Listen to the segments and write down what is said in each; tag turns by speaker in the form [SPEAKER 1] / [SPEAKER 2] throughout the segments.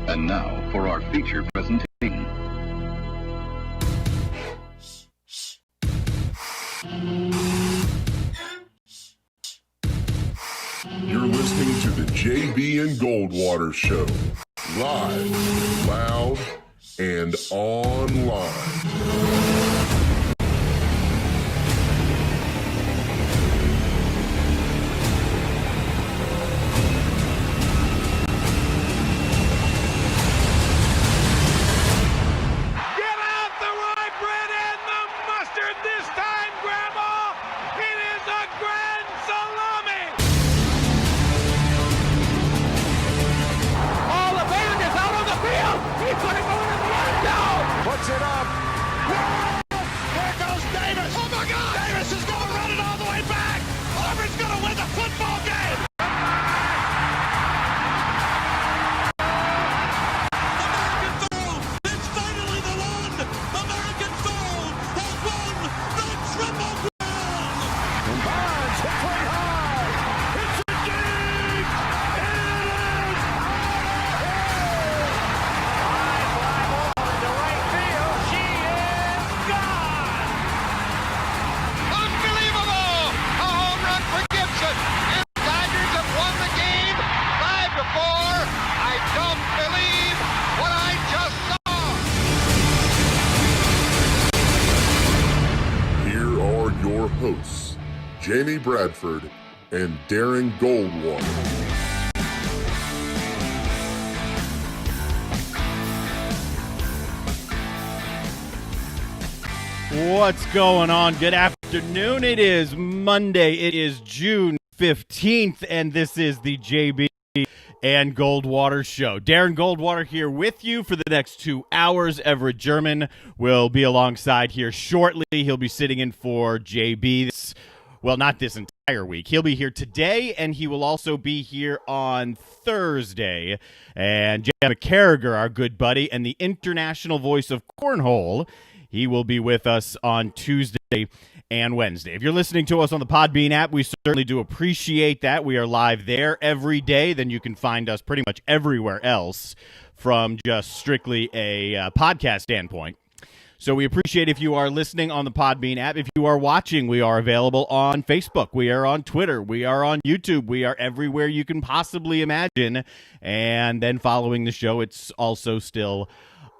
[SPEAKER 1] And now for our feature presentation.
[SPEAKER 2] You're listening to the JB and Goldwater Show. Live, loud, and online.
[SPEAKER 3] Puts it up. There goes Davis. Oh my God! Davis is going to run it all the way back. Auburn's going to win the football game. American Fool. It's finally the one. American Fool has won the Triple Crown. And Barnes hits one high. It's a dig. It is
[SPEAKER 2] Your hosts, Jamie Bradford and Darren Goldwater.
[SPEAKER 4] What's going on? Good afternoon. It is Monday. It is June 15th, and this is the JB and Goldwater Show. Darren Goldwater here with you for the next 2 hours. Everett German will be alongside here shortly. He'll be sitting in for JB. Not this entire week. He'll be here today, and he will also be here on Thursday. And Jeff McCarriger, our good buddy, and the international voice of Cornhole, he will be with us on Tuesday and Wednesday. If you're listening to us on the Podbean app, we certainly do appreciate that. We are live there every day. Then you can find us pretty much everywhere else from just strictly a podcast standpoint. So we appreciate if you are listening on the Podbean app. If you are watching, we are available on Facebook. We are on Twitter. We are on YouTube. We are everywhere you can possibly imagine. And then following the show, it's also still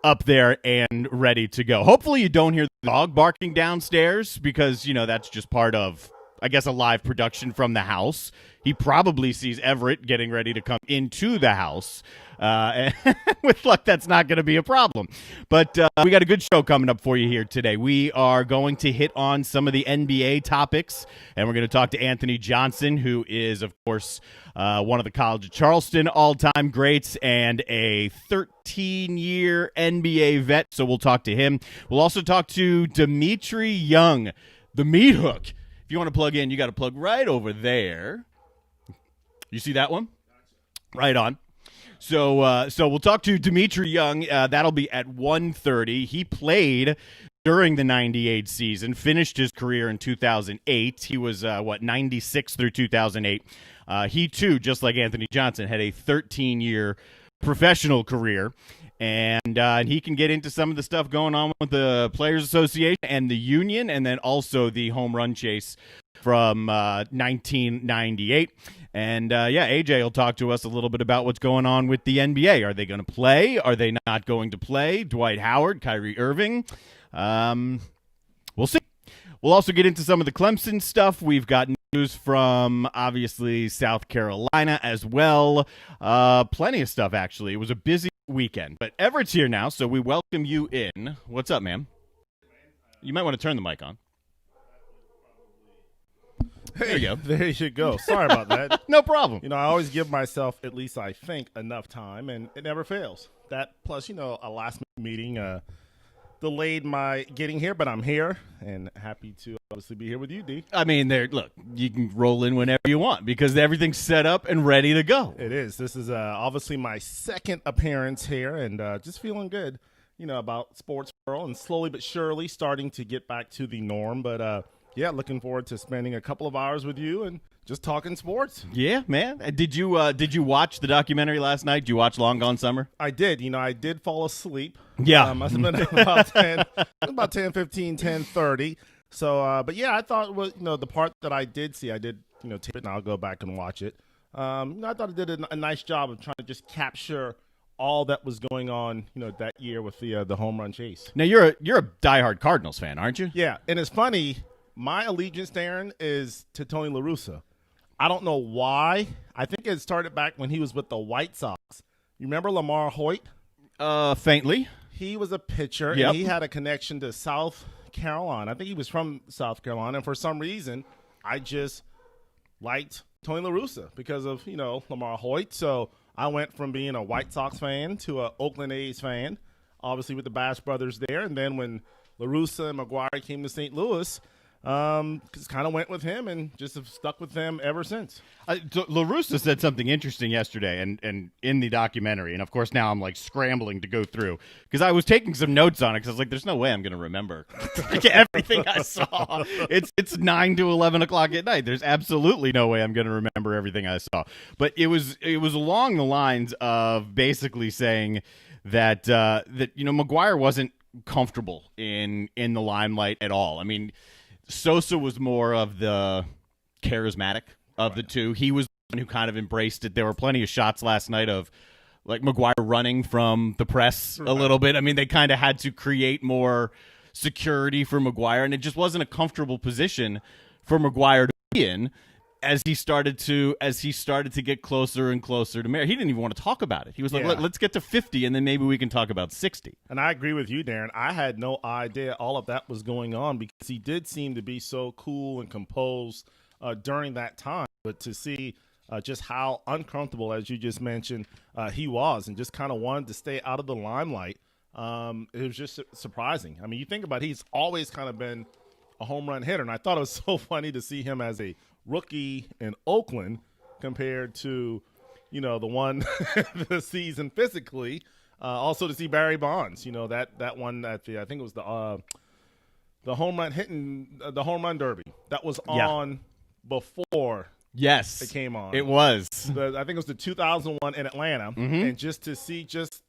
[SPEAKER 4] up there and ready to go. Hopefully you don't hear the dog barking downstairs because, that's just part of, I guess, a live production from the house. He probably sees Everett getting ready to come into the house. And with luck, that's not going to be a problem. But we got a good show coming up for you here today. We are going to hit on some of the NBA topics, and we're going to talk to Anthony Johnson, who is, of course, one of the College of Charleston all-time greats and a 13-year NBA vet. So we'll talk to him. We'll also talk to Dimitri Young, the meat hook. If you want to plug in, you got to plug right over there. You see that one? Right on. So we'll talk to Dimitri Young. That'll be at 1:30. He played during the 98 season, finished his career in 2008. He was, 96 through 2008. He, too, just like Anthony Johnson, had a 13-year professional career. And he can get into some of the stuff going on with the Players Association and the union, and then also the home run chase from 1998. And, AJ will talk to us a little bit about what's going on with the NBA. Are they going to play? Are they not going to play? Dwight Howard, Kyrie Irving. We'll see. We'll also get into some of the Clemson stuff. We've got news from, obviously, South Carolina as well. Plenty of stuff, actually. It was a busy weekend. But Everett's here now, so we welcome you in. What's up, man? You might want to turn the mic on.
[SPEAKER 5] Hey,
[SPEAKER 4] there you go.
[SPEAKER 5] There you go. Sorry about that.
[SPEAKER 4] No problem.
[SPEAKER 5] I always give myself, at least I think, enough time, and it never fails. That plus, a last meeting delayed my getting here, but I'm here and happy to obviously be here with you, D.
[SPEAKER 4] I mean, look, you can roll in whenever you want because everything's set up and ready to go.
[SPEAKER 5] It is. This is obviously my second appearance here, and just feeling good, about sports world, and slowly but surely starting to get back to the norm. But Yeah, looking forward to spending a couple of hours with you and just talking sports.
[SPEAKER 4] Yeah, man. Did you watch the documentary last night? Did you watch Long Gone Summer?
[SPEAKER 5] I did. I did fall asleep.
[SPEAKER 4] Yeah.
[SPEAKER 5] Must have been about 10, about 10:15, 10:30. So, but yeah, I thought the part that I did see, I did tape it, and I'll go back and watch it. I thought it did a nice job of trying to just capture all that was going on, that year with the home run chase.
[SPEAKER 4] Now you're a diehard Cardinals fan, aren't you?
[SPEAKER 5] Yeah, and it's funny. My allegiance, Darren, is to Tony La Russa. I don't know why. I think it started back when he was with the White Sox. You remember Lamar Hoyt?
[SPEAKER 4] Faintly.
[SPEAKER 5] He was a pitcher,
[SPEAKER 4] Yep.
[SPEAKER 5] and he had a connection to South Carolina. I think he was from South Carolina, and for some reason, I just liked Tony La Russa because of, Lamar Hoyt. So I went from being a White Sox fan to an Oakland A's fan, obviously with the Bash brothers there. And then when La Russa and McGuire came to St. Louis, just kind of went with him and just have stuck with them ever since.
[SPEAKER 4] La Russa said something interesting yesterday and in the documentary. And, of course, now I'm, scrambling to go through because I was taking some notes on it because I was like, there's no way I'm going to remember everything I saw. It's 9 to 11 o'clock at night. There's absolutely no way I'm going to remember everything I saw. But it was along the lines of basically saying that McGuire wasn't comfortable in the limelight at all. I mean, Sosa was more of the charismatic of the two. He was the one who kind of embraced it. There were plenty of shots last night of McGuire running from the press a little bit. I mean, they kind of had to create more security for McGuire, and it just wasn't a comfortable position for McGuire to be in as he started to get closer and closer to Mary. He didn't even want to talk about it. He was like, let's get to 50, and then maybe we can talk about 60.
[SPEAKER 5] And I agree with you, Darren. I had no idea all of that was going on because he did seem to be so cool and composed during that time. But to see just how uncomfortable, as you just mentioned, he was and just kind of wanted to stay out of the limelight, it was just surprising. I mean, you think about it, he's always kind of been a home run hitter, and I thought it was so funny to see him as a rookie in Oakland compared to, the one the season physically. Also to see Barry Bonds, that one at I think it was the home run hitting the home run derby that was on before.
[SPEAKER 4] Yes,
[SPEAKER 5] it came on.
[SPEAKER 4] It was.
[SPEAKER 5] I think it was the 2001 in Atlanta, and just to see just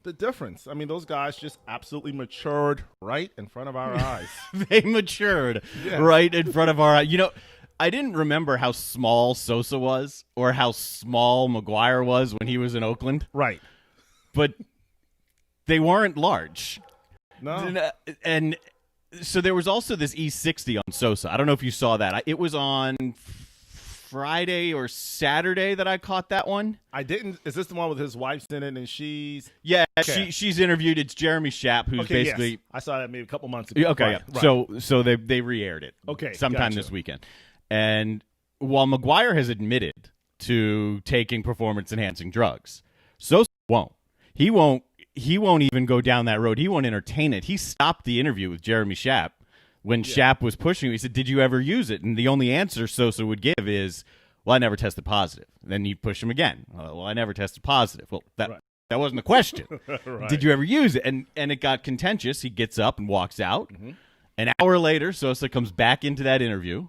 [SPEAKER 5] the difference. I mean, those guys just absolutely matured right in front of our eyes.
[SPEAKER 4] They matured right in front of our eyes. I didn't remember how small Sosa was or how small McGuire was when he was in Oakland.
[SPEAKER 5] Right.
[SPEAKER 4] But they weren't large.
[SPEAKER 5] No.
[SPEAKER 4] And so there was also this E60 on Sosa. I don't know if you saw that. It was on Friday or Saturday that I caught that one.
[SPEAKER 5] I didn't. Is this the one with his wife's in it and she's?
[SPEAKER 4] Yeah,
[SPEAKER 5] okay.
[SPEAKER 4] she's interviewed. It's Jeremy Schaap, who's basically.
[SPEAKER 5] Yes. I saw that maybe a couple months ago.
[SPEAKER 4] Okay,
[SPEAKER 5] right,
[SPEAKER 4] yeah.
[SPEAKER 5] Right.
[SPEAKER 4] So they re-aired it.
[SPEAKER 5] Okay,
[SPEAKER 4] sometime
[SPEAKER 5] gotcha.
[SPEAKER 4] this weekend. And while McGuire has admitted to taking performance-enhancing drugs, Sosa won't. He won't even go down that road. He won't entertain it. He stopped the interview with Jeremy Schaap when Schaap was pushing him. He said, "Did you ever use it?" And the only answer Sosa would give is, "Well, I never tested positive." Then he'd push him again. "Well, I never tested positive." Well, that wasn't the question.
[SPEAKER 5] Right.
[SPEAKER 4] Did you ever use it? And it got contentious. He gets up and walks out. Mm-hmm. An hour later, Sosa comes back into that interview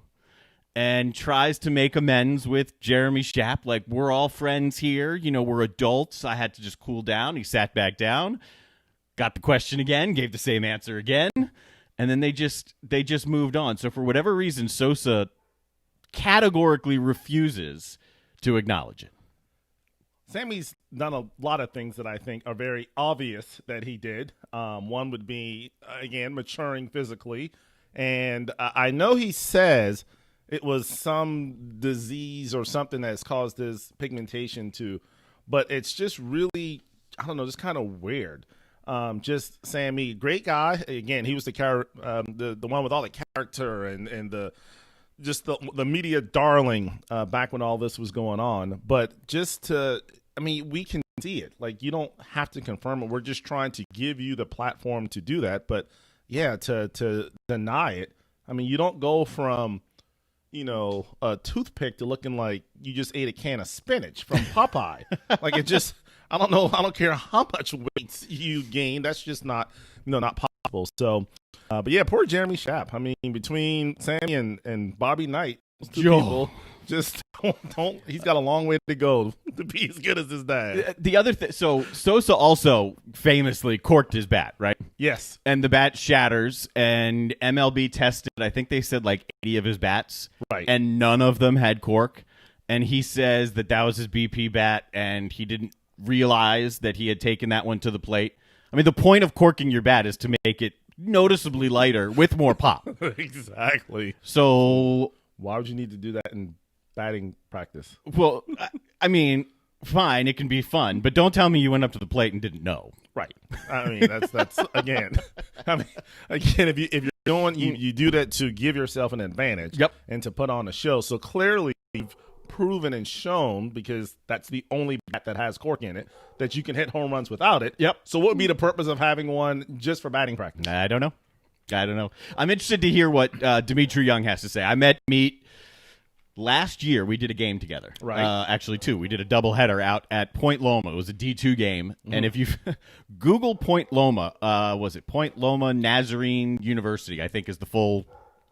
[SPEAKER 4] and tries to make amends with Jeremy Schaap. Like, we're all friends here. We're adults. I had to just cool down. He sat back down, got the question again, gave the same answer again, and then they just moved on. So for whatever reason, Sosa categorically refuses to acknowledge it.
[SPEAKER 5] Sammy's done a lot of things that I think are very obvious that he did. One would be, again, maturing physically. And I know he says it was some disease or something that's caused his pigmentation but it's just really, I don't know, just kind of weird. Just Sammy, great guy. Again, he was the one with all the character and the media darling back when all this was going on. But we can see it. Like, you don't have to confirm it. We're just trying to give you the platform to do that. But yeah, to deny it. I mean, you don't go from a toothpick to looking like you just ate a can of spinach from Popeye. Like, it just, I don't care how much weight you gain. That's just not possible. So But yeah, poor Jeremy Schaap. I mean, between Sammy and Bobby Knight, those two
[SPEAKER 4] Joe.
[SPEAKER 5] people just don't. He's got a long way to go to be as good as his dad.
[SPEAKER 4] The other thing, so Sosa also famously corked his bat, right?
[SPEAKER 5] Yes.
[SPEAKER 4] And the bat shatters, and MLB tested, I think they said like 80 of his bats,
[SPEAKER 5] Right.
[SPEAKER 4] and none of them had cork. And he says that was his BP bat, and he didn't realize that he had taken that one to the plate. I mean, the point of corking your bat is to make it noticeably lighter with more pop.
[SPEAKER 5] Exactly.
[SPEAKER 4] So,
[SPEAKER 5] Why would you need to do that in batting practice?
[SPEAKER 4] well, I mean, fine, it can be fun, but don't tell me you went up to the plate and didn't know.
[SPEAKER 5] Right. I mean, that's again. I mean, again, if you're doing you do that to give yourself an advantage.
[SPEAKER 4] Yep.
[SPEAKER 5] And to put on a show. So clearly, you've proven and shown, because that's the only bat that has cork in it, that you can hit home runs without it.
[SPEAKER 4] Yep.
[SPEAKER 5] So what would be the purpose of having one just for batting practice?
[SPEAKER 4] I don't know. I'm interested to hear what Dimitri Young has to say. I met Meat last year. We did a game together.
[SPEAKER 5] Right.
[SPEAKER 4] Actually, two. We did a doubleheader out at Point Loma. It was a D2 game.
[SPEAKER 5] Mm-hmm.
[SPEAKER 4] And if you Google Point Loma, was it Point Loma Nazarene University, I think is the full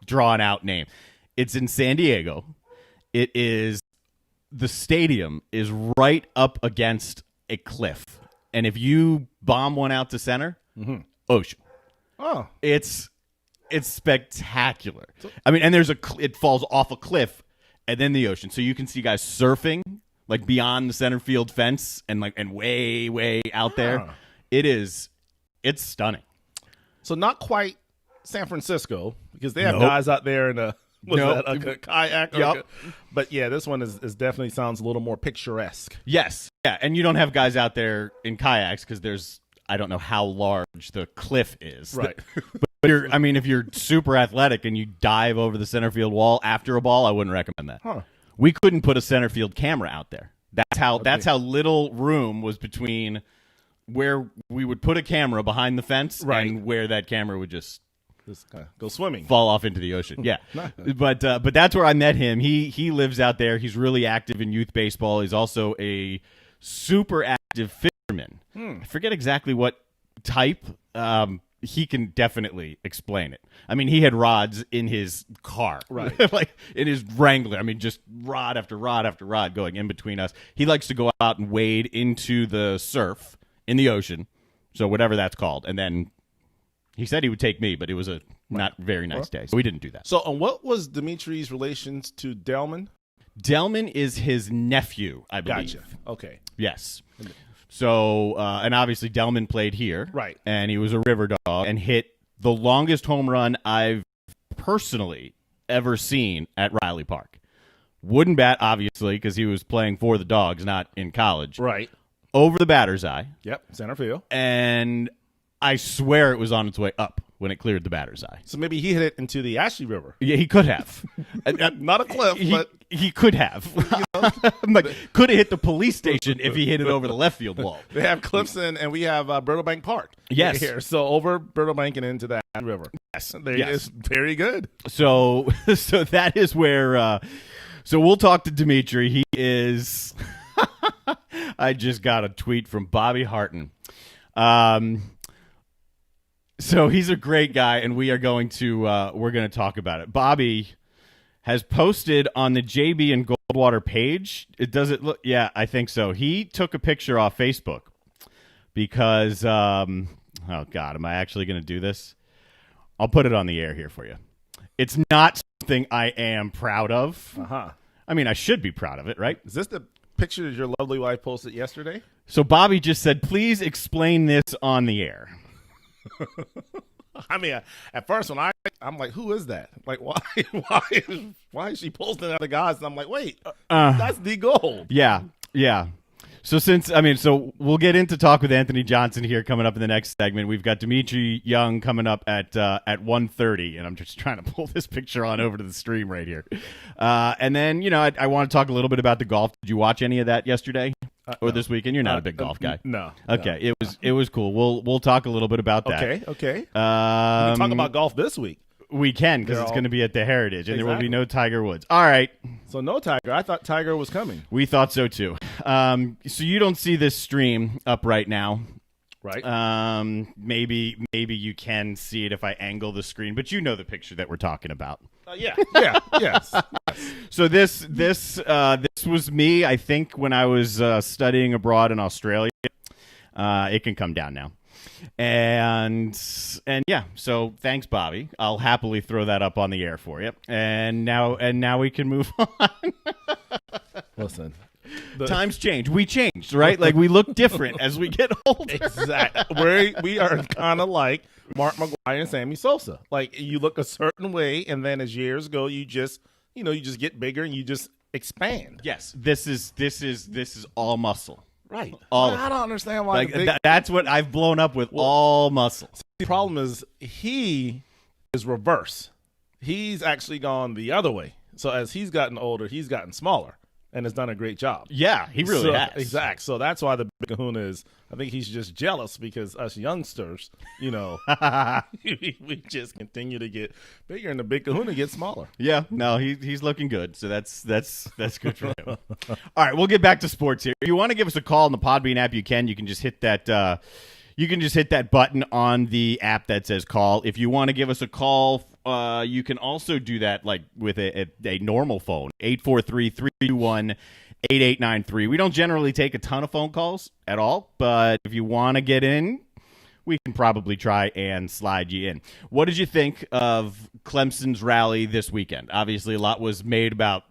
[SPEAKER 4] drawn out name. It's in San Diego. The stadium is right up against a cliff. And if you bomb one out to center, ocean.
[SPEAKER 5] Oh.
[SPEAKER 4] It's spectacular. I mean, and it falls off a cliff and then the ocean. So you can see guys surfing like beyond the center field fence and way out there. It's stunning.
[SPEAKER 5] So not quite San Francisco, because they have
[SPEAKER 4] Nope.
[SPEAKER 5] guys out there in a kayak.
[SPEAKER 4] Yep.
[SPEAKER 5] But yeah, this one is definitely sounds a little more picturesque.
[SPEAKER 4] Yes. Yeah, and you don't have guys out there in kayaks because I don't know how large the cliff is.
[SPEAKER 5] Right.
[SPEAKER 4] But if you're super athletic and you dive over the center field wall after a ball, I wouldn't recommend that.
[SPEAKER 5] Huh.
[SPEAKER 4] We couldn't put a center field camera out there. That's how little room was between where we would put a camera behind the fence and where that camera would just
[SPEAKER 5] go swimming,
[SPEAKER 4] fall off into the ocean. Yeah. But that's where I met him. He lives out there. He's really active in youth baseball. He's also a super active fisherman. I forget exactly what type. He can definitely explain it. I mean, he had rods in his car,
[SPEAKER 5] right?
[SPEAKER 4] Like in his Wrangler. I mean, just rod after rod after rod going in between us. He likes to go out and wade into the surf in the ocean, so whatever that's called. And then he said he would take me, but it was a not very nice day, so we didn't do that.
[SPEAKER 5] So, what was Dimitri's relations to Delman?
[SPEAKER 4] Delman is his nephew, I believe.
[SPEAKER 5] Gotcha. Okay.
[SPEAKER 4] Yes. So, and obviously Delman played here.
[SPEAKER 5] Right.
[SPEAKER 4] And he was a river dog and hit the longest home run I've personally ever seen at Riley Park. Wooden bat, obviously, because he was playing for the Dogs, not in college.
[SPEAKER 5] Right.
[SPEAKER 4] Over the batter's eye.
[SPEAKER 5] Yep, center field.
[SPEAKER 4] And I swear it was on its way up when it cleared the batter's eye.
[SPEAKER 5] So maybe he hit it into the Ashley River.
[SPEAKER 4] Yeah, he could have.
[SPEAKER 5] Not a cliff, but
[SPEAKER 4] he could have. I'm like, could have hit the police station if he hit it over the left field wall.
[SPEAKER 5] They have cliffs and we have Brittle Bank Park.
[SPEAKER 4] Yes.
[SPEAKER 5] Right here. So over Brittle Bank and into the Ashley River.
[SPEAKER 4] Yes.
[SPEAKER 5] It's very good.
[SPEAKER 4] So that is where. So we'll talk to Dimitri. He is. I just got a tweet from Bobby Harton. So he's a great guy, and we're going to talk about it. Bobby has posted on the JB and Goldwater page. Does it look? Yeah, I think so. He took a picture off Facebook because, oh God, am I actually going to do this? I'll put it on the air here for you. It's not something I am proud of.
[SPEAKER 5] Uh-huh.
[SPEAKER 4] I mean, I should be proud of it, right?
[SPEAKER 5] Is this the picture that your lovely wife posted yesterday?
[SPEAKER 4] So Bobby just said, please explain this on the air.
[SPEAKER 5] I mean, at first when I'm like, who is that? Like, why is she posting other guys? And I'm like, wait, that's the goal.
[SPEAKER 4] Yeah. So we'll get into talk with Anthony Johnson here coming up in the next segment. We've got Dimitri Young coming up at 1:30, and I'm just trying to pull this picture on over to the stream right here. And then, I want to talk a little bit about the golf. Did you watch any of that yesterday? Or this weekend? You're not a big golf guy.
[SPEAKER 5] No.
[SPEAKER 4] Okay, no. It was cool. We'll talk a little bit about that.
[SPEAKER 5] Okay. We can talk about golf this week.
[SPEAKER 4] We can, because it's going to be at the Heritage, and there will be no Tiger Woods. All right.
[SPEAKER 5] So no Tiger. I thought Tiger was coming.
[SPEAKER 4] We thought so too. So you don't see this stream up right now.
[SPEAKER 5] Right.
[SPEAKER 4] Maybe you can see it if I angle the screen, but you know the picture that we're talking about.
[SPEAKER 5] Yes.
[SPEAKER 4] So this was me, I think, when I was studying abroad in Australia. It can come down now. And yeah, so thanks, Bobby. I'll happily throw that up on the air for you. And now we can move on.
[SPEAKER 5] Listen.
[SPEAKER 4] Times change. We changed, right? Like, we look different as we get older.
[SPEAKER 5] Exactly. We are kind of like Mark McGuire and Sammy Sosa. Like, you look a certain way, and then as years go, you just get bigger and you just expand.
[SPEAKER 4] Yes, this is all muscle.
[SPEAKER 5] Right.
[SPEAKER 4] I
[SPEAKER 5] don't understand why.
[SPEAKER 4] That's what I've blown up with, all muscle.
[SPEAKER 5] The problem is he is reverse. He's actually gone the other way. So as he's gotten older, he's gotten smaller and has done a great job.
[SPEAKER 4] Yeah, he really has.
[SPEAKER 5] Exact. So that's why the big kahuna is, I think he's just jealous because us youngsters, we just continue to get bigger and the big kahuna gets smaller.
[SPEAKER 4] Yeah, no, he's looking good. So that's good for him. All right, we'll get back to sports here. If you want to give us a call on the Podbean app, you can. You can just hit that button on the app that says call. If you want to give us a call, you can also do that like with a normal phone, 843-321-8893. We don't generally take a ton of phone calls at all, but if you want to get in, we can probably try and slide you in. What did you think of Clemson's rally this weekend? Obviously, a lot was made about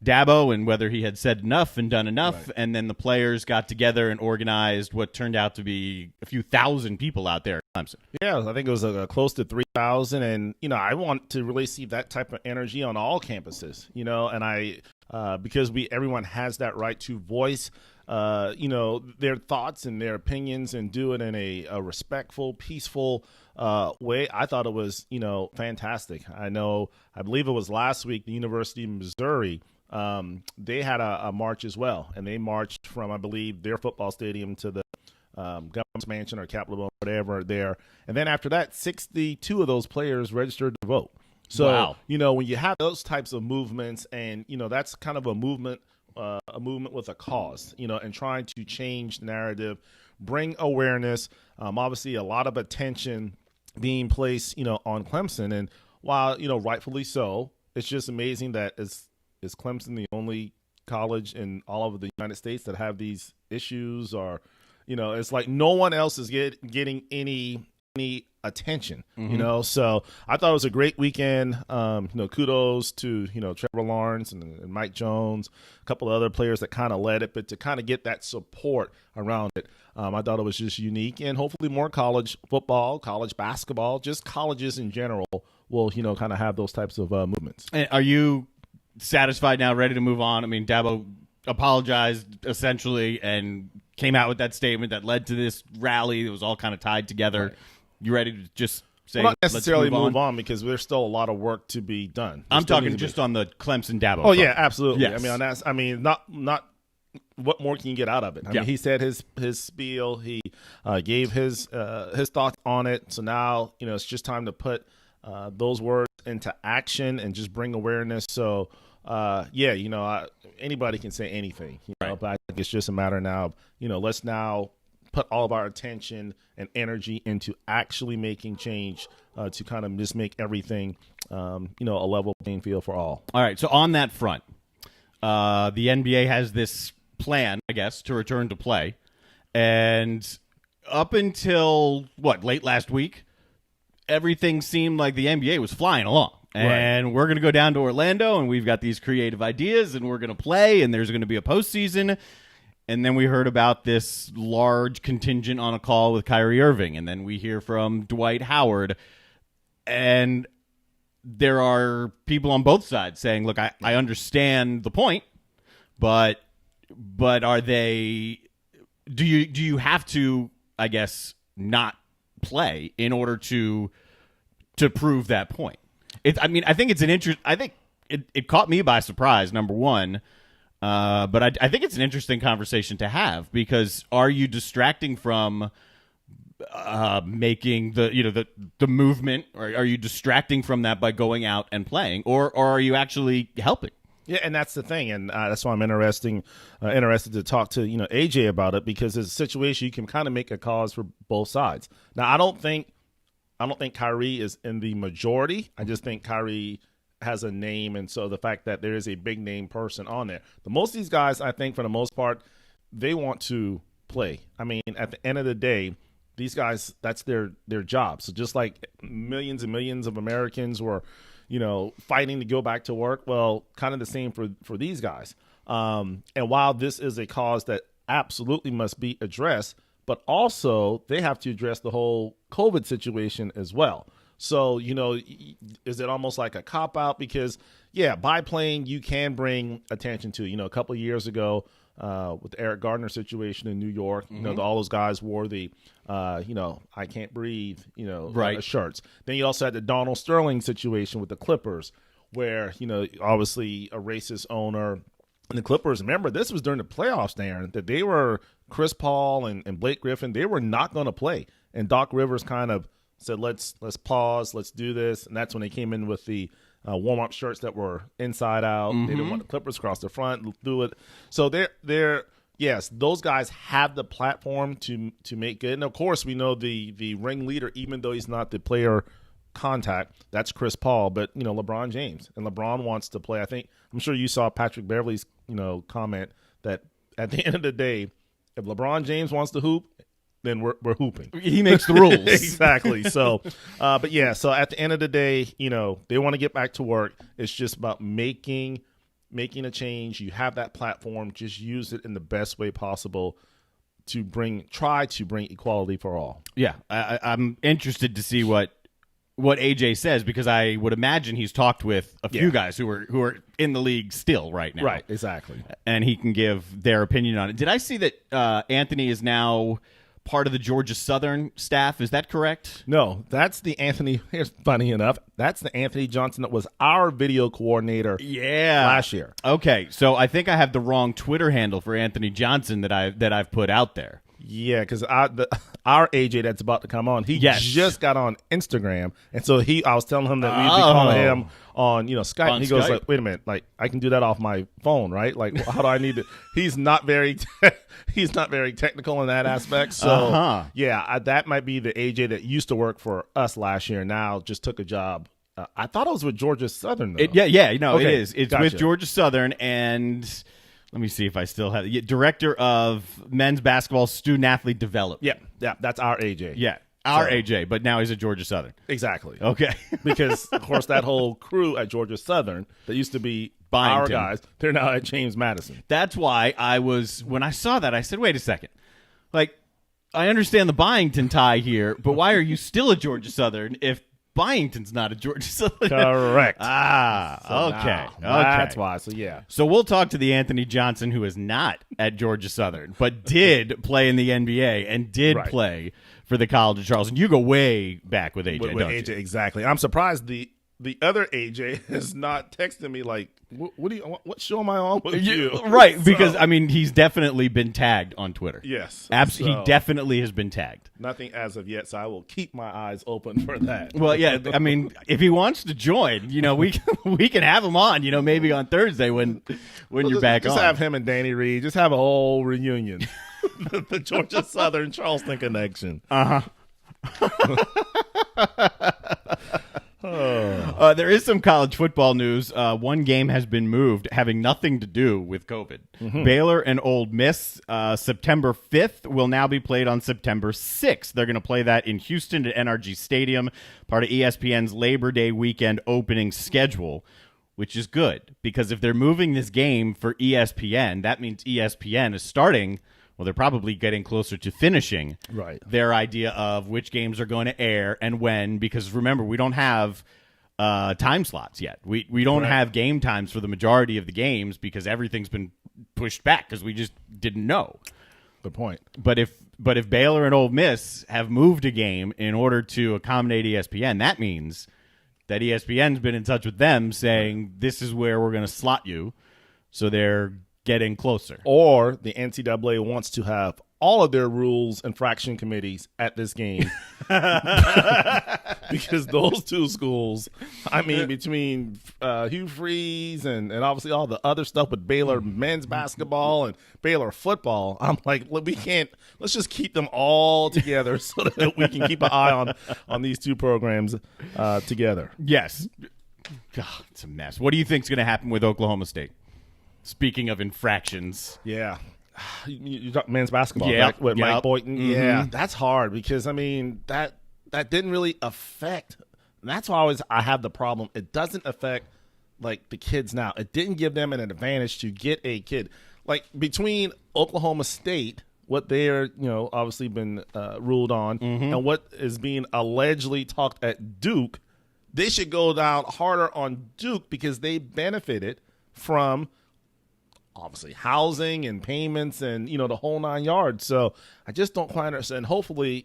[SPEAKER 4] Dabo and whether he had said enough and done enough, right. And then the players got together and organized what turned out to be a few thousand people out there at Clemson.
[SPEAKER 5] Yeah, I think it was close to 3,000, and I want to really see that type of energy on all campuses. And I because everyone has that right to voice their thoughts and their opinions and do it in a respectful, peaceful way. I thought it was fantastic. I believe it was last week the University of Missouri. They had a march as well, and they marched from, I believe, their football stadium to the governor's mansion or Capitol, whatever there. And then after that, 62 of those players registered to vote. So,
[SPEAKER 4] wow.
[SPEAKER 5] When you have those types of movements and, that's kind of a movement with a cause, and trying to change narrative, bring awareness, obviously a lot of attention being placed, on Clemson. And while, rightfully so, it's just amazing that is Clemson the only college in all over the United States that have these issues, or, it's like no one else is getting any attention, So I thought it was a great weekend. Kudos to, Trevor Lawrence and Mike Jones, a couple of other players that kind of led it, but to kind of get that support around it, I thought it was just unique, and hopefully more college football, college basketball, just colleges in general will, kind of have those types of movements.
[SPEAKER 4] And are you satisfied now, ready to move on? I mean, Dabo apologized essentially and came out with that statement that led to this rally. It was all kind of tied together. Right. You ready to just say,
[SPEAKER 5] not necessarily
[SPEAKER 4] let's
[SPEAKER 5] move on because there's still a lot of work to be done.
[SPEAKER 4] I'm talking just on the Clemson Dabo.
[SPEAKER 5] Oh, yeah, absolutely.
[SPEAKER 4] Yes.
[SPEAKER 5] Not what more can you get out of it? I mean, he said his spiel. He gave his thoughts on it. So now, it's just time to put those words into action and just bring awareness. So, anybody can say anything,
[SPEAKER 4] right.
[SPEAKER 5] But I think it's just a matter now of, let's now put all of our attention and energy into actually making change to kind of just make everything, a level playing field for all.
[SPEAKER 4] All right. So on that front, the NBA has this plan, I guess, to return to play. And up until, late last week, everything seemed like the NBA was flying along. And We're going to go down to Orlando, and we've got these creative ideas, and we're going to play, and there's going to be a postseason. And then we heard about this large contingent on a call with Kyrie Irving, and then we hear from Dwight Howard. And there are people on both sides saying, look, I understand the point, but are they – do you have to, I guess, not play in order to prove that point? I think it's an interest. I think it caught me by surprise. Number one, but I think it's an interesting conversation to have because are you distracting from making the movement, or are you distracting from that by going out and playing, or are you actually helping?
[SPEAKER 5] Yeah, and that's the thing, and that's why I'm interested to talk to AJ about it, because it's a situation you can kind of make a cause for both sides. Now, I don't think Kyrie is in the majority. I just think Kyrie has a name, and so the fact that there is a big name person on there. But most of these guys, I think, for the most part, they want to play. I mean, at the end of the day, these guys, that's their job. So just like millions and millions of Americans were, fighting to go back to work, well, kind of the same for these guys. And while this is a cause that absolutely must be addressed, but also they have to address the whole COVID situation as well. So, is it almost like a cop-out? Because, yeah, biplane you can bring attention to. A couple of years ago with the Eric Gardner situation in New York, all those guys wore the, I can't breathe,
[SPEAKER 4] right.
[SPEAKER 5] Shirts. Then you also had the Donald Sterling situation with the Clippers where, obviously a racist owner. And the Clippers, remember, this was during the playoffs, Darren, that they were Chris Paul and Blake Griffin, they were not going to play. And Doc Rivers kind of said, let's pause, let's do this. And that's when they came in with the warm-up shirts that were inside out. They didn't want the Clippers across the front, do it. So they're yes, those guys have the platform to make good. And, of course, we know the ringleader, even though he's not the player contact, that's Chris Paul. But, LeBron James. And LeBron wants to play. I'm sure you saw Patrick Beverley's, comment that at the end of the day, if LeBron James wants to hoop, then we're hooping.
[SPEAKER 4] He makes the rules.
[SPEAKER 5] Exactly. So, but yeah, so at the end of the day, they want to get back to work. It's just about making a change. You have that platform. Just use it in the best way possible to try to bring equality for all.
[SPEAKER 4] Yeah, I'm interested to see what AJ says, because I would imagine he's talked with a few guys who are in the league still right now.
[SPEAKER 5] Right, exactly.
[SPEAKER 4] And he can give their opinion on it. Did I see that Anthony is now part of the Georgia Southern staff? Is that correct?
[SPEAKER 5] No, that's the Anthony. Here's funny enough. That's the Anthony Johnson that was our video coordinator. Last year.
[SPEAKER 4] Okay, so I think I have the wrong Twitter handle for Anthony Johnson that I've put out there.
[SPEAKER 5] Yeah, because our AJ that's about to come on, he just got on Instagram, and so I was telling him that we'd be calling him on Skype, and he goes like, "Wait a minute, like I can do that off my phone, right? Like how do I need to?" He's not very technical in that aspect. So that might be the AJ that used to work for us last year. Now just took a job. I thought it was with Georgia Southern though.
[SPEAKER 4] It is. It's with Georgia Southern, and let me see if I still have it. Director of Men's Basketball Student Athlete Development.
[SPEAKER 5] Yeah, that's our AJ.
[SPEAKER 4] Yeah, AJ, but now he's at Georgia Southern.
[SPEAKER 5] Exactly.
[SPEAKER 4] Okay.
[SPEAKER 5] Because, of course, that whole crew at Georgia Southern that used to be our guys, they're now at James Madison.
[SPEAKER 4] That's why when I saw that, I said, wait a second. Like, I understand the Byington tie here, but why are you still at Georgia Southern if Byington's not a Georgia Southern?
[SPEAKER 5] Correct.
[SPEAKER 4] Okay.
[SPEAKER 5] That's why. So, yeah.
[SPEAKER 4] So we'll talk to the Anthony Johnson who is not at Georgia Southern, but did play in the NBA and did play for the College of Charleston. You go way back with AJ,
[SPEAKER 5] with AJ, exactly. I'm surprised the other AJ has not texted me like, what show am I on with you?
[SPEAKER 4] Right, because, he's definitely been tagged on Twitter.
[SPEAKER 5] Yes.
[SPEAKER 4] Absolutely, he definitely has been tagged.
[SPEAKER 5] Nothing as of yet, so I will keep my eyes open for that.
[SPEAKER 4] Well, yeah, if he wants to join, we can have him on, maybe on Thursday when you're back on.
[SPEAKER 5] Just have him and Danny Reed. Just have a whole reunion. The Georgia Southern Charleston connection.
[SPEAKER 4] There is some college football news. One game has been moved, having nothing to do with COVID. Baylor and Ole Miss, September 5th, will now be played on September 6th. They're going to play that in Houston at NRG Stadium, part of ESPN's Labor Day weekend opening schedule, which is good, because if they're moving this game for ESPN, that means ESPN is starting. Well, they're probably getting closer to finishing their idea of which games are going to air and when, because remember, we don't have time slots yet. We don't have game times for the majority of the games because everything's been pushed back because we just didn't know.
[SPEAKER 5] Good point.
[SPEAKER 4] But if Baylor and Ole Miss have moved a game in order to accommodate ESPN, that means that ESPN's been in touch with them saying this is where we're going to slot you. So they're getting closer.
[SPEAKER 5] Or the NCAA wants to have all of their rules infraction committees at this game because those two schools, I mean, between Hugh Freeze and obviously all the other stuff with Baylor men's basketball and Baylor football, I'm like, look, let's just keep them all together so that we can keep an eye on these two programs together.
[SPEAKER 4] Yes. God, it's a mess. What do you think is going to happen with Oklahoma State? Speaking of infractions.
[SPEAKER 5] Yeah. You talk men's basketball,
[SPEAKER 4] yeah,
[SPEAKER 5] right? With
[SPEAKER 4] yeah.
[SPEAKER 5] Mike Boynton.
[SPEAKER 4] Mm-hmm.
[SPEAKER 5] Yeah, that's hard because, I mean, that didn't really affect. That's why I have the problem. It doesn't affect, like, the kids now. It didn't give them an advantage to get a kid. Like, between Oklahoma State, what they're, obviously been ruled on, and what is being allegedly talked at Duke, they should go down harder on Duke because they benefited from obviously housing and payments and, the whole 9 yards. So I just don't quite understand. Hopefully,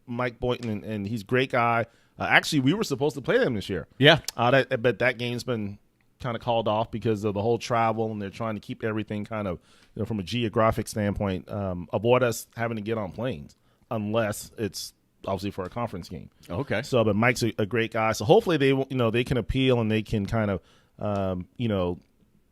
[SPEAKER 5] Mike Boynton, and he's a great guy. Actually, we were supposed to play them this year.
[SPEAKER 4] Yeah.
[SPEAKER 5] But that game's been kind of called off because of the whole travel, and they're trying to keep everything kind of, from a geographic standpoint, avoid us having to get on planes unless it's obviously for a conference game.
[SPEAKER 4] Okay.
[SPEAKER 5] So, but Mike's a great guy. So hopefully they can appeal and they can kind of,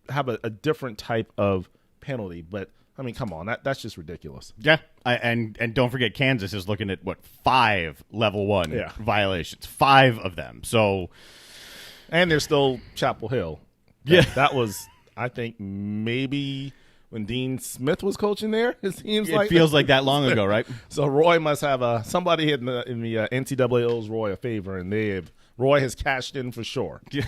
[SPEAKER 5] have a different type of penalty. But I mean, come on, that's just ridiculous.
[SPEAKER 4] Yeah, and don't forget, Kansas is looking at 5 level 1 violations, 5 of them. So,
[SPEAKER 5] and there's still Chapel Hill. That was, I think, maybe when Dean Smith was coaching there. It
[SPEAKER 4] feels like that long ago, right?
[SPEAKER 5] So Roy must have somebody in the NCAA owes Roy a favor, and Roy has cashed in for sure.
[SPEAKER 4] Yeah.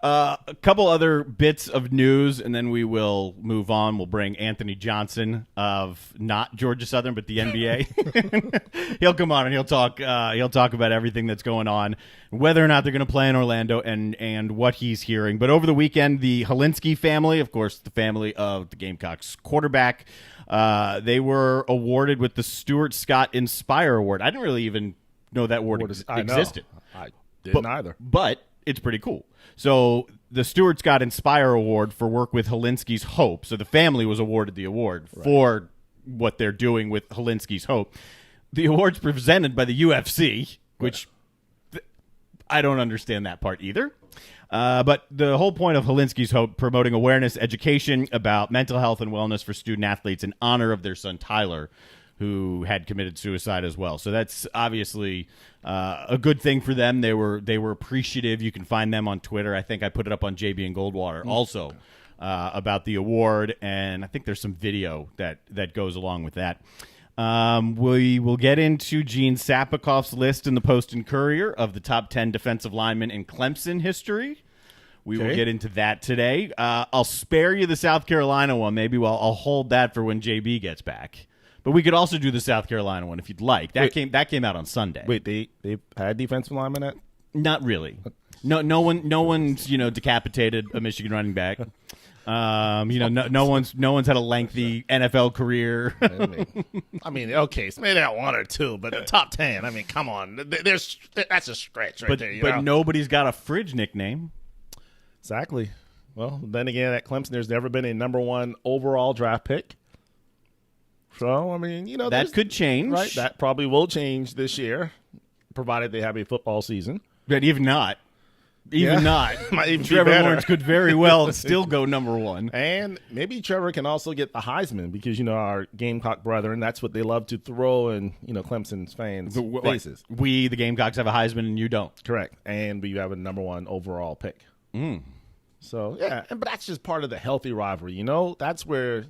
[SPEAKER 4] A couple other bits of news, and then we will move on. We'll bring Anthony Johnson of not Georgia Southern, but the NBA. He'll come on and he'll talk about everything that's going on, whether or not they're going to play in Orlando, and what he's hearing. But over the weekend, the Helinski family, of course, the family of the Gamecocks quarterback, they were awarded with the Stuart Scott Inspire Award. I didn't really even know that award existed.
[SPEAKER 5] I didn't either.
[SPEAKER 4] But it's pretty cool. So the Stuart Scott Inspire Award for work with Helinski's Hope. So the family was awarded the award for what they're doing with Helinski's Hope. The award's presented by the UFC, which I don't understand that part either. But the whole point of Helinski's Hope, promoting awareness, education about mental health and wellness for student athletes in honor of their son Tyler, who had committed suicide as well. So that's obviously a good thing for them. They were appreciative. You can find them on Twitter. I think I put it up on JB and Goldwater also about the award, and I think there's some video that goes along with that. We will get into Gene Sapikoff's list in the Post and Courier of the top 10 defensive linemen in Clemson history. We will get into that today. I'll spare you the South Carolina one. Maybe I'll hold that for when JB gets back. But we could also do the South Carolina one if you'd like. That came out on Sunday.
[SPEAKER 5] Wait, they had defensive linemen at?
[SPEAKER 4] Not really. No one's decapitated a Michigan running back. No one's had a lengthy NFL career.
[SPEAKER 5] I mean, okay, so maybe that one or two, but the top 10. I mean, come on, that's a stretch right there.
[SPEAKER 4] But nobody's got a fridge nickname.
[SPEAKER 5] Exactly. Well, then again, at Clemson, there's never been a number 1 overall draft pick. So, I mean,
[SPEAKER 4] that could change.
[SPEAKER 5] Right, that probably will change this year, provided they have a football season.
[SPEAKER 4] But even not.
[SPEAKER 5] Might even
[SPEAKER 4] Trevor Lawrence could very well still go number 1.
[SPEAKER 5] And maybe Trevor can also get the Heisman because, our Gamecock brethren, that's what they love to throw in, Clemson's fans' faces.
[SPEAKER 4] We, the Gamecocks, have a Heisman and you don't.
[SPEAKER 5] Correct. And we have a number 1 overall pick. So, yeah, but that's just part of the healthy rivalry, That's where,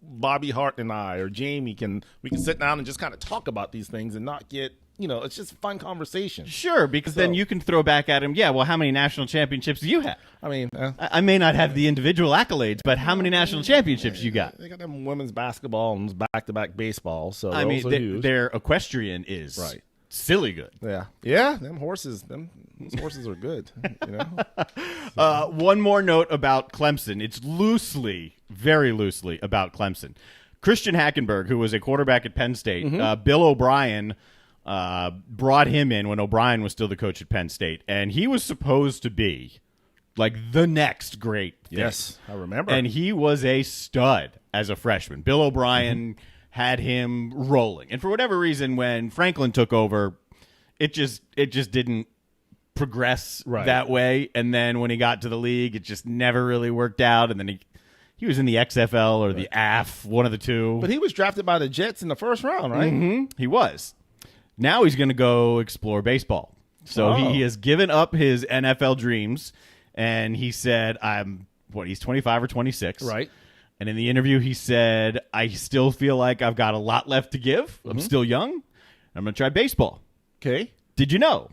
[SPEAKER 5] Bobby Hart and I or Jamie we can sit down and just kind of talk about these things and not get, it's just a fun conversation.
[SPEAKER 4] Sure, because then you can throw back at him, how many national championships do you have?
[SPEAKER 5] I mean,
[SPEAKER 4] I may not have the individual accolades, but how many national championships you got?
[SPEAKER 5] They got them women's basketball and back-to-back baseball, so
[SPEAKER 4] I mean, their equestrian is silly good.
[SPEAKER 5] Yeah, them horses are good.
[SPEAKER 4] One more note about Clemson. It's very loosely about Clemson. Christian Hackenberg, who was a quarterback at Penn State, Bill O'Brien brought him in when O'Brien was still the coach at Penn State, and he was supposed to be like the next great thing.
[SPEAKER 5] Yes, I remember.
[SPEAKER 4] And he was a stud as a freshman. Bill O'Brien had him rolling. And for whatever reason, when Franklin took over, it just didn't progress that way. And then when he got to the league, it just never really worked out. And then he was in the XFL or the AF, one of the two.
[SPEAKER 5] But he was drafted by the Jets in the first round, right?
[SPEAKER 4] Mm-hmm. He was. Now he's going to go explore baseball. So he has given up his NFL dreams, and he said, he's 25 or 26.
[SPEAKER 5] Right.
[SPEAKER 4] And in the interview, he said, I still feel like I've got a lot left to give. I'm still young. I'm going to try baseball.
[SPEAKER 5] Okay.
[SPEAKER 4] Did you know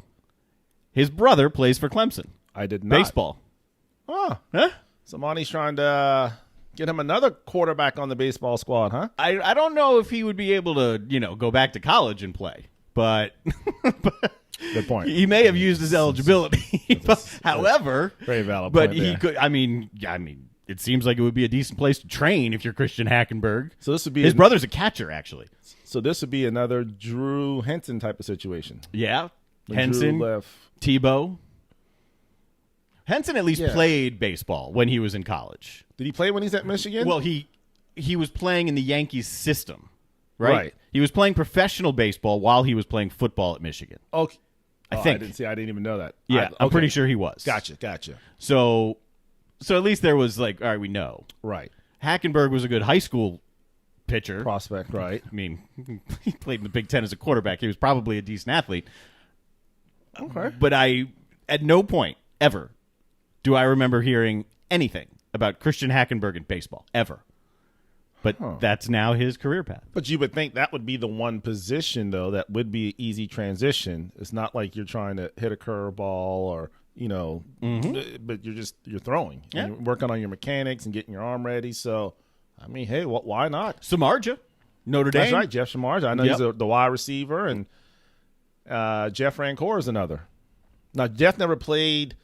[SPEAKER 4] his brother plays for Clemson?
[SPEAKER 5] I did not.
[SPEAKER 4] Baseball.
[SPEAKER 5] Oh.
[SPEAKER 4] Huh?
[SPEAKER 5] Somebody's trying to get him another quarterback on the baseball squad, huh?
[SPEAKER 4] I don't know if he would be able to, go back to college and play, but
[SPEAKER 5] Good point.
[SPEAKER 4] he may have used his eligibility. However,
[SPEAKER 5] Very valid
[SPEAKER 4] but
[SPEAKER 5] point
[SPEAKER 4] he
[SPEAKER 5] there.
[SPEAKER 4] could. I mean, it seems like it would be a decent place to train if you're Christian Hackenberg.
[SPEAKER 5] So this would be
[SPEAKER 4] his brother's a catcher, actually.
[SPEAKER 5] So this would be another Drew Henson type of situation.
[SPEAKER 4] Yeah,
[SPEAKER 5] When
[SPEAKER 4] Henson,
[SPEAKER 5] Drew left.
[SPEAKER 4] Tebow. Henson at least
[SPEAKER 5] Yeah.
[SPEAKER 4] played baseball when he was in college.
[SPEAKER 5] Did he play when he's at Michigan?
[SPEAKER 4] Well, he was playing in the Yankees system, right?
[SPEAKER 5] Right.
[SPEAKER 4] He was playing professional baseball while he was playing football at Michigan.
[SPEAKER 5] okay.
[SPEAKER 4] I
[SPEAKER 5] Oh,
[SPEAKER 4] think.
[SPEAKER 5] I didn't even know that.
[SPEAKER 4] Yeah, I'm pretty sure he was.
[SPEAKER 5] Gotcha.
[SPEAKER 4] So at least there was all right, we know.
[SPEAKER 5] Right.
[SPEAKER 4] Hackenberg was a good high school pitcher.
[SPEAKER 5] Prospect, right.
[SPEAKER 4] I mean, he played in the Big Ten as a quarterback. He was probably a decent athlete.
[SPEAKER 5] Okay.
[SPEAKER 4] But at no point ever do I remember hearing anything about Christian Hackenberg in baseball, ever. But that's now his career path.
[SPEAKER 5] But you would think that would be the one position, though, that would be an easy transition. It's not like you're trying to hit a curveball or, but you're throwing.
[SPEAKER 4] Yeah.
[SPEAKER 5] And you're working on your mechanics and getting your arm ready. So, I mean, hey, why not?
[SPEAKER 4] Samardzija, Notre Dame.
[SPEAKER 5] That's right, Jeff Shamarja. I know
[SPEAKER 4] Yep.
[SPEAKER 5] he's the wide receiver, and Jeff Rancor is another. Now, Jeff never played.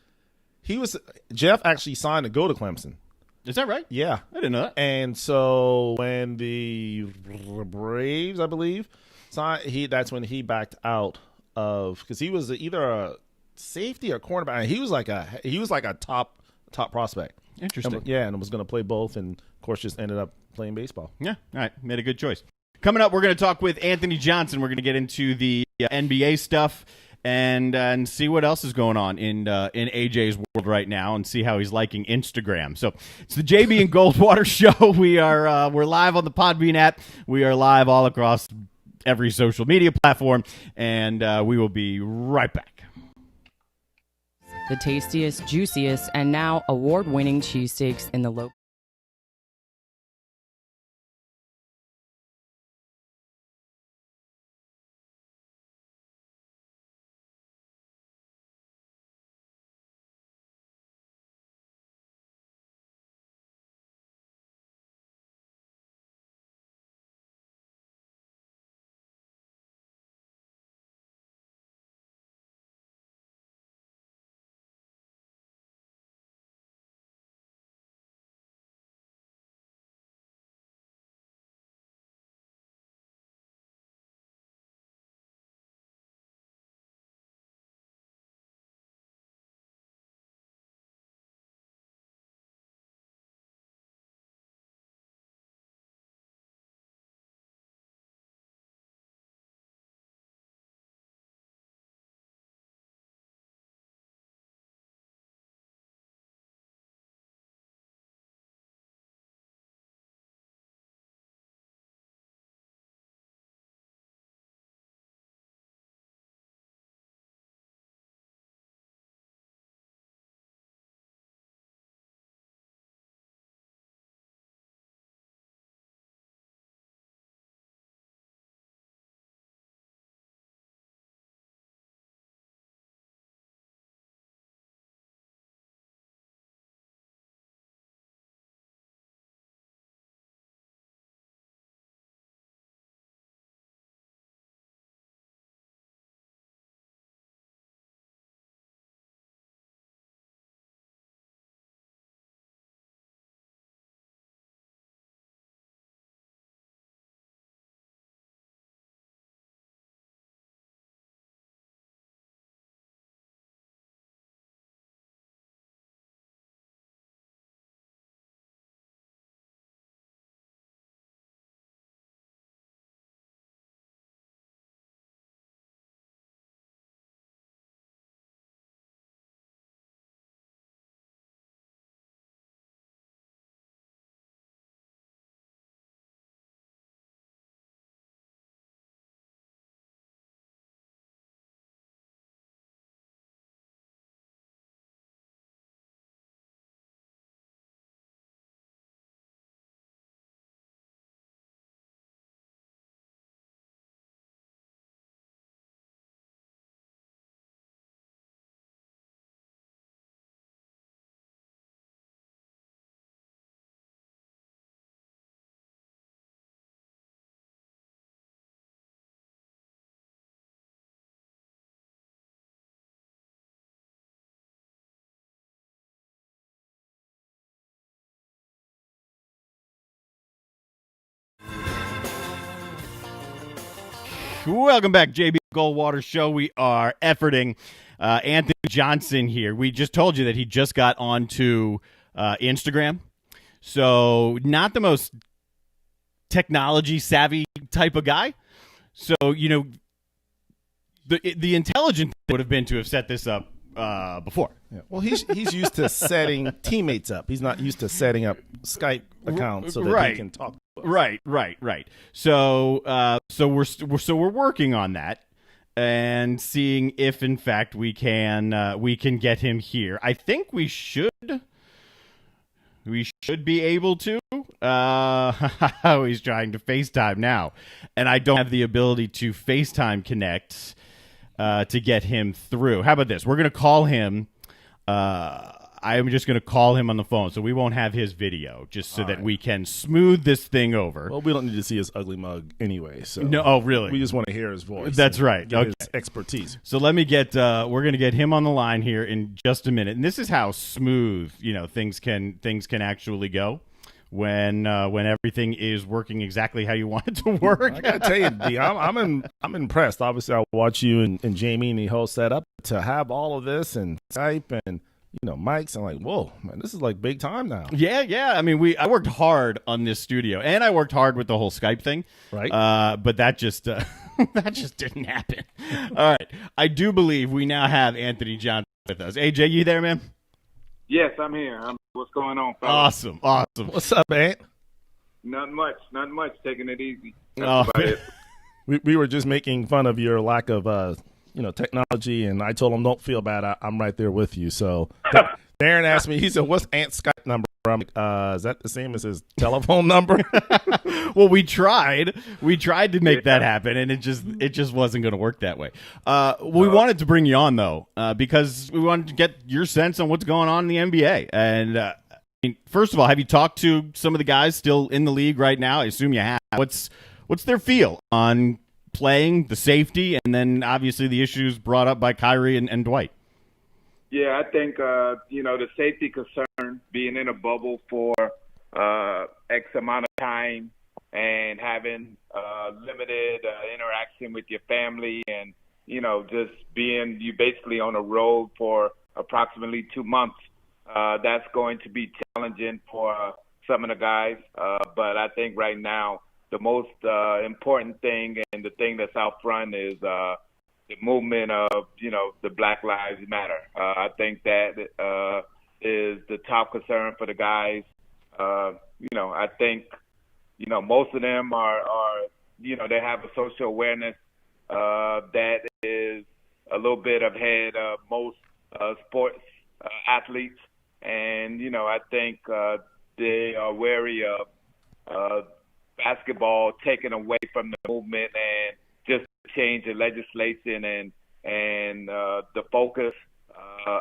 [SPEAKER 5] Jeff actually signed to go to Clemson.
[SPEAKER 4] Is that right?
[SPEAKER 5] Yeah.
[SPEAKER 4] I didn't know that.
[SPEAKER 5] And so when the Braves, I believe, signed, that's when he backed out of, because he was either a safety or cornerback. He was like a top prospect.
[SPEAKER 4] Interesting.
[SPEAKER 5] And was going to play both, and of course just ended up playing baseball.
[SPEAKER 4] Yeah. All right. Made a good choice. Coming up, we're going to talk with Anthony Johnson. We're going to get into the NBA stuff and see what else is going on in AJ's world right now, and see how he's liking Instagram. So it's the JB and Goldwater show. We're live on the Podbean app. We are live all across every social media platform, and we will be right back.
[SPEAKER 6] The tastiest, juiciest, and now award-winning cheesesteaks in the local
[SPEAKER 4] Welcome back, JB Goldwater Show. We are efforting Anthony Johnson here. We just told you that he just got onto Instagram. So not the most technology savvy type of guy. So, the intelligent thing would have been to have set this up before.
[SPEAKER 5] Yeah. Well, he's used to setting teammates up. He's not used to setting up Skype accounts so that he can talk to us.
[SPEAKER 4] Right. So we're working on that and seeing if in fact we can get him here. I think we should be able to. He's trying to FaceTime now, and I don't have the ability to FaceTime connect to get him through. How about this? We're gonna call him. I'm just going to call him on the phone, so we won't have his video, just so that we can smooth this thing over.
[SPEAKER 5] Well, we don't need to see his ugly mug anyway. So
[SPEAKER 4] no, oh, really?
[SPEAKER 5] We just want to hear his voice.
[SPEAKER 4] That's right.
[SPEAKER 5] Get
[SPEAKER 4] okay.
[SPEAKER 5] his expertise.
[SPEAKER 4] So let me get. We're going to get him on the line here in just a minute, and this is how smooth things can actually go when everything is working exactly how you want it to work.
[SPEAKER 5] I gotta tell you, D, I'm impressed. Obviously, I watch you and Jamie and the whole setup to have all of this and Skype and mics. I'm like, whoa, man, this is like big time now.
[SPEAKER 4] Yeah. I mean, I worked hard on this studio, and I worked hard with the whole Skype thing.
[SPEAKER 5] Right.
[SPEAKER 4] But that just didn't happen. All right. I do believe we now have Anthony Johnson with us. AJ, you there, man?
[SPEAKER 7] Yes, I'm here. What's going on, fellas?
[SPEAKER 4] Awesome.
[SPEAKER 5] What's up, Ant?
[SPEAKER 7] Not much. Taking it easy.
[SPEAKER 4] Oh,
[SPEAKER 7] That's about it.
[SPEAKER 5] We were just making fun of your lack of technology, and I told him, don't feel bad. I'm right there with you. So Darren asked me, he said, what's Ant's Skype number? I'm like, is that the same as his telephone number?
[SPEAKER 4] Well, we tried to make that happen, and it just wasn't going to work that way. We wanted to bring you on, though, because we wanted to get your sense on what's going on in the NBA. And first of all, have you talked to some of the guys still in the league right now? I assume you have. What's their feel on playing, the safety, and then obviously the issues brought up by Kyrie and Dwight?
[SPEAKER 7] Yeah, I think, the safety concern, being in a bubble for X amount of time and having limited interaction with your family and, just being you basically on a road for approximately 2 months, that's going to be challenging for some of the guys. But I think right now the most important thing and the thing that's out front is the movement of, the Black Lives Matter. I think that is the top concern for the guys. I think, most of them are they have a social awareness that is a little bit ahead of most sports athletes. And, I think they are wary of basketball taken away from the movement and just change the legislation and the focus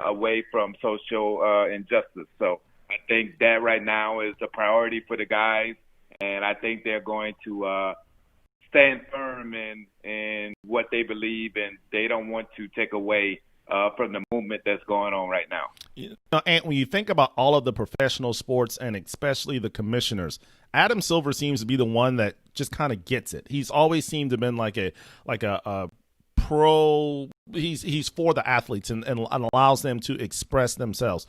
[SPEAKER 7] away from social injustice. So I think that right now is a priority for the guys, and I think they're going to stand firm in what they believe, and they don't want to take away from the movement that's going on right now.
[SPEAKER 5] And when you think about all of the professional sports and especially the commissioners, Adam Silver seems to be the one that just kind of gets it. He's always seemed to have been like a pro. He's for the athletes and allows them to express themselves.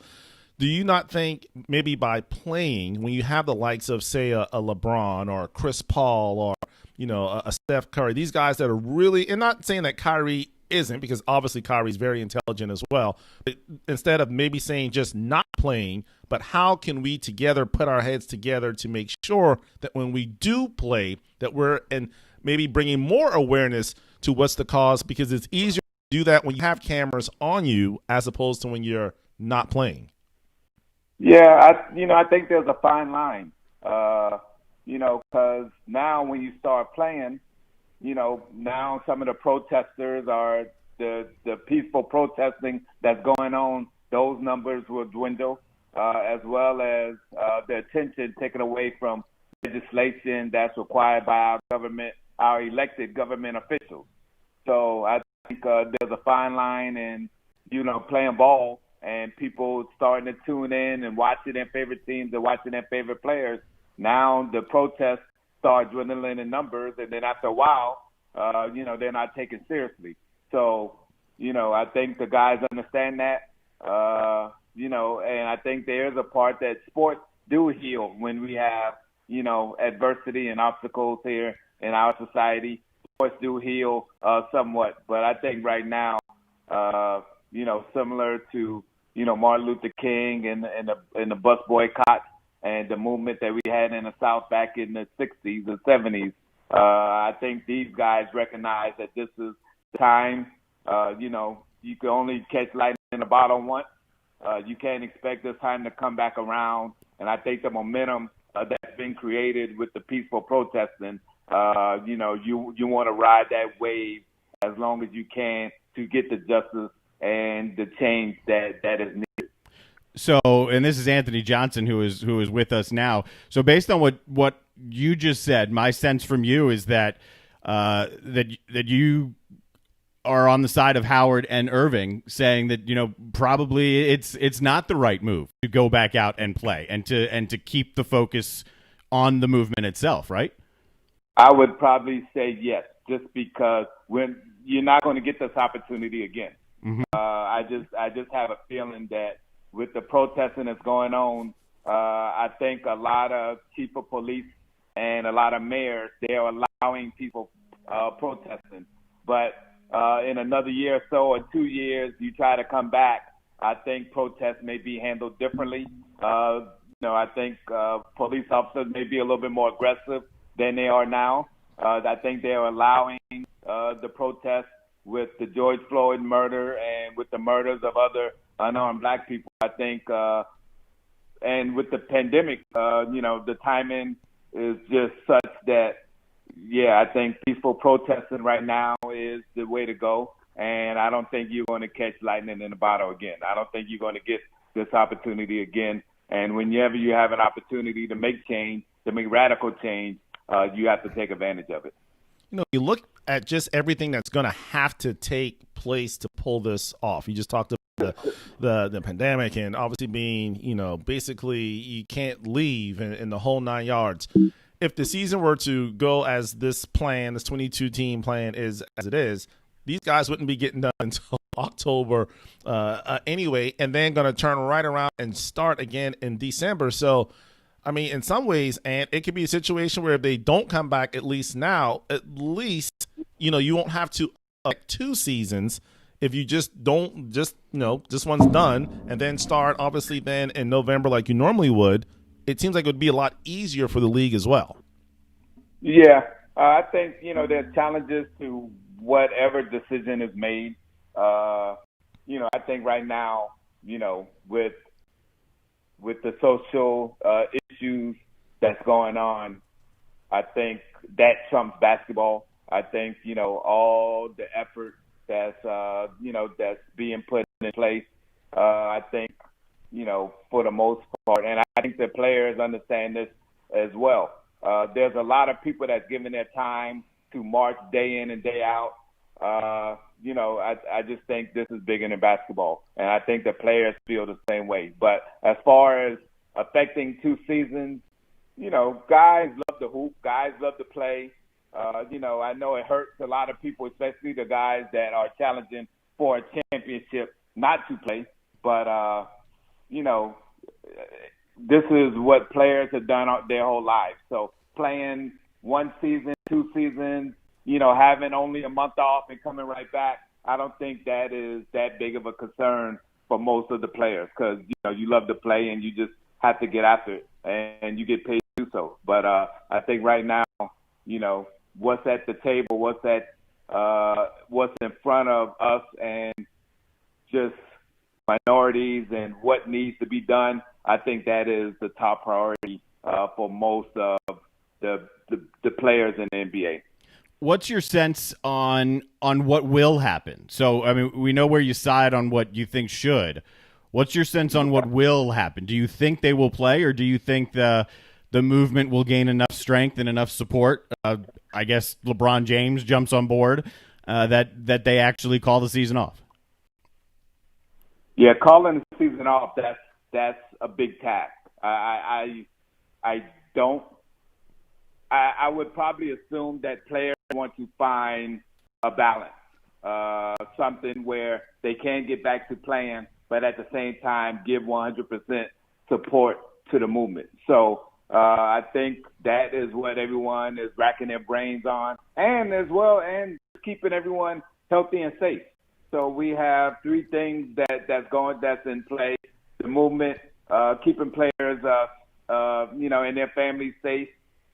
[SPEAKER 5] Do you not think maybe by playing, when you have the likes of, say, a LeBron or a Chris Paul or, a Steph Curry, these guys that are really – and not saying that Kyrie isn't, because obviously Kyrie's very intelligent as well, but instead of maybe saying just not playing, but how can we together put our heads together to make sure that when we do play that we're – and maybe bringing more awareness to what's the cause, because it's easier to do that when you have cameras on you as opposed to when you're not playing.
[SPEAKER 7] Yeah, I think there's a fine line, because now when you start playing, now some of the protesters are the peaceful protesting that's going on. Those numbers will dwindle, as well as the attention taken away from legislation that's required by our government, our elected government officials. So I think there's a fine line in, playing ball and people starting to tune in and watching their favorite teams and watching their favorite players. Now the protests start dwindling in numbers, and then after a while, they're not taken seriously. So, I think the guys understand that, and I think there's a part that sports do heal when we have, adversity and obstacles here in our society. Sports do heal somewhat, but I think right now, similar to, Martin Luther King and the bus boycott and the movement that we had in the South back in the 60s and 70s, I think these guys recognize that this is the time. You can only catch lightning in a bottle once. You can't expect this time to come back around. And I think the momentum that's been created with the peaceful protesting, you want to ride that wave as long as you can to get the justice and the change that is needed.
[SPEAKER 4] So, and this is Anthony Johnson, who is with us now. So, based on what you just said, my sense from you is that that you are on the side of Howard and Irving, saying that probably it's not the right move to go back out and play and to keep the focus on the movement itself, right?
[SPEAKER 7] I would probably say yes, just because when you're not going to get this opportunity again.
[SPEAKER 4] Mm-hmm.
[SPEAKER 7] I just have a feeling that with the protesting that's going on, I think a lot of chief of police and a lot of mayors, they're allowing people protesting. But in another year or so or 2 years, you try to come back, I think protests may be handled differently. I think police officers may be a little bit more aggressive than they are now. I think they're allowing the protests with the George Floyd murder and with the murders of other unarmed black people. I think, and with the pandemic, the timing is just such that, I think peaceful protesting right now is the way to go. And I don't think you're going to catch lightning in a bottle again. I don't think you're going to get this opportunity again. And whenever you have an opportunity to make change, to make radical change, you have to take advantage of it.
[SPEAKER 5] You look at just everything that's going to have to take place to pull this off. You just talked about the pandemic and obviously being, basically you can't leave in the whole 9 yards. If the season were to go as this 22-team plan is as it is, these guys wouldn't be getting done until October anyway, and then going to turn right around and start again in December. So, I mean, in some ways, and it could be a situation where if they don't come back, at least you won't have to 2 seasons if you just don't this one's done and then start obviously then in November like you normally would. It seems like it would be a lot easier for the league as well.
[SPEAKER 7] Yeah, I think, there's challenges to whatever decision is made. I think right now, with the social issues that's going on, I think that trumps basketball. I think, all the effort that's being put in place, I think, for the most part. And I think the players understand this as well. There's a lot of people that's giving their time to march day in and day out. I just think this is bigger than basketball. And I think the players feel the same way. But as far as affecting 2 seasons, guys love to hoop. Guys love to play. I know it hurts a lot of people, especially the guys that are challenging for a championship, not to play. But, this is what players have done their whole lives. So playing 1 season, 2 seasons, having only a month off and coming right back, I don't think that is that big of a concern for most of the players because, you love to play and you just have to get after it and you get paid to do so. But I think right now, what's at the table, what's in front of us and just minorities and what needs to be done, I think that is the top priority for most of the players in the NBA.
[SPEAKER 4] What's your sense on what will happen? So, I mean, we know where you side on what you think should. What's your sense on what will happen? Do you think they will play, or do you think the movement will gain enough strength and enough support? I guess LeBron James jumps on board that they actually call the season off.
[SPEAKER 7] Yeah, calling the season off, that's a big task. I would probably assume that players want to find a balance, something where they can get back to playing, but at the same time give 100% support to the movement. So I think that is what everyone is racking their brains on, and as well, and keeping everyone healthy and safe. So we have three things that's in play: the movement, keeping players, and their families safe,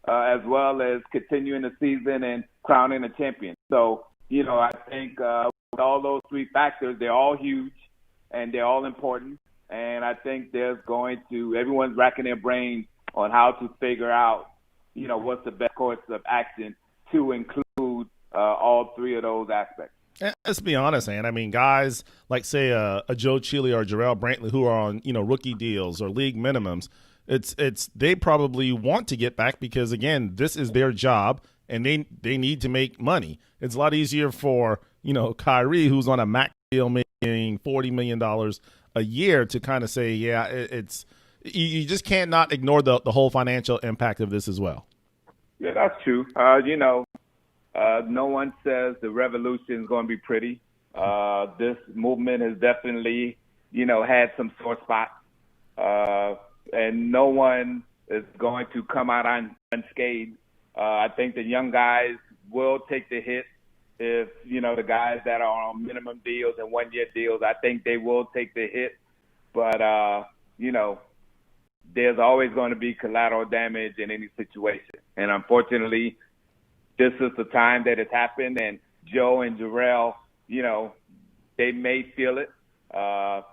[SPEAKER 7] as well as continuing the season and crowning a champion. So, I think with all those three factors, they're all huge and they're all important. And I think everyone's racking their brains on how to figure out, what's the best course of action to include all three of those aspects.
[SPEAKER 5] Let's be honest, man. I mean, guys like, say, a Joe Chile or Jarrell Brantley who are on, rookie deals or league minimums, they probably want to get back because, again, this is their job and they need to make money. It's a lot easier for, Kyrie, who's on a max deal making $40 million a year, to kind of say, you just can't not ignore the whole financial impact of this as well.
[SPEAKER 7] Yeah, that's true. No one says the revolution is going to be pretty. This movement has definitely, had some sore spots. And no one is going to come out unscathed. I think the young guys will take the hit. If, the guys that are on minimum deals and one-year deals, I think they will take the hit. But, there's always going to be collateral damage in any situation. And unfortunately, this is the time that it's happened. And Joe and Jarrell, they may feel it. But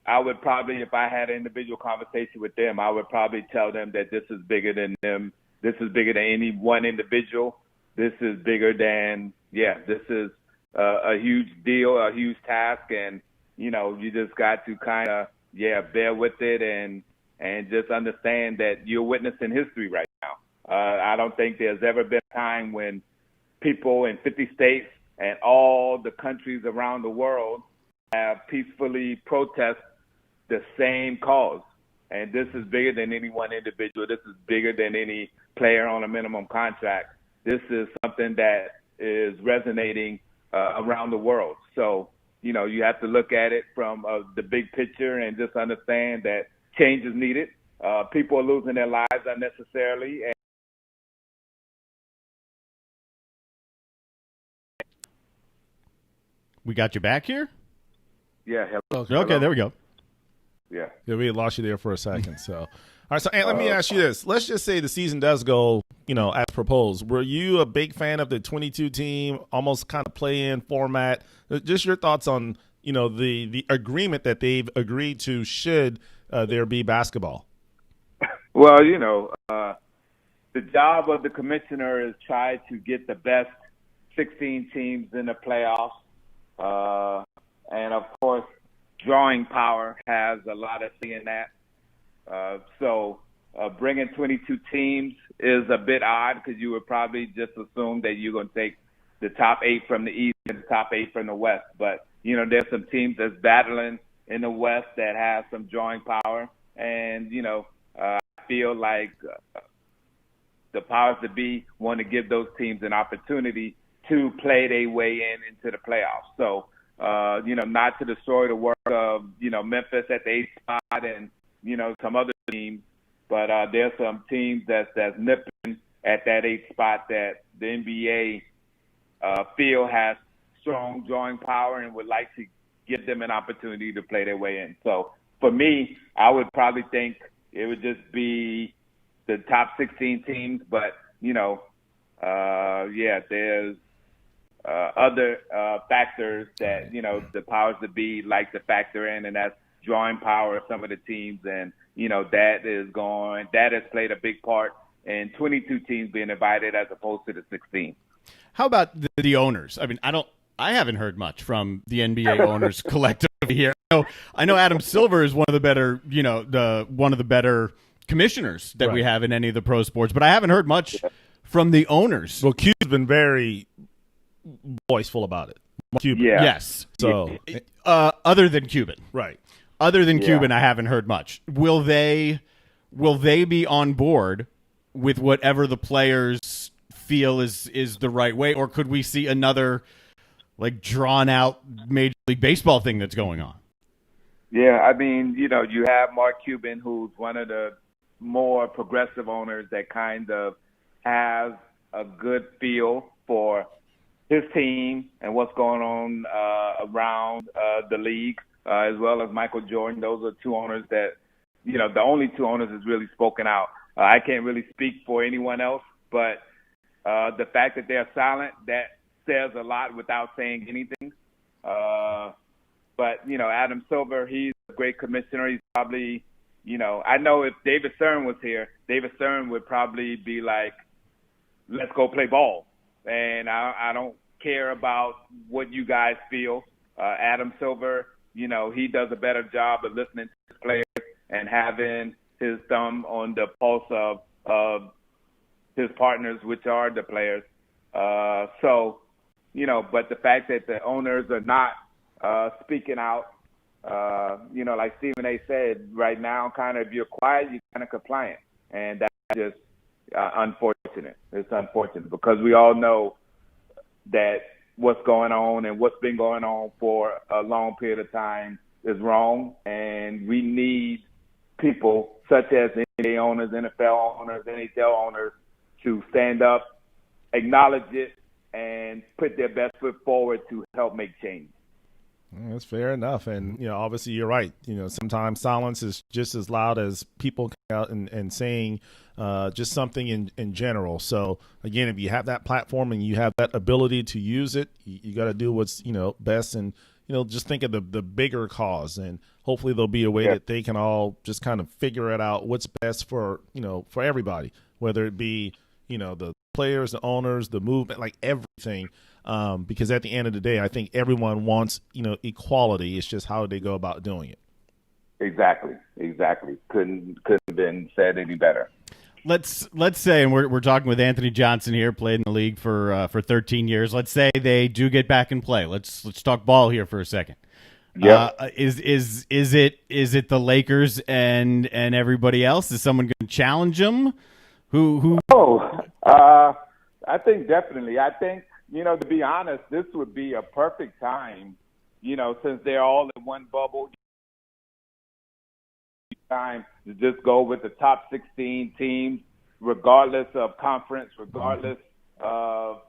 [SPEAKER 7] I would probably, if I had an individual conversation with them, I would probably tell them that this is bigger than them. This is bigger than any one individual. This is bigger than, this is a huge deal, a huge task. And, you just got to kind of, bear with it and just understand that you're witnessing history right now. I don't think there's ever been a time when people in 50 states and all the countries around the world have peacefully protest the same cause. And this is bigger than any one individual. This is bigger than any player on a minimum contract. This is something that is resonating around the world. So, you have to look at it from the big picture and just understand that change is needed. People are losing their lives unnecessarily. And
[SPEAKER 4] We got you back here?
[SPEAKER 7] yeah. Hello.
[SPEAKER 4] Okay, there we go.
[SPEAKER 7] Yeah.
[SPEAKER 5] Yeah, we lost you there for a second. So, all right. So, Ant, let me ask you this. Let's just say the season does go, as proposed. Were you a big fan of the 22-team, almost kind of play-in format? Just your thoughts on, the agreement that they've agreed to should there be basketball.
[SPEAKER 7] Well, the job of the commissioner is try to get the best 16 teams in the playoffs. And, of course, drawing power has a lot of say in that. So bringing 22 teams is a bit odd because you would probably just assume that you're going to take the top 8 from the East and the top 8 from the West. But, there's some teams that's battling in the West that have some drawing power. And, I feel like the powers that be want to give those teams an opportunity to play their way into the playoffs. So, not to destroy the work of, Memphis at the 8th spot and, some other teams, but there's some teams that's nipping at that 8th spot that the NBA feel has strong drawing power and would like to give them an opportunity to play their way in. So for me, I would probably think it would just be the top 16 teams, but, there's other factors that, the powers that be like to factor in, and that's drawing power of some of the teams. And, that has played a big part in 22 teams being invited as opposed to the 16.
[SPEAKER 4] How about the owners? I mean, I haven't heard much from the NBA owners collectively here. I know Adam Silver is one of the better, one of the better commissioners that we have in any of the pro sports, but I haven't heard much from the owners.
[SPEAKER 5] Well, Q's been very voiceful about it. Cuban.
[SPEAKER 7] Yeah.
[SPEAKER 4] Yes.
[SPEAKER 5] So,
[SPEAKER 4] other than Cuban.
[SPEAKER 5] right.
[SPEAKER 4] Other than Cuban, I haven't heard much. Will they be on board with whatever the players feel is the right way, or could we see another like drawn out Major League Baseball thing that's going on?
[SPEAKER 7] Yeah, I mean, you have Mark Cuban, who's one of the more progressive owners that kind of has a good feel for his team and what's going on around the league, as well as Michael Jordan. Those are two owners that, the only two owners that's really spoken out. I can't really speak for anyone else, but the fact that they're silent, that says a lot without saying anything. But, Adam Silver, he's a great commissioner. He's probably, I know if David Stern was here, David Stern would probably be like, let's go play ball. And I don't care about what you guys feel. Adam Silver, he does a better job of listening to his players and having his thumb on the pulse of his partners, which are the players. But the fact that the owners are not speaking out, like Stephen A. said, right now, kind of if you're quiet, you're kind of compliant. And that's just unfortunate. It's unfortunate because we all know that what's going on and what's been going on for a long period of time is wrong. And we need people such as NBA owners, NFL owners, NHL owners to stand up, acknowledge it, and put their best foot forward to help make change.
[SPEAKER 5] That's fair enough. And, obviously you're right. Sometimes silence is just as loud as people coming out and saying just something in general. So, again, if you have that platform and you have that ability to use it, you got to do what's, best and, just think of the bigger cause. And hopefully there'll be a way that they can all just kind of figure it out what's best for, for everybody, whether it be, the players, the owners, the movement, like everything. Because at the end of the day, I think everyone wants, equality. It's just how they go about doing it. Exactly.
[SPEAKER 7] Couldn't have been said any better.
[SPEAKER 4] Let's say, and we're talking with Anthony Johnson here, played in the league for 13 years. Let's say they do get back in play. Let's talk ball here for a second.
[SPEAKER 7] Yeah.
[SPEAKER 4] Is it the Lakers and everybody else? Is someone going to challenge them? Who?
[SPEAKER 7] I think definitely. I think, to be honest, this would be a perfect time, since they're all in one bubble. Time to just go with the top 16 teams, regardless of conference, regardless of,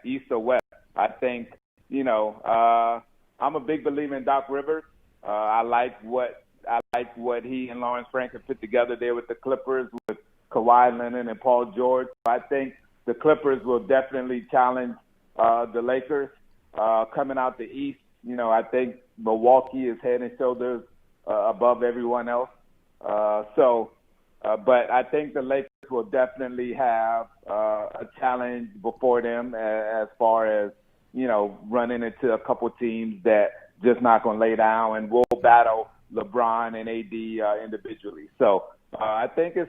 [SPEAKER 7] East or West. I think, I'm a big believer in Doc Rivers. I like what he and Lawrence Frank have put together there with the Clippers, with Kawhi Leonard and Paul George. I think the Clippers will definitely challenge the Lakers coming out the East. I think Milwaukee is head and shoulders above everyone else. But I think the Lakers will definitely have a challenge before them as far as, running into a couple teams that just not going to lay down, and will battle LeBron and AD individually. So I think if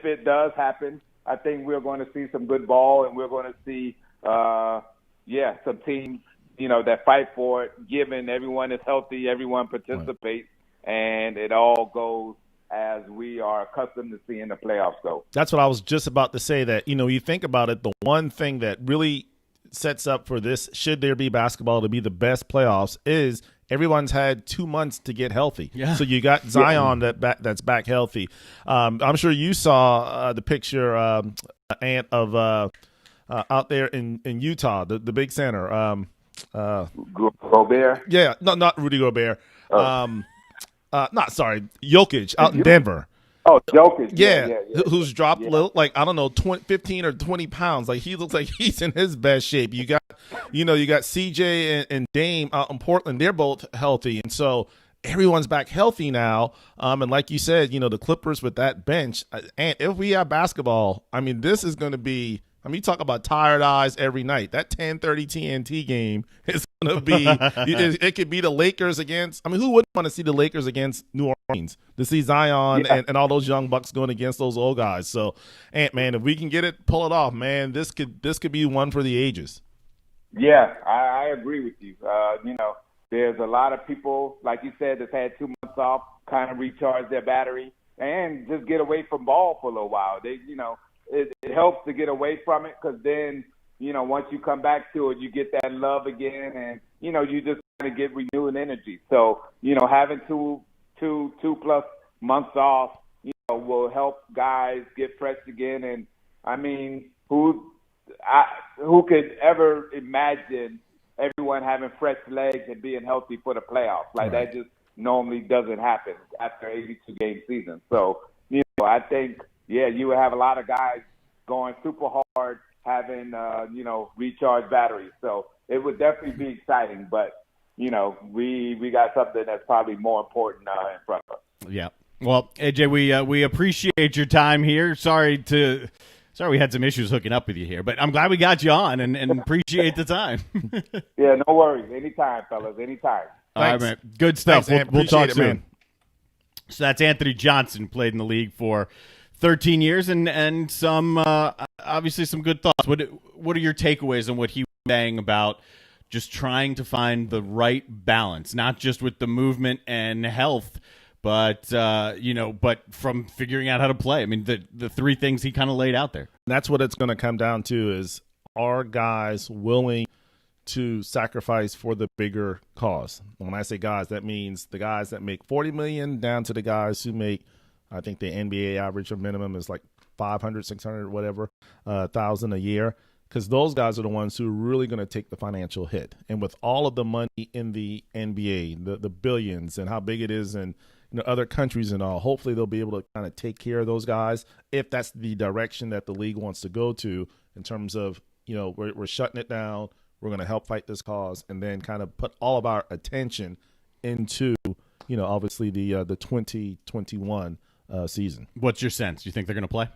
[SPEAKER 7] it does happen, I think we're going to see some good ball, and we're going to see, some teams, that fight for it, given everyone is healthy, everyone participates, and it all goes as we are accustomed to seeing the playoffs go.
[SPEAKER 5] That's what I was just about to say, that, you think about it, the one thing that really sets up for this, should there be basketball to be the best playoffs, is everyone's had 2 months to get healthy. Yeah. So you got Zion that's back healthy. I'm sure you saw the picture, Ant, of out there in Utah, the big center.
[SPEAKER 7] Gobert?
[SPEAKER 5] Yeah, no, not Rudy Gobert. Jokic out in Denver.
[SPEAKER 7] Oh, Jokic.
[SPEAKER 5] Yeah. Who's dropped a little, 15 or 20 pounds. Like, he looks like he's in his best shape. You got CJ and Dame out in Portland. They're both healthy. And so everyone's back healthy now. And like you said, the Clippers with that bench. And if we have basketball, this is going to be, you talk about tired eyes every night. That 10:30 TNT game is going to be, it could be the Lakers against, who wouldn't want to see the Lakers against New Orleans, to see Zion and all those young bucks going against those old guys. So, Ant-Man, if we can pull it off, man, this could be one for the ages.
[SPEAKER 7] Yeah, I agree with you. There's a lot of people, like you said, that's had 2 months off, kind of recharge their battery and just get away from ball for a little while. They, it helps to get away from it, because then, once you come back to it, you get that love again, and, you just kind of get renewed energy. So, having two plus months off, will help guys get fresh again. And, I mean, who could ever imagine everyone having fresh legs and being healthy for the playoffs? Like,
[SPEAKER 5] right.
[SPEAKER 7] That just normally doesn't happen after 82-game season. So, I think, you would have a lot of guys going super hard, having, recharged batteries. So it would definitely be exciting. But, we got something that's probably more important in front of us.
[SPEAKER 4] Yeah. Well, AJ, we appreciate your time here. Sorry we had some issues hooking up with you here, but I'm glad we got you on and appreciate the time.
[SPEAKER 7] Yeah, no worries. Anytime, fellas. Anytime.
[SPEAKER 4] All right, man. Good stuff.
[SPEAKER 5] Thanks,
[SPEAKER 4] We'll talk
[SPEAKER 5] it,
[SPEAKER 4] soon.
[SPEAKER 5] man.
[SPEAKER 4] So that's Anthony Johnson, played in the league for 13 years and some obviously some good thoughts. What are your takeaways on what he was saying about just trying to find the right balance, not just with the movement and health, but but from figuring out how to play? I mean, the three things he kind of laid out there.
[SPEAKER 5] That's what it's going to come down to: is, are guys willing to sacrifice for the bigger cause? When I say guys, that means the guys that make $40 million down to the guys who make, I think the NBA average or minimum is like 500, 600, whatever, thousand a year. Because those guys are the ones who are really going to take the financial hit. And with all of the money in the NBA, the billions and how big it is in other countries and all, hopefully they'll be able to kind of take care of those guys if that's the direction that the league wants to go to, in terms of, we're shutting it down, we're going to help fight this cause, and then kind of put all of our attention into, obviously the 2021 season.
[SPEAKER 4] What's your sense? Do you think they're going to play?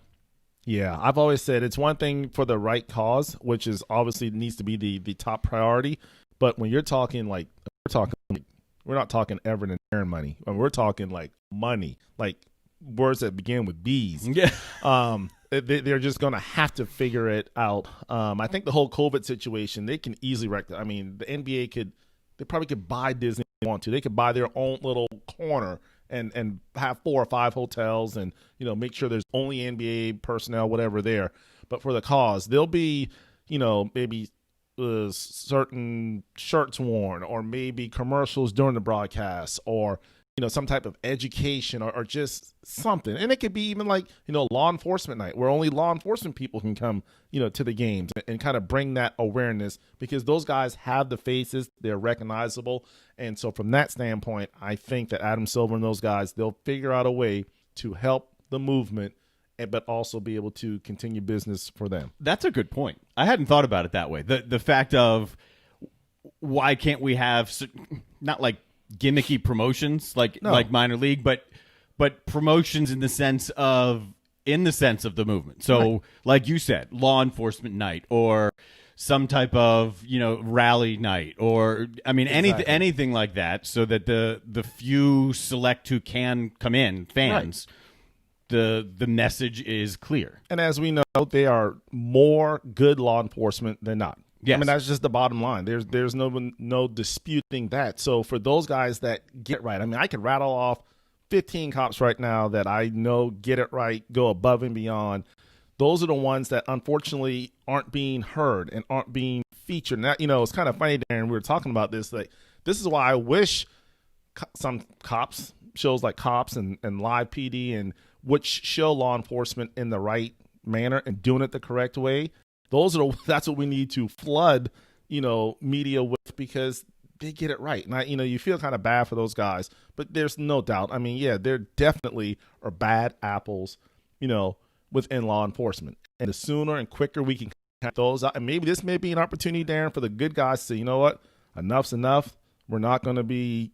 [SPEAKER 5] Yeah, I've always said it's one thing for the right cause, which is obviously needs to be the top priority. But when you're talking we're not talking Everett and Aaron money. I mean, we're talking like money, like words that begin with B's.
[SPEAKER 4] Yeah.
[SPEAKER 5] They're just going to have to figure it out. I think the whole COVID situation, they can easily rectify. I mean, the NBA they probably could buy Disney if they want to. They could buy their own little corner and have 4 or 5 hotels and, make sure there's only NBA personnel, whatever there. But for the cause, there'll be, maybe certain shirts worn, or maybe commercials during the broadcast, or, some type of education or just something. And it could be even like, law enforcement night, where only law enforcement people can come, to the games and kind of bring that awareness, because those guys have the faces, they're recognizable. And so from that standpoint, I think that Adam Silver and those guys, they'll figure out a way to help the movement, but also be able to continue business for them.
[SPEAKER 4] That's a good point. I hadn't thought about it that way. The fact of, why can't we have not like gimmicky promotions like minor league, but promotions in the sense of the movement. So right. Like you said, law enforcement night, or some type of, rally night, or
[SPEAKER 5] Exactly.
[SPEAKER 4] anything like that, so that the few select who can come in, fans, right. the message is clear.
[SPEAKER 5] And as we know, they are more good law enforcement than not.
[SPEAKER 4] Yes.
[SPEAKER 5] I mean, that's just the bottom line. There's no disputing that. So for those guys that get it right, I mean, I could rattle off 15 cops right now that I know get it right, go above and beyond. Those are the ones that unfortunately aren't being heard and aren't being featured. Now, it's kind of funny, Darren, we were talking about this. Like, this is why I wish some cops, shows like Cops and Live PD, and which show law enforcement in the right manner and doing it the correct way. That's what we need to flood, media with, because they get it right. And you feel kind of bad for those guys, but there's no doubt. I mean, yeah, there definitely are bad apples, within law enforcement. And the sooner and quicker we can cut those out, and maybe this may be an opportunity, Darren, for the good guys to say, you know what, enough's enough. We're not going to be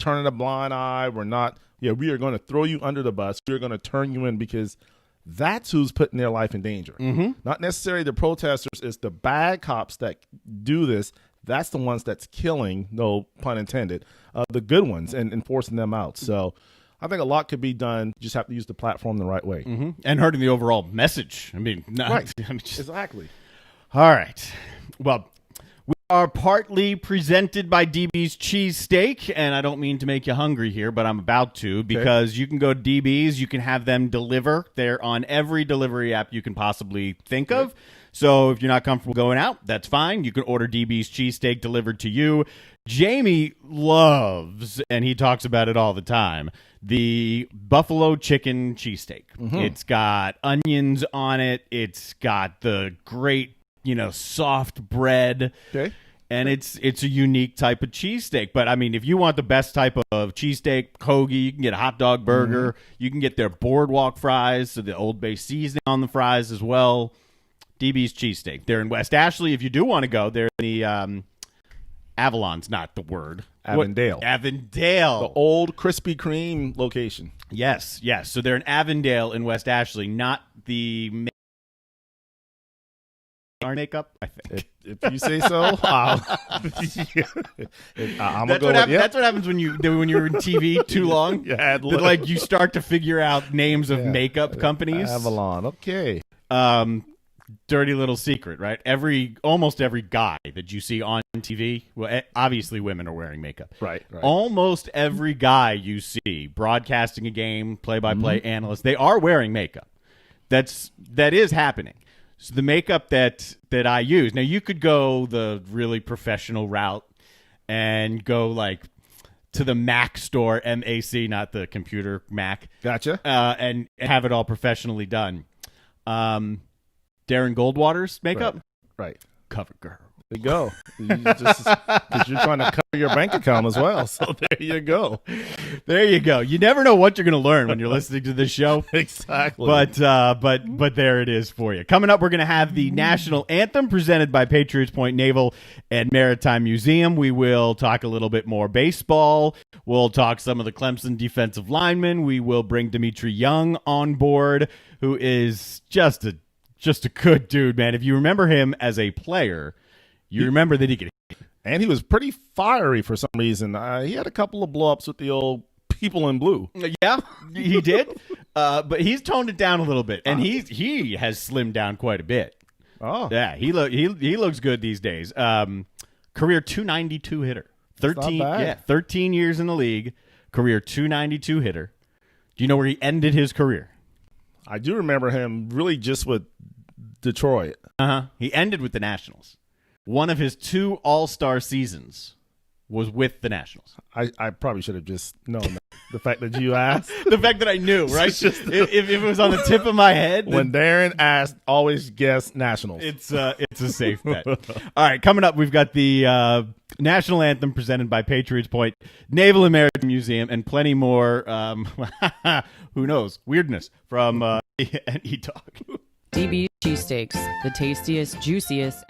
[SPEAKER 5] turning a blind eye. We are going to throw you under the bus. We're going to turn you in, because that's who's putting their life in danger.
[SPEAKER 4] Mm-hmm.
[SPEAKER 5] Not necessarily the protesters. It's the bad cops that do this. That's the ones that's killing, no pun intended, the good ones, and enforcing them out. So I think a lot could be done. You just have to use the platform the right way.
[SPEAKER 4] Mm-hmm. And hurting the overall message. I mean,
[SPEAKER 5] right. Exactly.
[SPEAKER 4] All right. Well, We are partly presented by DB's Cheesesteak, and I don't mean to make you hungry here, but I'm about to, because you can go to DB's, you can have them deliver. They're on every delivery app you can possibly think of. So if you're not comfortable going out, that's fine. You can order DB's Cheesesteak delivered to you. Jamie loves, and he talks about it all the time, the buffalo chicken cheesesteak. It's got onions on it. It's got the great, soft bread.
[SPEAKER 5] Okay.
[SPEAKER 4] And it's a unique type of cheesesteak. But, I mean, if you want the best type of cheesesteak, hoagie, you can get a hot dog burger. You can get their boardwalk fries, so the Old Bay seasoning on the fries as well. DB's Cheesesteak. They're in West Ashley. If you do want to go, they're in the Avalon's not the word.
[SPEAKER 5] Avondale.
[SPEAKER 4] Avondale.
[SPEAKER 5] The old Krispy Kreme location.
[SPEAKER 4] Yes. So they're in Avondale in West Ashley, not the makeup, I think.
[SPEAKER 5] If you say so, I'm
[SPEAKER 4] that's what happens when you're in TV too long. You start to figure out names of makeup companies.
[SPEAKER 5] Avalon. Okay.
[SPEAKER 4] Dirty little secret, right? Almost every guy that you see on TV, well, obviously women are wearing makeup.
[SPEAKER 5] Right.
[SPEAKER 4] Almost every guy you see broadcasting a game, play-by-play analyst, they are wearing makeup. That is happening. So the makeup that I use, now you could go the really professional route and go to the Mac store, MAC, not the computer Mac.
[SPEAKER 5] Gotcha.
[SPEAKER 4] And have it all professionally done. Darren Goldwater's makeup?
[SPEAKER 5] Right.
[SPEAKER 4] Cover girl.
[SPEAKER 5] There you go. Because you're trying to cover your bank account as well. So there you go.
[SPEAKER 4] There you go. You never know what you're going to learn when you're listening to this show.
[SPEAKER 5] Exactly.
[SPEAKER 4] But there it is for you. Coming up, we're going to have the national anthem presented by Patriots Point Naval and Maritime Museum. We will talk a little bit more baseball. We'll talk some of the Clemson defensive linemen. We will bring Dimitri Young on board, who is just a good dude, man. If you remember him as a player, you remember that he could hit.
[SPEAKER 5] And he was pretty fiery for some reason. He had a couple of blow-ups with the old people in blue.
[SPEAKER 4] Yeah, he did. But he's toned it down a little bit, and he has slimmed down quite a bit.
[SPEAKER 5] Oh,
[SPEAKER 4] yeah, he looks good these days. Career 292 hitter, 13 years in the league. Career 292 hitter. Do you know where he ended his career?
[SPEAKER 5] I do remember him really just with Detroit.
[SPEAKER 4] He ended with the Nationals. One of his 2 All-Star seasons was with the Nationals.
[SPEAKER 5] I probably should have just known that. The fact that you asked.
[SPEAKER 4] The fact that I knew, right? If it was on the tip of my head.
[SPEAKER 5] When Darren asked, always guess Nationals.
[SPEAKER 4] It's a safe bet. All right, coming up, we've got the national anthem presented by Patriots Point Naval and Maritime Museum, and plenty more, who knows, weirdness from E-Talk.
[SPEAKER 6] DB Cheesesteaks, the tastiest, juiciest,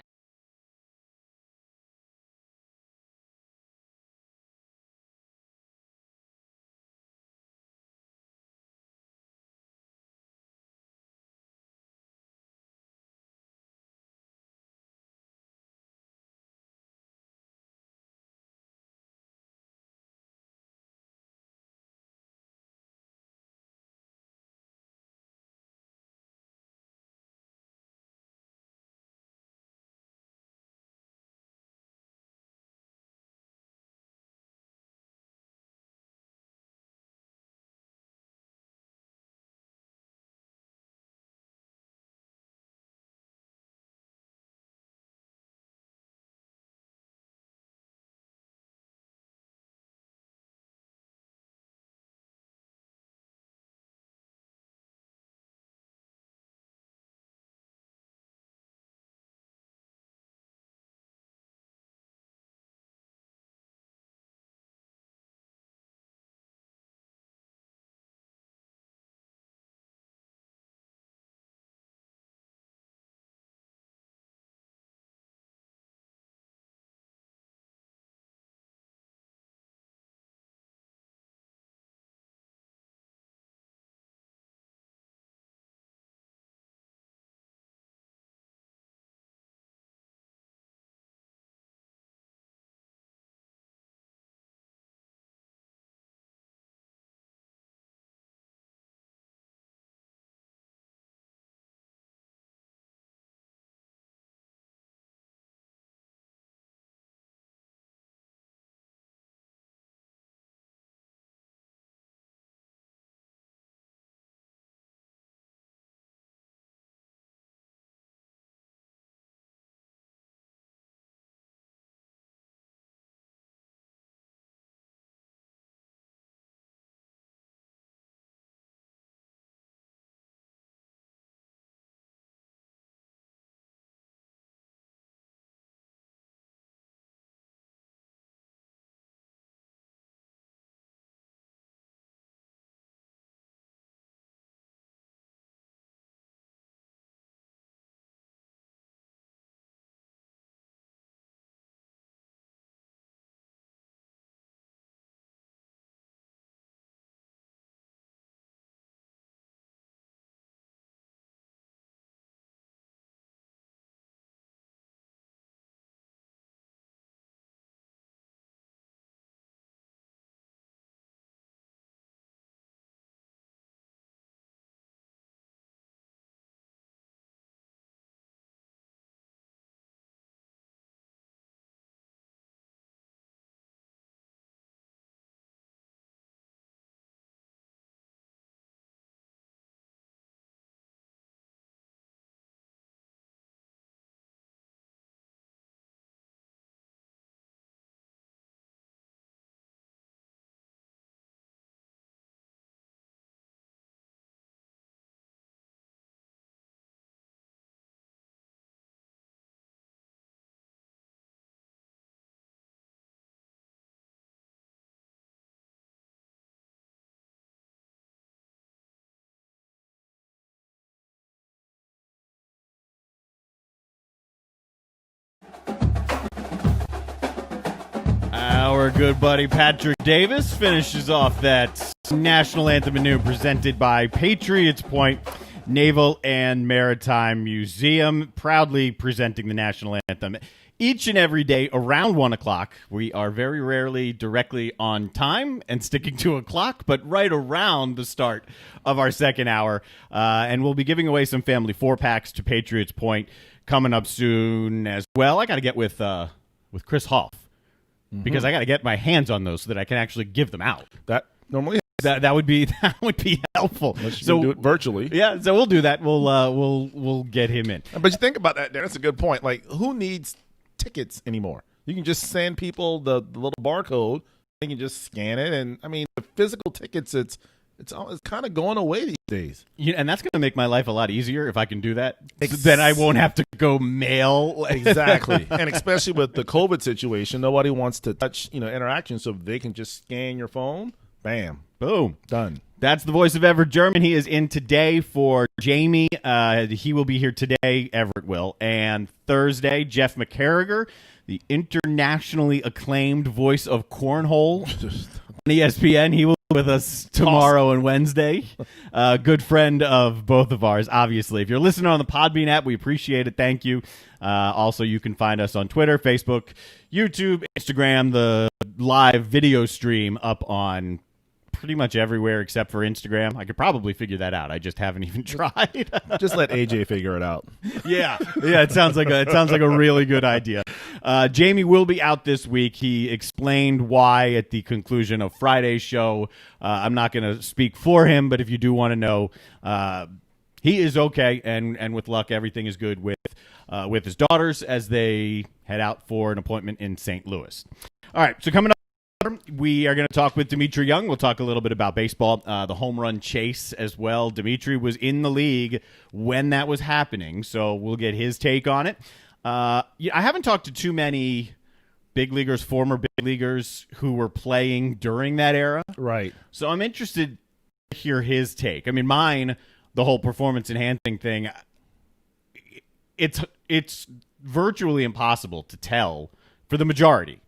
[SPEAKER 4] Our good buddy Patrick Davis finishes off that national anthem anew, presented by Patriots Point Naval and Maritime Museum, proudly presenting the national anthem each and every day around 1 o'clock. We are very rarely directly on time and sticking to a clock, but right around the start of our second hour. And we'll be giving away some family 4-packs to Patriots Point coming up soon as well. I got to get with Chris Hoff because I got to get my hands on those so that I can actually give them out.
[SPEAKER 5] That normally
[SPEAKER 4] that would be helpful.
[SPEAKER 5] so do it virtually.
[SPEAKER 4] Yeah, so we'll do that. We'll get him in.
[SPEAKER 5] But you think about that, Darren. That's a good point. Like, who needs tickets anymore? You can just send people the little barcode. They can just scan it, and I mean, the physical tickets. It's kind of going away these days.
[SPEAKER 4] Yeah, and that's going to make my life a lot easier if I can do that. Then I won't have to go mail.
[SPEAKER 5] Exactly, and especially with the COVID situation, nobody wants to touch interaction, so they can just scan your phone. Bam,
[SPEAKER 4] boom,
[SPEAKER 5] done.
[SPEAKER 4] That's the voice of Everett German. He is in today for Jamie. He will be here today, Everett will. And Thursday, Jeff McCarriger, the internationally acclaimed voice of cornhole on ESPN. He will be with us tomorrow and Wednesday. Good friend of both of ours, obviously. If you're listening on the Podbean app, we appreciate it. Thank you. Also, you can find us on Twitter, Facebook, YouTube, Instagram, the live video stream up on pretty much everywhere except for Instagram. I could probably figure that out. I just haven't even tried.
[SPEAKER 5] Just let AJ figure it out.
[SPEAKER 4] Yeah. It sounds like a really good idea. Jamie will be out this week. He explained why at the conclusion of Friday's show. I'm not going to speak for him, but if you do want to know, he is okay, and with luck, everything is good with his daughters as they head out for an appointment in St. Louis. All right, so coming up, we are going to talk with Dimitri Young. We'll talk a little bit about baseball, the home run chase as well. Dimitri was in the league when that was happening, so we'll get his take on it. I haven't talked to too many big leaguers, former big leaguers who were playing during that era.
[SPEAKER 5] Right.
[SPEAKER 4] So I'm interested to hear his take. I mean, mine, the whole performance-enhancing thing, it's virtually impossible to tell for the majority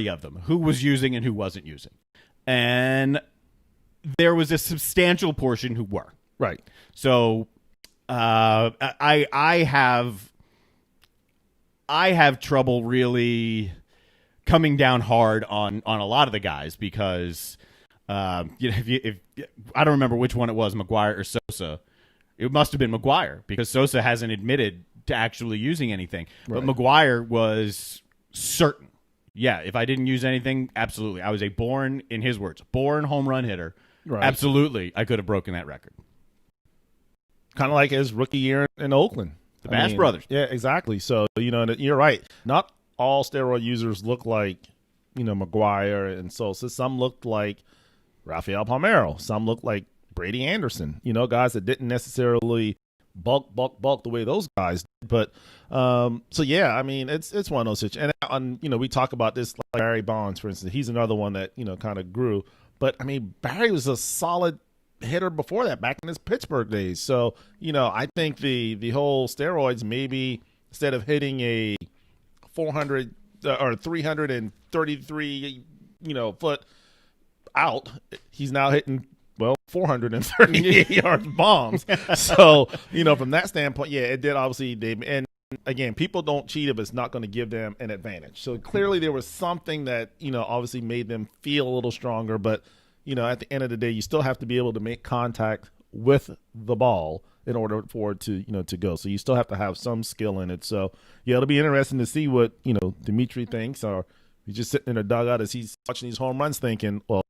[SPEAKER 4] of them, who was using and who wasn't using. And there was a substantial portion who were.
[SPEAKER 5] Right.
[SPEAKER 4] So I have trouble really coming down hard on a lot of the guys because if I don't remember which one it was, McGuire or Sosa. It must have been McGuire because Sosa hasn't admitted to actually using anything. Right. But McGuire was certain. Yeah, if I didn't use anything, absolutely. I was in his words, born home run hitter. Right. Absolutely, I could have broken that record.
[SPEAKER 5] Kind of like his rookie year in Oakland.
[SPEAKER 4] The Bash brothers.
[SPEAKER 5] Yeah, exactly. So, you're right. Not all steroid users look like, McGuire and Sosa. Some looked like Rafael Palmeiro. Some looked like Brady Anderson. Guys that didn't necessarily bulk the way those guys did. But so yeah, I mean, it's one of those situations. And we talk about this, like Barry Bonds, for instance. He's another one that kind of grew. But I mean, Barry was a solid hitter before that, back in his Pittsburgh days. So I think the whole steroids, maybe instead of hitting a 400 or 333 foot out, he's now hitting 438 yard bombs. So, from that standpoint, yeah, it did obviously. And again, people don't cheat if it's not going to give them an advantage. So clearly there was something that, obviously made them feel a little stronger. But, at the end of the day, you still have to be able to make contact with the ball in order for it to, to go. So you still have to have some skill in it. So, yeah, it'll be interesting to see what, Dimitri thinks, or he's just sitting in a dugout as he's watching these home runs thinking, well,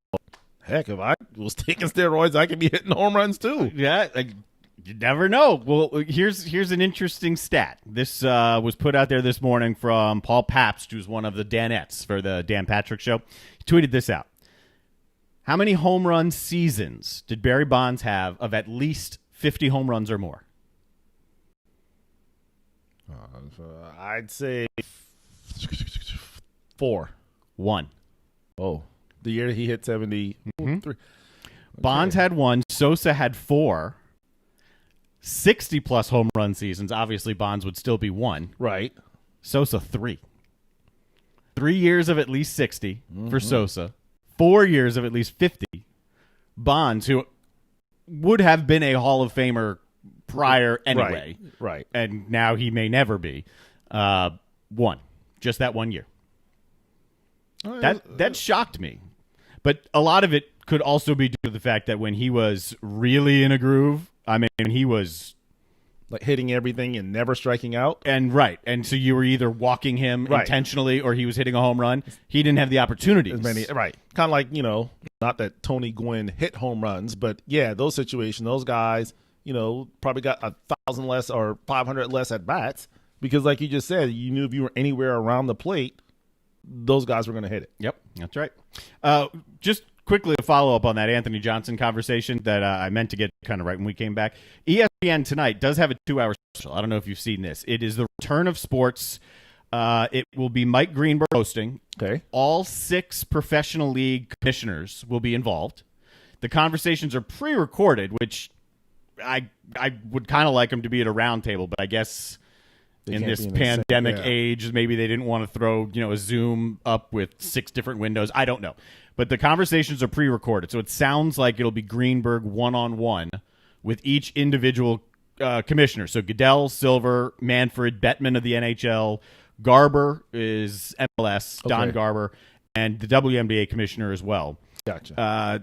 [SPEAKER 5] heck, if I was taking steroids, I could be hitting home runs too.
[SPEAKER 4] Yeah, you never know. Well, here's an interesting stat. This was put out there this morning from Paul Pabst, who's one of the Danettes for the Dan Patrick Show. He tweeted this out. How many home run seasons did Barry Bonds have of at least 50 home runs or more?
[SPEAKER 5] I'd say 4.
[SPEAKER 4] 1.
[SPEAKER 5] Oh. The year he hit 73. Okay.
[SPEAKER 4] Bonds had 1. Sosa had 4. 60-plus home run seasons. Obviously, Bonds would still be 1.
[SPEAKER 5] Right.
[SPEAKER 4] Sosa, 3. 3 years of at least 60 for Sosa, 4 years of at least 50. Bonds, who would have been a Hall of Famer prior anyway.
[SPEAKER 5] Right.
[SPEAKER 4] And now he may never be. One. Just that 1 year. That shocked me. But a lot of it could also be due to the fact that when he was really in a groove, I mean, he was
[SPEAKER 5] like hitting everything and never striking out.
[SPEAKER 4] And so you were either walking him intentionally or he was hitting a home run. He didn't have the opportunities.
[SPEAKER 5] Kind of like, not that Tony Gwynn hit home runs, but yeah, those situations, those guys, probably got 1,000 less or 500 less at bats because, like you just said, you knew if you were anywhere around the plate, those guys were going to hit it.
[SPEAKER 4] Yep, that's right. Just quickly a follow-up on that Anthony Johnson conversation that I meant to get kind of right when we came back. ESPN tonight does have a 2-hour special. I don't know if you've seen this. It is the return of sports. It will be Mike Greenberg hosting.
[SPEAKER 5] Okay.
[SPEAKER 4] All 6 professional league commissioners will be involved. The conversations are pre-recorded, which I would kind of like them to be at a round table, but I guess in this pandemic age, maybe they didn't want to throw a Zoom up with 6 different windows. I don't know. But the conversations are pre-recorded, so it sounds like it'll be Greenberg one-on-one with each individual commissioner. So Goodell, Silver, Manfred, Bettman of the NHL, Garber is MLS, Don Garber, and the WNBA commissioner as well.
[SPEAKER 5] Gotcha.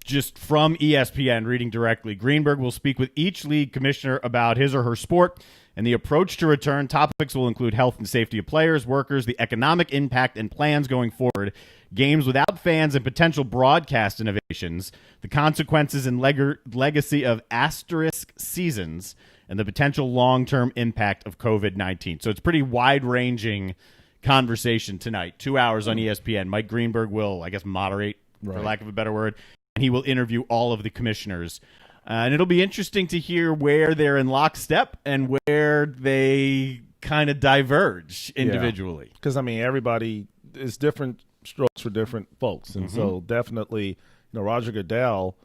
[SPEAKER 4] Just from ESPN, reading directly, Greenberg will speak with each league commissioner about his or her sport and the approach to return. Topics will include health and safety of players, workers, the economic impact and plans going forward, games without fans and potential broadcast innovations, the consequences and legacy of asterisk seasons, and the potential long-term impact of COVID-19. So it's pretty wide-ranging conversation tonight. 2 hours on ESPN. Mike Greenberg will, I guess, moderate, for lack of a better word, and he will interview all of the commissioners. And it'll be interesting to hear where they're in lockstep and where they kind of diverge individually.
[SPEAKER 5] Because, everybody is different strokes for different folks. And so definitely, Roger Goodell,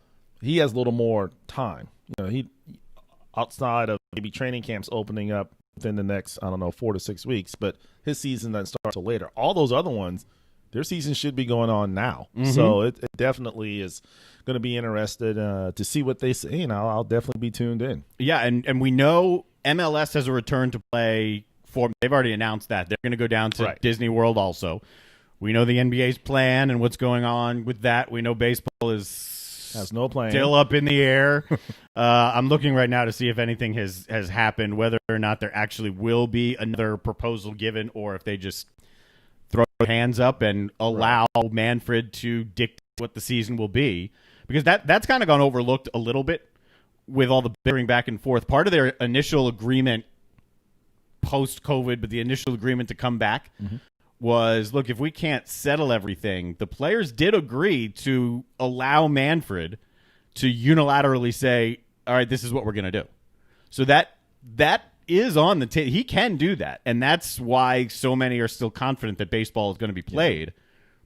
[SPEAKER 5] he has a little more time. He outside of maybe training camps opening up within the next, 4 to 6 weeks, but his season doesn't start till later. All those other ones, their season should be going on now. So it definitely is going to be interested to see what they say, I'll definitely be tuned in.
[SPEAKER 4] Yeah, and we know MLS has a return to play for. They've already announced that. They're going to go down to Disney World also. We know the NBA's plan and what's going on with that. We know baseball has
[SPEAKER 5] no plan.
[SPEAKER 4] Still up in the air. I'm looking right now to see if anything has happened, whether or not there actually will be another proposal given or if they just throw their hands up and allow Manfred to dictate what the season will be. Because that's kind of gone overlooked a little bit with all the bickering back and forth. Part of their initial agreement post-COVID, but the initial agreement to come back was, look, if we can't settle everything, the players did agree to allow Manfred to unilaterally say, all right, this is what we're going to do. So that is on the table. He can do that. And that's why so many are still confident that baseball is going to be played,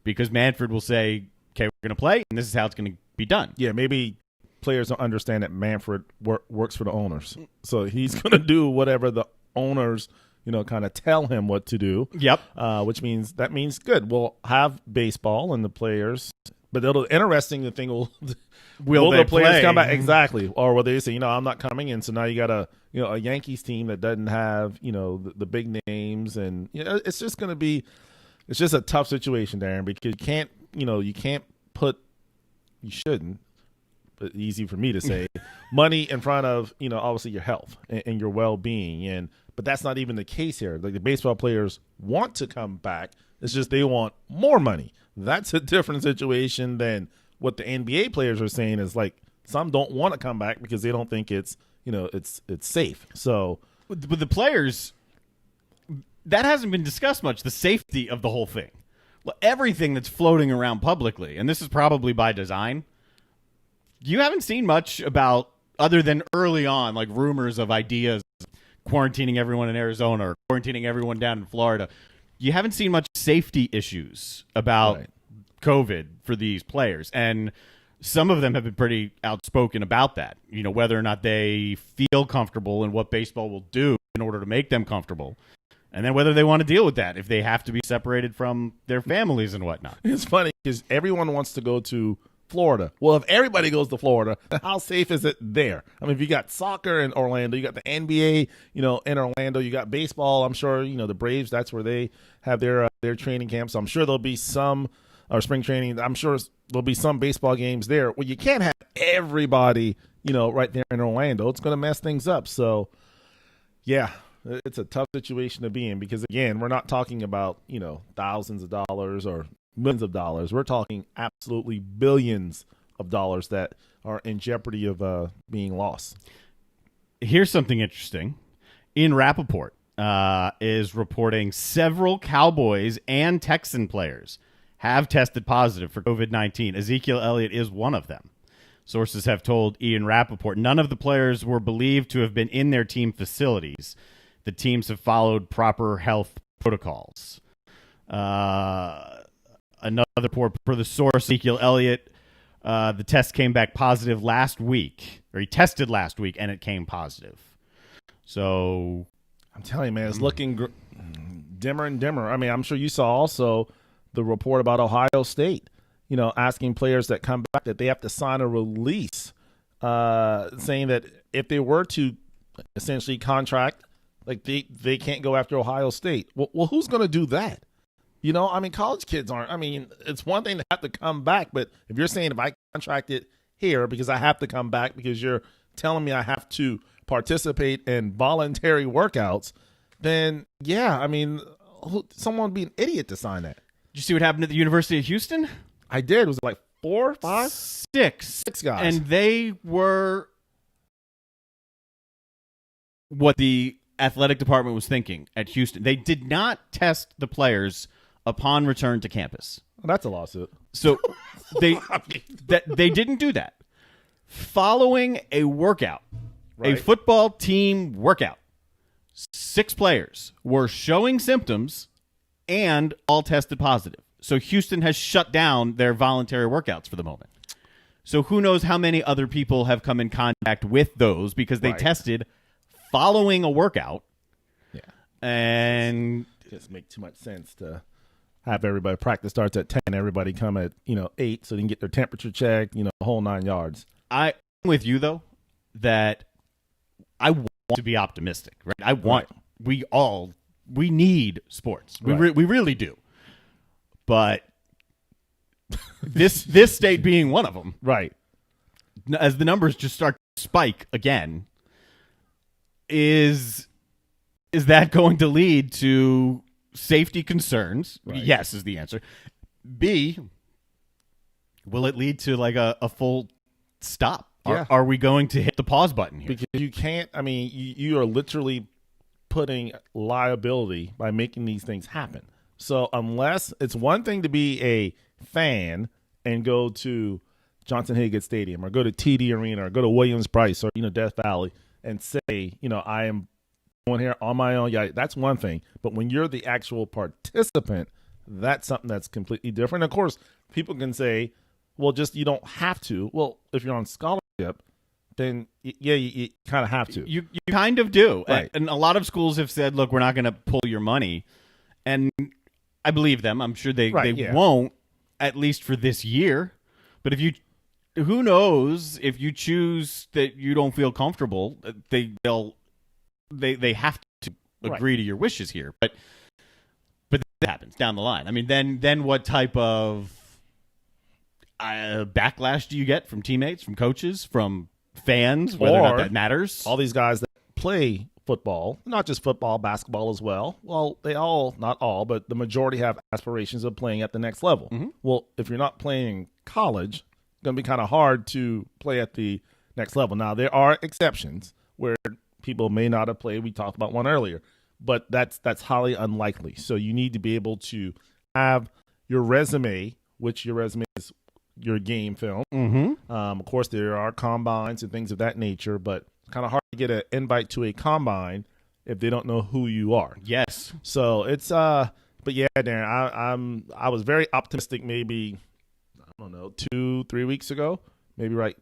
[SPEAKER 4] because Manfred will say, okay, we're going to play, and this is how it's going to be done.
[SPEAKER 5] Yeah, maybe players don't understand that Manfred works for the owners. So he's going to do whatever the owners kind of tell him what to do.
[SPEAKER 4] Yep.
[SPEAKER 5] Which means good. We'll have baseball and the players, but the interesting thing will the players come back? Exactly. Or will they say, I'm not coming in, so now you got a Yankees team that doesn't have, the big names, and it's just going to be, it's just a tough situation, Darren, because you shouldn't, but easy for me to say, money in front of, obviously your health and your well-being. But that's not even the case here. Like, the baseball players want to come back. It's just they want more money. That's a different situation than what the NBA players are saying is, like, some don't want to come back because they don't think it's safe. So,
[SPEAKER 4] but the players, that hasn't been discussed much, the safety of the whole thing. Everything that's floating around publicly, and this is probably by design, you haven't seen much about, other than early on, like rumors of ideas, quarantining everyone in Arizona or quarantining everyone down in Florida. You haven't seen much safety issues about COVID for these players. And some of them have been pretty outspoken about that, whether or not they feel comfortable and what baseball will do in order to make them comfortable. And then whether they want to deal with that, if they have to be separated from their families and whatnot.
[SPEAKER 5] It's funny because everyone wants to go to Florida. Well, if everybody goes to Florida, how safe is it there? I mean, if you got soccer in Orlando, you got the NBA, in Orlando, you got baseball. I'm sure, the Braves, that's where they have their training camps. So I'm sure there'll be some spring training. I'm sure there'll be some baseball games there. Well, you can't have everybody, right there in Orlando. It's going to mess things up. So, yeah. It's a tough situation to be in because, again, we're not talking about, thousands of dollars or millions of dollars. We're talking absolutely billions of dollars that are in jeopardy of being lost.
[SPEAKER 4] Here's something interesting. Ian Rappaport is reporting several Cowboys and Texan players have tested positive for COVID-19. Ezekiel Elliott is one of them. Sources have told Ian Rappaport none of the players were believed to have been in their team facilities. The teams have followed proper health protocols. Another report per the source, Ezekiel Elliott, the test came back positive last week, or he tested last week, and it came positive. So
[SPEAKER 5] I'm telling you, man, it's looking dimmer and dimmer. I mean, I'm sure you saw also the report about Ohio State, asking players that come back that they have to sign a release saying that if they were to essentially contract, like they can't go after Ohio State. Well, who's going to do that? College kids aren't. I mean, it's one thing to have to come back, but if you're saying if I contracted here because I have to come back because you're telling me I have to participate in voluntary workouts, then yeah, I mean, someone would be an idiot to sign that.
[SPEAKER 4] Did you see what happened at the University of Houston?
[SPEAKER 5] I did. Was it like 4, 5?
[SPEAKER 4] 6
[SPEAKER 5] guys.
[SPEAKER 4] And they were what the athletic department was thinking at Houston. They did not test the players upon return to campus.
[SPEAKER 5] Well, that's a lawsuit.
[SPEAKER 4] So they didn't do that. Following a workout, a football team workout, 6 players were showing symptoms and all tested positive. So Houston has shut down their voluntary workouts for the moment. So who knows how many other people have come in contact with those because they tested following a workout.
[SPEAKER 5] Yeah.
[SPEAKER 4] And
[SPEAKER 5] just make too much sense to have everybody practice starts at 10, everybody come at, 8 so they can get their temperature checked, the whole 9 yards.
[SPEAKER 4] I'm with you though that I want to be optimistic, right? I want we need sports. We really do. But this state being one of them.
[SPEAKER 5] Right.
[SPEAKER 4] As the numbers just start to spike again, is that going to lead to safety concerns?
[SPEAKER 5] Right.
[SPEAKER 4] Yes, is the answer. B, will it lead to like a full stop?
[SPEAKER 5] Yeah.
[SPEAKER 4] Are we going to hit the pause button here?
[SPEAKER 5] Because you can't, I mean, you are literally putting liability by making these things happen. So unless it's one thing to be a fan and go to Johnson Higgins Stadium or go to TD Arena or go to Williams-Brice or, Death Valley and say, I am going here on my own. Yeah, that's one thing. But when you're the actual participant, that's something that's completely different. Of course, people can say, well, just you don't have to. Well, if you're on scholarship, then yeah, you kind of have to.
[SPEAKER 4] You kind of do.
[SPEAKER 5] Right.
[SPEAKER 4] And a lot of schools have said, look, we're not going to pull your money. And I believe them. I'm sure they won't, at least for this year. But who knows if you choose that you don't feel comfortable, they have to agree to your wishes here. But that happens down the line. I mean, then what type of backlash do you get from teammates, from coaches, from fans, whether or not that matters?
[SPEAKER 5] All these guys that play football, not just football, basketball as well. Well, they all, not all, but the majority have aspirations of playing at the next level. Mm-hmm. Well, if you're not playing college, it's going to be kind of hard to play at the next level. Now, there are exceptions where people may not have played. We talked about one earlier, but that's highly unlikely. So you need to be able to have your resume, which your resume is your game film. Mm-hmm. Of course, there are combines and things of that nature, but it's kind of hard to get an invite to a combine if they don't know who you are.
[SPEAKER 4] Yes.
[SPEAKER 5] So it's but yeah, Darren, I was very optimistic maybe, I don't know, 2-3 weeks ago, maybe right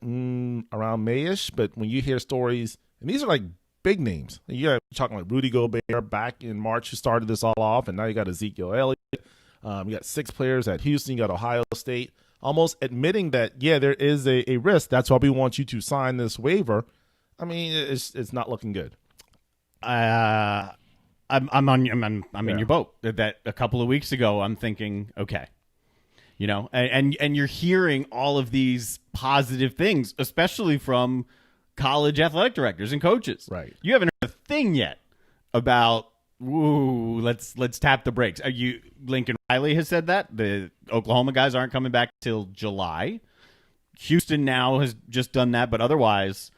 [SPEAKER 5] around May-ish. But when you hear stories, and these are like big names. You're talking like Rudy Gobert back in March, who started this all off, and now you got Ezekiel Elliott. You got 6 players at Houston. You got Ohio State, almost admitting that there is a risk. That's why we want you to sign this waiver. I mean, it's not looking good.
[SPEAKER 4] I'm in your boat. That a couple of weeks ago, I'm thinking, okay, and you're hearing all of these positive things, especially from college athletic directors and coaches.
[SPEAKER 5] Right.
[SPEAKER 4] You haven't heard a thing yet about, let's tap the brakes. Lincoln Riley has said that the Oklahoma guys aren't coming back till July. Houston now has just done that, but otherwise,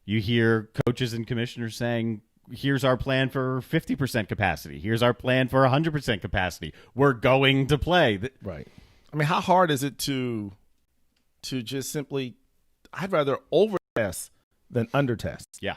[SPEAKER 4] you hear coaches and commissioners saying, here's our plan for 50% capacity. Here's our plan for 100% capacity. We're going to play.
[SPEAKER 5] Right. I mean, how hard is it to just simply, I'd rather over-test than under-test.
[SPEAKER 4] Yeah.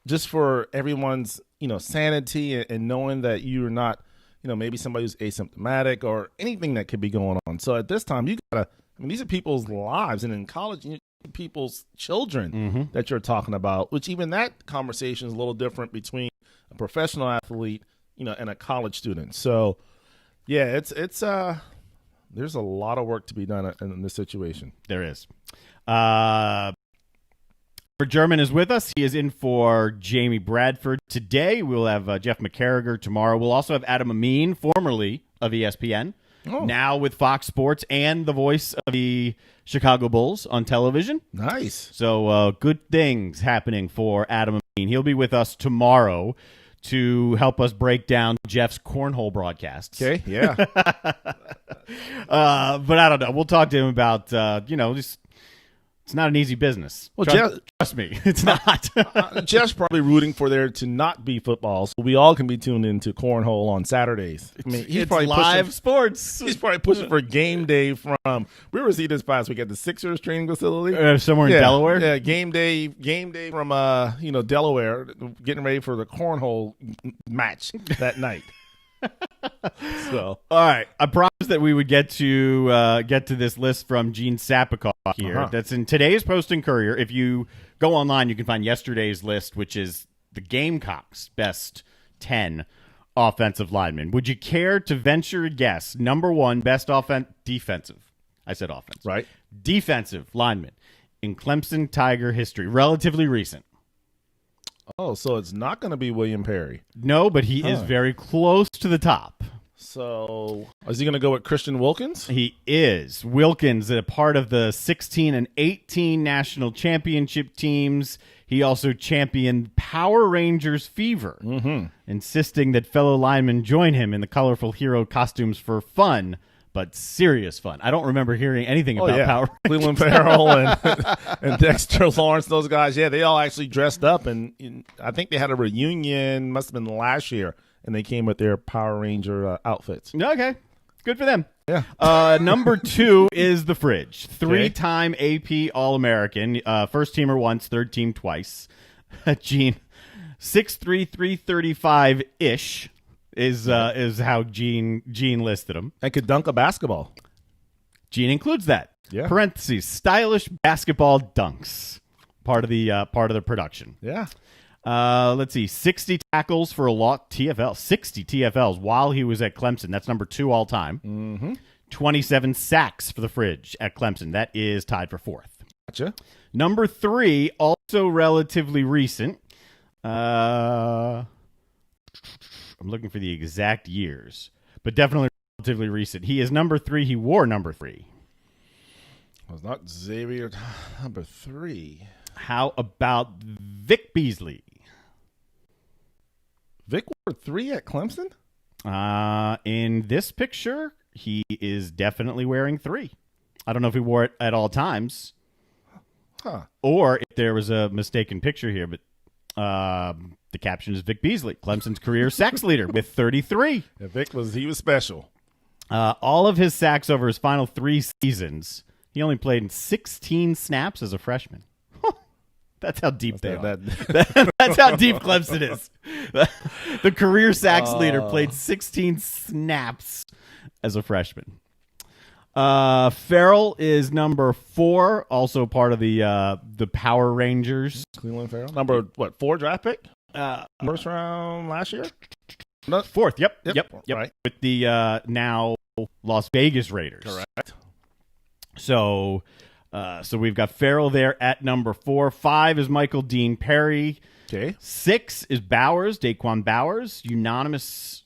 [SPEAKER 5] Just for everyone's, sanity and knowing that you're not, maybe somebody who's asymptomatic or anything that could be going on. So at this time, these are people's lives, and in college, people's children that you're talking about, which even that conversation is a little different between a professional athlete, and a college student. So yeah, it's there's a lot of work to be done in this situation.
[SPEAKER 4] There is. German is with us. He is in for Jamie Bradford today. We'll have Jeff McCarriger tomorrow. We'll also have Adam Amin, formerly of ESPN, now with Fox Sports and the voice of the Chicago Bulls on television.
[SPEAKER 5] Nice.
[SPEAKER 4] So good things happening for Adam Amin. He'll be with us tomorrow to help us break down Jeff's cornhole broadcasts.
[SPEAKER 5] Okay, yeah.
[SPEAKER 4] But I don't know. We'll talk to him about, just it's not an easy business.
[SPEAKER 5] Well,
[SPEAKER 4] trust me, it's not.
[SPEAKER 5] Jeff's probably rooting for there to not be football, so we all can be tuned into cornhole on Saturdays. I mean, he's probably
[SPEAKER 4] live sports.
[SPEAKER 5] He's probably pushing for game day from. Where was he this past week at the Sixers training facility?
[SPEAKER 4] Somewhere in Delaware.
[SPEAKER 5] Yeah, game day from Delaware, getting ready for the cornhole match that night. So,
[SPEAKER 4] all right, I promised that we would get to this list from Gene Sapikoff here. That's in today's Post and Courier. If you go online, you can find yesterday's list, which is the Gamecocks' best 10 offensive linemen. Would you care to venture a guess? Number one, best defensive. I said offense.
[SPEAKER 5] Right.
[SPEAKER 4] Defensive lineman in Clemson Tiger history, relatively recent.
[SPEAKER 5] Oh, so it's not going to be William Perry.
[SPEAKER 4] No, but he is very close to the top.
[SPEAKER 5] So is he going to go with Christian Wilkins?
[SPEAKER 4] He is. Wilkins, a part of the 16 and 18 national championship teams. He also championed Power Rangers fever, insisting that fellow linemen join him in the colorful hero costumes for fun, but serious fun. I don't remember hearing anything about Power Rangers.
[SPEAKER 5] Cleveland Farrell and Dexter Lawrence, those guys, they all actually dressed up, and I think they had a reunion, must have been last year, and they came with their Power Ranger outfits.
[SPEAKER 4] Okay. Good for them.
[SPEAKER 5] Yeah.
[SPEAKER 4] Number 2 is the Fridge. 3-time AP All-American. First teamer once, third team twice. Gene, 6'3", 335-ish. Is how Gene listed him.
[SPEAKER 5] And could dunk a basketball.
[SPEAKER 4] Gene includes that.
[SPEAKER 5] Yeah.
[SPEAKER 4] Parentheses, stylish basketball dunks. Part of the production.
[SPEAKER 5] Yeah.
[SPEAKER 4] Let's see, 60 tackles for a lot TFL, 60 TFLs while he was at Clemson. That's number 2 all time. 27 sacks for the Fridge at Clemson. That is tied for 4th.
[SPEAKER 5] Gotcha.
[SPEAKER 4] Number 3, also relatively recent. I'm looking for the exact years, but definitely relatively recent. He is number 3. He wore number 3.
[SPEAKER 5] It was not Xavier, number 3.
[SPEAKER 4] How about Vic Beasley?
[SPEAKER 5] Vic wore 3 at Clemson?
[SPEAKER 4] In this picture, he is definitely wearing 3. I don't know if he wore it at all times, or if there was a mistaken picture here, but the caption is Vic Beasley, Clemson's career sacks leader with 33.
[SPEAKER 5] Yeah, he was special.
[SPEAKER 4] All of his sacks over his final 3 seasons, he only played in 16 snaps as a freshman. That's how deep they are. That's how deep Clemson is. The career sacks leader played 16 snaps as a freshman. Farrell is number 4, also part of the Power Rangers.
[SPEAKER 5] Cleveland Farrell. Number, 4 draft pick? First round last year? No,
[SPEAKER 4] Fourth. Yep.
[SPEAKER 5] Right.
[SPEAKER 4] With the now Las Vegas Raiders.
[SPEAKER 5] Correct.
[SPEAKER 4] So we've got Farrell there at number 4. 5 is Michael Dean Perry.
[SPEAKER 5] Okay.
[SPEAKER 4] 6 is Bowers, Daquan Bowers, unanimous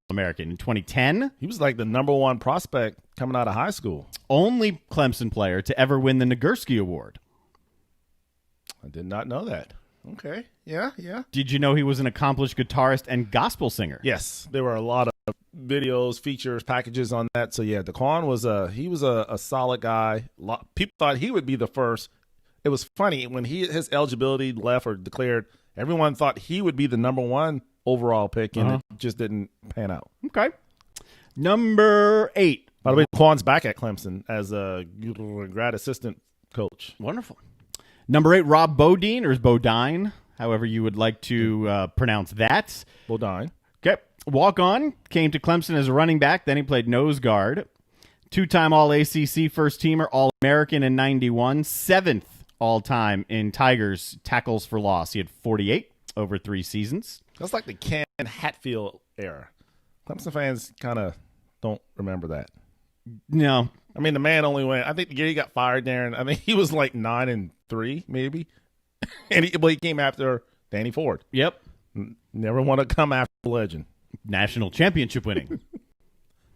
[SPEAKER 4] American in 2010.
[SPEAKER 5] He was like the number one prospect coming out of high school.
[SPEAKER 4] Only Clemson player to ever win the Nagurski Award.
[SPEAKER 5] I did not know that. Okay. Yeah.
[SPEAKER 4] Did you know he was an accomplished guitarist and gospel singer?
[SPEAKER 5] Yes, there were a lot of videos, features, packages on that. So yeah, Daquan was a solid guy. People thought he would be the first. It was funny when his eligibility left or declared. Everyone thought he would be the number 1 overall pick, and it just didn't pan out.
[SPEAKER 4] Okay. Number 8.
[SPEAKER 5] By the way, Daquan's back at Clemson as a grad assistant coach.
[SPEAKER 4] Wonderful. Number 8, Rob Bodine, or is Bodine, however you would like to pronounce that.
[SPEAKER 5] Bodine.
[SPEAKER 4] Okay. Walk-on, came to Clemson as a running back, then he played nose guard. 2-time All-ACC first-teamer, All-American in 91, 7th all-time in Tigers tackles for loss. He had 48 over 3 seasons.
[SPEAKER 5] That's like the Ken Hatfield era. Clemson fans kind of don't remember that.
[SPEAKER 4] No.
[SPEAKER 5] I mean, the man only went, I think the year he got fired, Darren, I think he was like 9-3, maybe. And he came after Danny Ford.
[SPEAKER 4] Yep.
[SPEAKER 5] Never want to come after the legend.
[SPEAKER 4] National championship winning.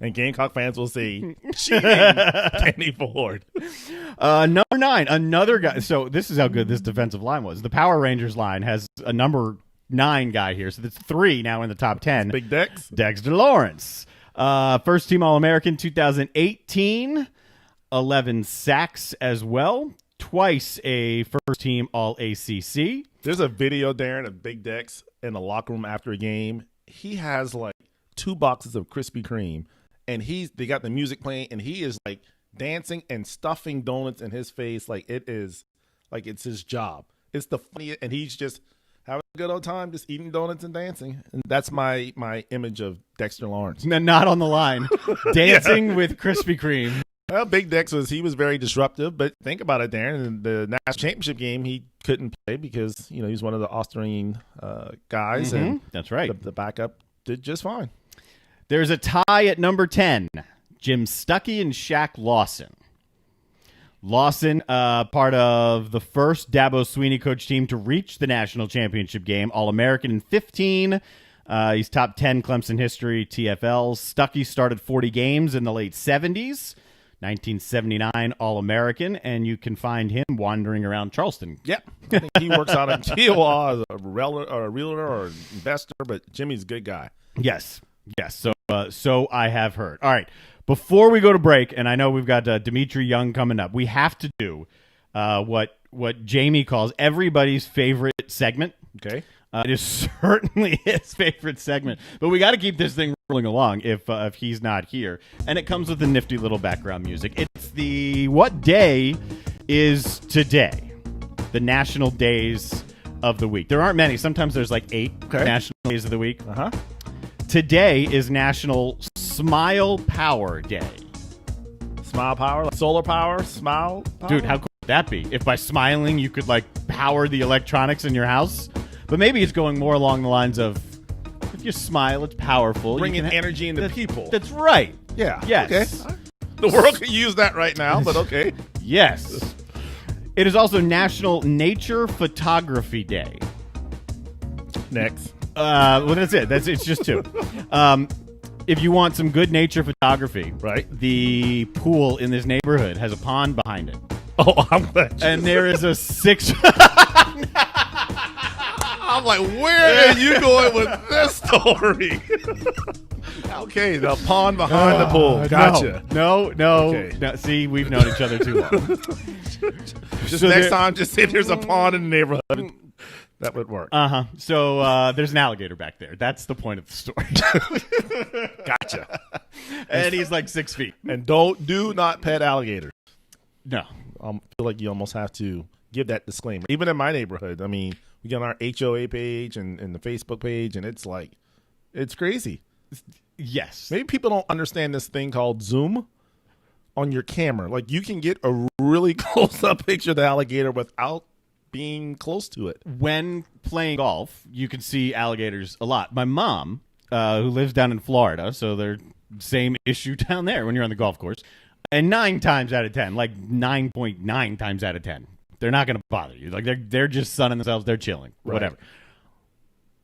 [SPEAKER 5] And Gamecock fans will say, Danny Ford.
[SPEAKER 4] Number 9, another guy. So this is how good this defensive line was. The Power Rangers line has a number 9 guy here. So that's 3 now in the top 10.
[SPEAKER 5] Big Dex.
[SPEAKER 4] Dexter Lawrence. First team All-American 2018. 11 sacks as well. Twice a first team All-ACC.
[SPEAKER 5] There's a video, Darren, of Big Dex in the locker room after a game. He has like 2 boxes of Krispy Kreme. And they got the music playing, and he is like dancing and stuffing donuts in his face like it's his job. It's the funniest, and he's just having a good old time, just eating donuts and dancing. And that's my image of Dexter Lawrence.
[SPEAKER 4] Not on the line, dancing with Krispy Kreme.
[SPEAKER 5] Well, Big Dex was very disruptive, but think about it, Darren. In the national championship game, he couldn't play because he's one of the Austrian guys, and
[SPEAKER 4] that's right.
[SPEAKER 5] The backup did just fine.
[SPEAKER 4] There's a tie at number 10, Jim Stuckey and Shaq Lawson. Lawson, part of the first Dabo Swinney coach team to reach the national championship game, All-American in 15. He's top 10 Clemson history, TFLs. Stuckey started 40 games in the late 70s, 1979 All-American, and you can find him wandering around Charleston.
[SPEAKER 5] Yep. I think he works out in Kiowa as a realtor or investor, but Jimmy's a good guy.
[SPEAKER 4] Yes. So I have heard. All right. Before we go to break, and I know we've got Dimitri Young coming up, we have to do what Jamie calls everybody's favorite segment.
[SPEAKER 5] Okay.
[SPEAKER 4] It is certainly his favorite segment, but we got to keep this thing rolling along if he's not here. And it comes with a nifty little background music. It's the what day is today? The national days of the week. There aren't many. Sometimes there's like 8 national days of the week.
[SPEAKER 5] Uh-huh.
[SPEAKER 4] Today is National Smile Power Day.
[SPEAKER 5] Smile power, like solar power, smile power?
[SPEAKER 4] Dude, how cool would that be? If by smiling you could like power the electronics in your house? But maybe it's going more along the lines of if you smile, it's powerful.
[SPEAKER 5] Bringing energy into people.
[SPEAKER 4] That's right.
[SPEAKER 5] Yeah.
[SPEAKER 4] Yes.
[SPEAKER 5] Okay. The world could use that right now, but okay.
[SPEAKER 4] Yes. It is also National Nature Photography Day.
[SPEAKER 5] Next.
[SPEAKER 4] Well, that's it. It's just 2. If you want some good nature photography,
[SPEAKER 5] right?
[SPEAKER 4] The pool in this neighborhood has a pond behind it.
[SPEAKER 5] Oh, I'm glad.
[SPEAKER 4] And there is a 6.
[SPEAKER 5] I'm like, where are you going with this story? Okay, the pond behind the pool. Gotcha.
[SPEAKER 4] No.
[SPEAKER 5] Okay.
[SPEAKER 4] No. See, we've known each other too long.
[SPEAKER 5] Just next time, just say there's a pond in the neighborhood. That would work.
[SPEAKER 4] Uh-huh. So there's an alligator back there. That's the point of the story.
[SPEAKER 5] Gotcha.
[SPEAKER 4] And he's like 6 feet.
[SPEAKER 5] And do not pet alligators.
[SPEAKER 4] No.
[SPEAKER 5] I feel like you almost have to give that disclaimer. Even in my neighborhood, I mean, we got our HOA page and the Facebook page, and it's like, it's crazy.
[SPEAKER 4] Yes.
[SPEAKER 5] Maybe people don't understand this thing called Zoom on your camera. Like, you can get a really close-up picture of the alligator without being close to it.
[SPEAKER 4] When playing golf, you can see alligators a lot. My mom, who lives down in Florida, so they're same issue down there when you're on the golf course. And 9 times out of 10, like 9.9 times out of 10, they're not going to bother you. Like they're just sunning themselves, they're chilling, whatever.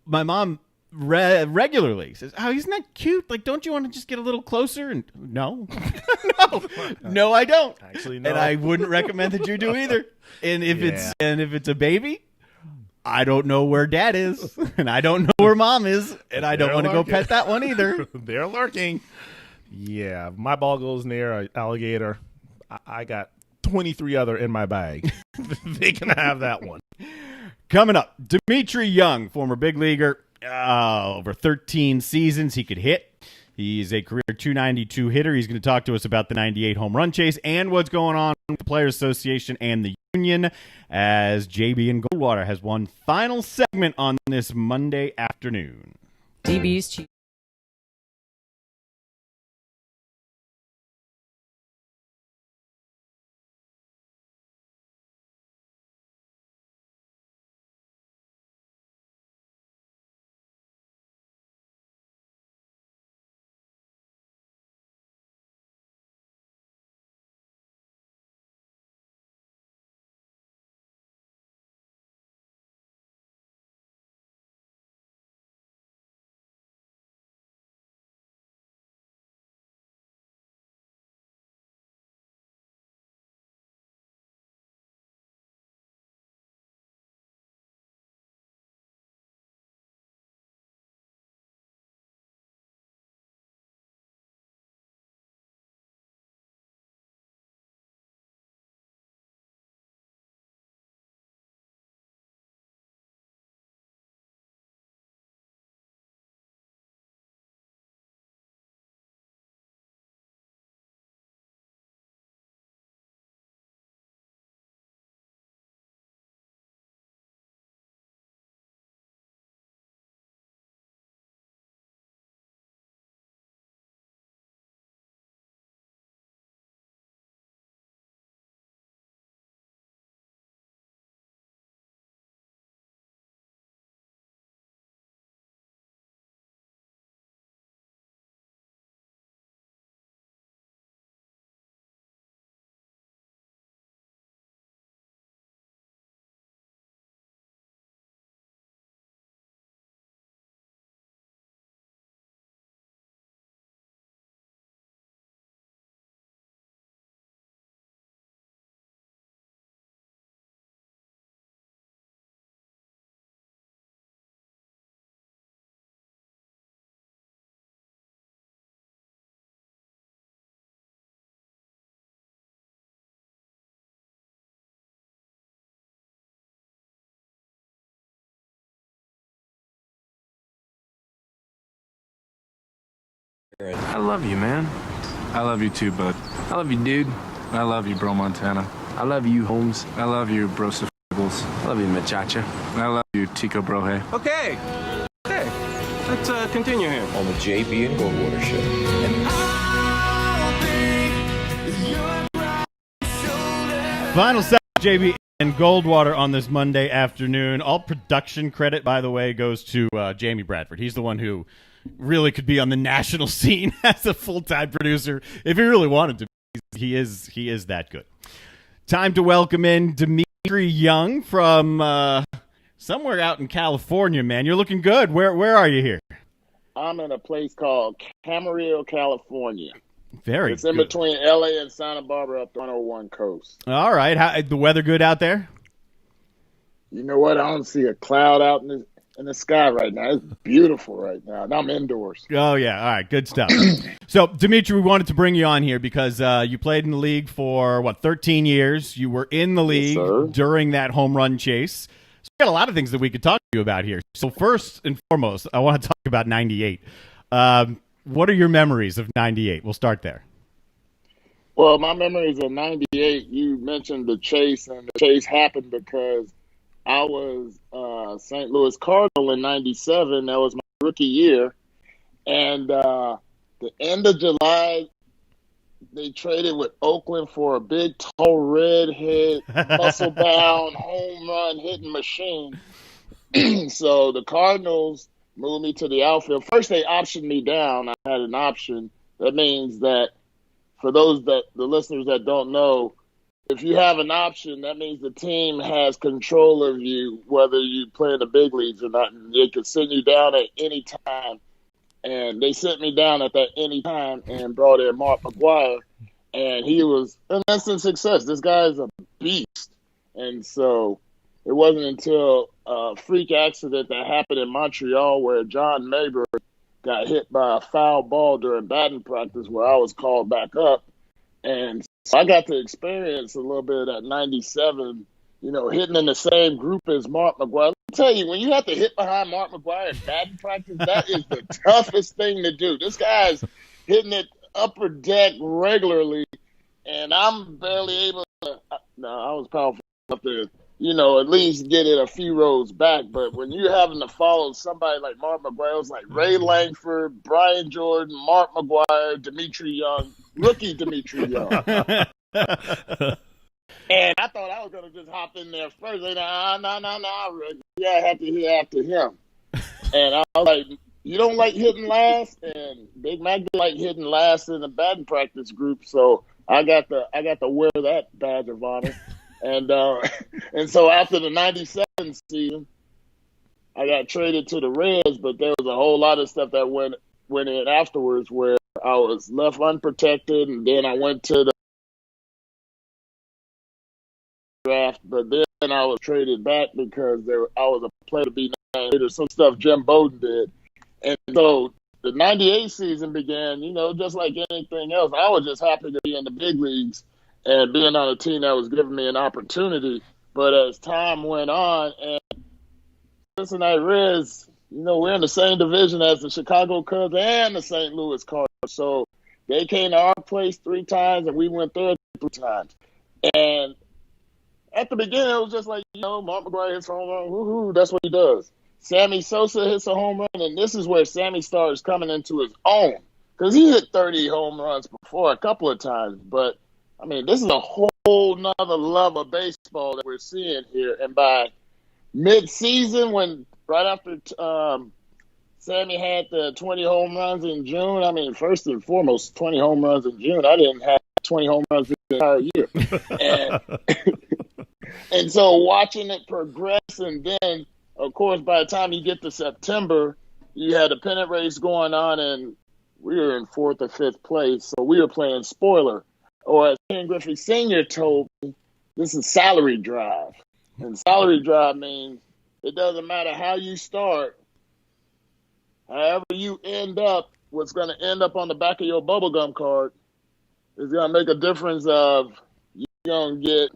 [SPEAKER 4] My mom regularly says, "Oh, isn't that cute? Like, don't you want to just get a little closer?" And no, no, I don't.
[SPEAKER 5] Actually, no.
[SPEAKER 4] And I wouldn't recommend that you do either. And if it's a baby, I don't know where dad is, and I don't know where mom is, and I don't want to go pet that one either.
[SPEAKER 5] They're lurking. Yeah, my ball goes near an alligator. I got 23 other in my bag. They can have that one.
[SPEAKER 4] Coming up, Dimitri Young, former big leaguer, over 13 seasons he could hit. He's a career 292 hitter. He's going to talk to us about the 98 home run chase and what's going on with the Players Association and the union as JB and Goldwater has one final segment on this Monday afternoon.
[SPEAKER 6] DB's chief.
[SPEAKER 8] I love you, man. I love you too, bud. I love you, dude. I love you, bro Montana. I love you, Holmes. I love you, bro Safagles. I love you, Machacha. I love you, Tico Brohe. Okay. Let's continue here.
[SPEAKER 9] On the JB and Goldwater Show.
[SPEAKER 4] Final segment, JB and Goldwater on this Monday afternoon. All production credit, by the way, goes to Jamie Bradford. He's the one who really could be on the national scene as a full-time producer if he really wanted to. He is that good. Time to welcome in Dimitri Young from somewhere out in California, man. You're looking good. Where are you here?
[SPEAKER 10] I'm in a place called Camarillo, California.
[SPEAKER 4] Very
[SPEAKER 10] It's in
[SPEAKER 4] good.
[SPEAKER 10] between LA and Santa Barbara up the 101 coast.
[SPEAKER 4] All right. How, the weather good out there?
[SPEAKER 10] You know what? I don't see a cloud out in the sky right now. It's beautiful right now. And I'm indoors.
[SPEAKER 4] Oh, yeah. All right. Good stuff. So, Dimitri, we wanted to bring you on here because you played in the league for, 13 years. You were in the league during that home run chase. So we got a lot of things that we could talk to you about here. So, first and foremost, I want to talk about 98. What are your memories of 98? We'll start there.
[SPEAKER 10] Well, my memories of 98, you mentioned the chase, and the chase happened because I was St. Louis Cardinal in 97. That was my rookie year. And the end of July, they traded with Oakland for a big, tall, redhead, muscle-bound, home run hitting machine. So the Cardinals moved me to the outfield. First, they optioned me down. I had an option. That means that for those that the listeners that don't know, if you have an option, that means the team has control of you, whether you play in the big leagues or not. And they can send you down at any time. And they sent me down at that any time and brought in Mark McGwire. And he was an instant success. This guy is a beast. And so it wasn't until a freak accident that happened in Montreal where John Mayberg got hit by a foul ball during batting practice where I was called back up. And so I got to experience a little bit of that 97, hitting in the same group as Mark McGwire. Let me tell you, when you have to hit behind Mark McGwire in batting practice, that is the toughest thing to do. This guy's hitting it upper deck regularly, and I'm barely able to. No, I was powerful enough to, at least get it a few rows back. But when you're having to follow somebody like Mark McGwire, it was like Ray Langford, Brian Jordan, Mark McGwire, Dimitri Young, rookie Dimitri Young. And I thought I was going to just hop in there first. They no. Yeah, I have to hit after him. And I was like, you don't like hitting last? And Big Mac didn't like hitting last in the batting practice group. So I got to wear that badge of honor. And so after the 97 season, I got traded to the Reds, but there was a whole lot of stuff that went in afterwards where I was left unprotected, and then I went to the draft, but then I was traded back because I was a player to be named. There's some stuff Jim Bowden did. And so the 98 season began, just like anything else. I was just happy to be in the big leagues and being on a team that was giving me an opportunity. But as time went on, and Cincinnati Reds, we're in the same division as the Chicago Cubs and the St. Louis Cardinals. So they came to our place 3 times, and we went there 3 times. And at the beginning, it was just like, Mark McGwire hits a home run. Woohoo, that's what he does. Sammy Sosa hits a home run, and this is where Sammy starts coming into his own. Because he hit 30 home runs before a couple of times. But, this is a whole nother level of baseball that we're seeing here. And by mid-season, right after Sammy had the 20 home runs in June, first and foremost, 20 home runs in June. I didn't have 20 home runs the entire year. And so watching it progress, and then, of course, by the time you get to September, you had a pennant race going on, and we were in 4th or 5th place. So we were playing spoiler. Or as Ken Griffey Sr. told me, this is salary drive. And salary drive means it doesn't matter how you start. However you end up, what's going to end up on the back of your bubblegum card is going to make a difference of you're going to get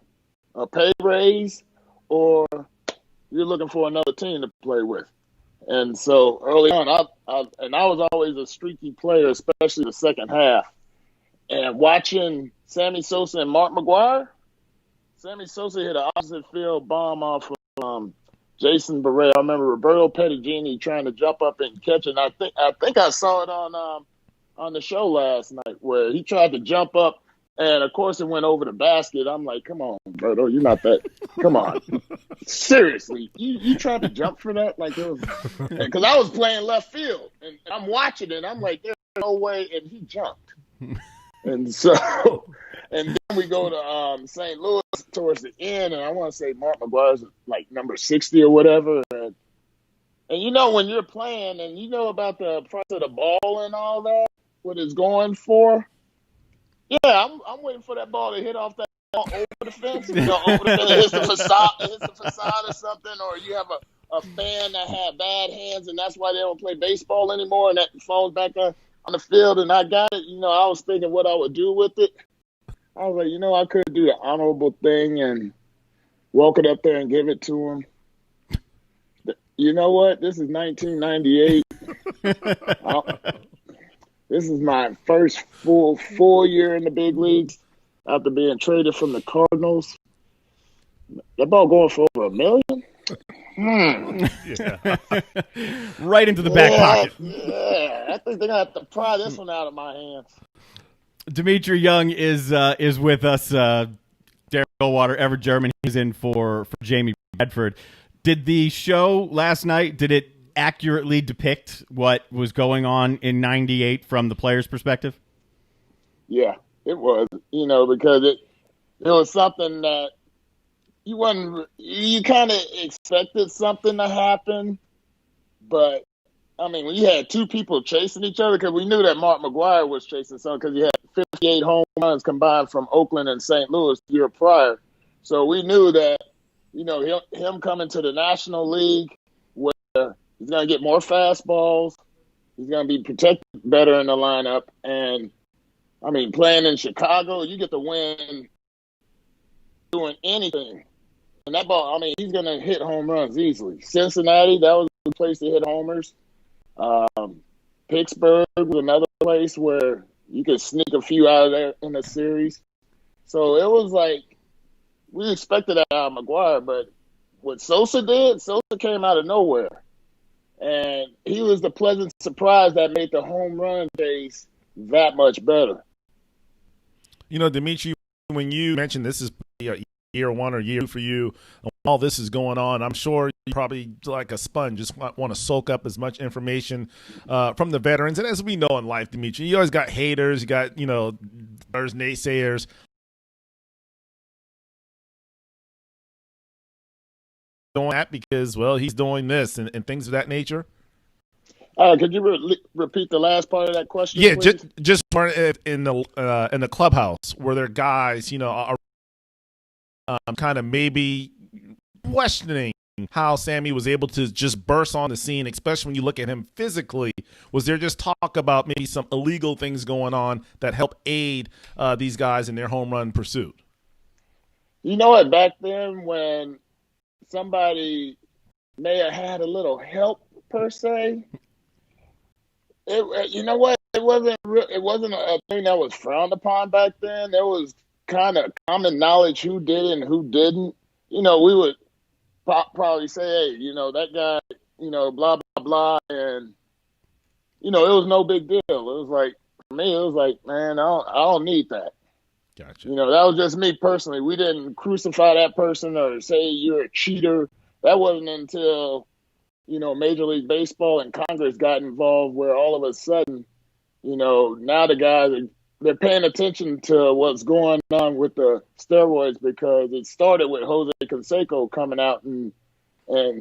[SPEAKER 10] a pay raise or you're looking for another team to play with. And so early on, I was always a streaky player, especially the second half. And watching Sammy Sosa and Mark McGwire, Sammy Sosa hit an opposite field bomb off of Jason Barrett. I remember Roberto Pettigini trying to jump up and catch it. And I think I saw it on the show last night where he tried to jump up, and of course it went over the basket. I'm like, come on, Roberto, you're not that. Come on, seriously, you tried to jump for that? Like it was because I was playing left field and I'm watching it. I'm like, there's no way, and he jumped. And so, and then we go to St. Louis towards the end, and I want to say Mark McGwire's like number 60 or whatever. And when you're playing and about the price of the ball and all that, what it's going for, yeah, I'm waiting for that ball to hit off that ball over the fence. Over the fence, it hits the facade or something, or you have a fan that had bad hands, and that's why they don't play baseball anymore, and that falls back on the field, and I got it. I was thinking what I would do with it. I was like, I could do the honorable thing and walk it up there and give it to him. You know what? This is 1998. This is my first full year in the big leagues after being traded from the Cardinals. That ball going for over $1 million?
[SPEAKER 4] Yeah. Right into the back pocket.
[SPEAKER 10] Yeah, I think they're going to have to pry this one out of my hands.
[SPEAKER 4] Dimitri Young is with us. Darren Goldwater, ever German, he's in for Jamie Bradford. Did the show last night, did it accurately depict what was going on in 98 from the player's perspective?
[SPEAKER 10] Yeah, it was, because it was something that you kind of expected something to happen, but I mean, when you had two people chasing each other, because we knew that Mark McGwire was chasing someone because he had 58 home runs combined from Oakland and St. Louis the year prior. So we knew that, him coming to the National League where he's going to get more fastballs, he's going to be protected better in the lineup. And, I mean, playing in Chicago, you get to win doing anything. And that ball, I mean, he's going to hit home runs easily. Cincinnati, that was the place to hit homers. Pittsburgh was another place where you could sneak a few out of there in the series. So it was like we expected that out of McGwire, but what Sosa did, Sosa came out of nowhere. And he was the pleasant surprise that made the home run chase that much better.
[SPEAKER 5] Dimitri, when you mentioned this is year one or year two for you, all this is going on, I'm sure you probably like a sponge just want to soak up as much information from the veterans. And as we know in life, Dimitri, you always got haters, you got naysayers. Doing that because he's doing this and things of that nature.
[SPEAKER 10] Could you repeat the last part of that question?
[SPEAKER 5] Yeah,
[SPEAKER 10] please?
[SPEAKER 5] just in the clubhouse where there are guys are kind of maybe questioning how Sammy was able to just burst on the scene, especially when you look at him physically. Was there just talk about maybe some illegal things going on that help aid these guys in their home run pursuit?
[SPEAKER 10] You know what? Back then, when somebody may have had a little help per se, you know what? It wasn't a thing that was frowned upon back then. There was kind of common knowledge who did it and who didn't. We would probably say, hey, that guy, blah, blah, blah. And, it was no big deal. It was like, for me, it was like, man, I don't need that.
[SPEAKER 5] Gotcha.
[SPEAKER 10] That was just me personally. We didn't crucify that person or say you're a cheater. That wasn't until, Major League Baseball and Congress got involved where all of a sudden, now the guys they're paying attention to what's going on with the steroids because it started with Jose Canseco coming out and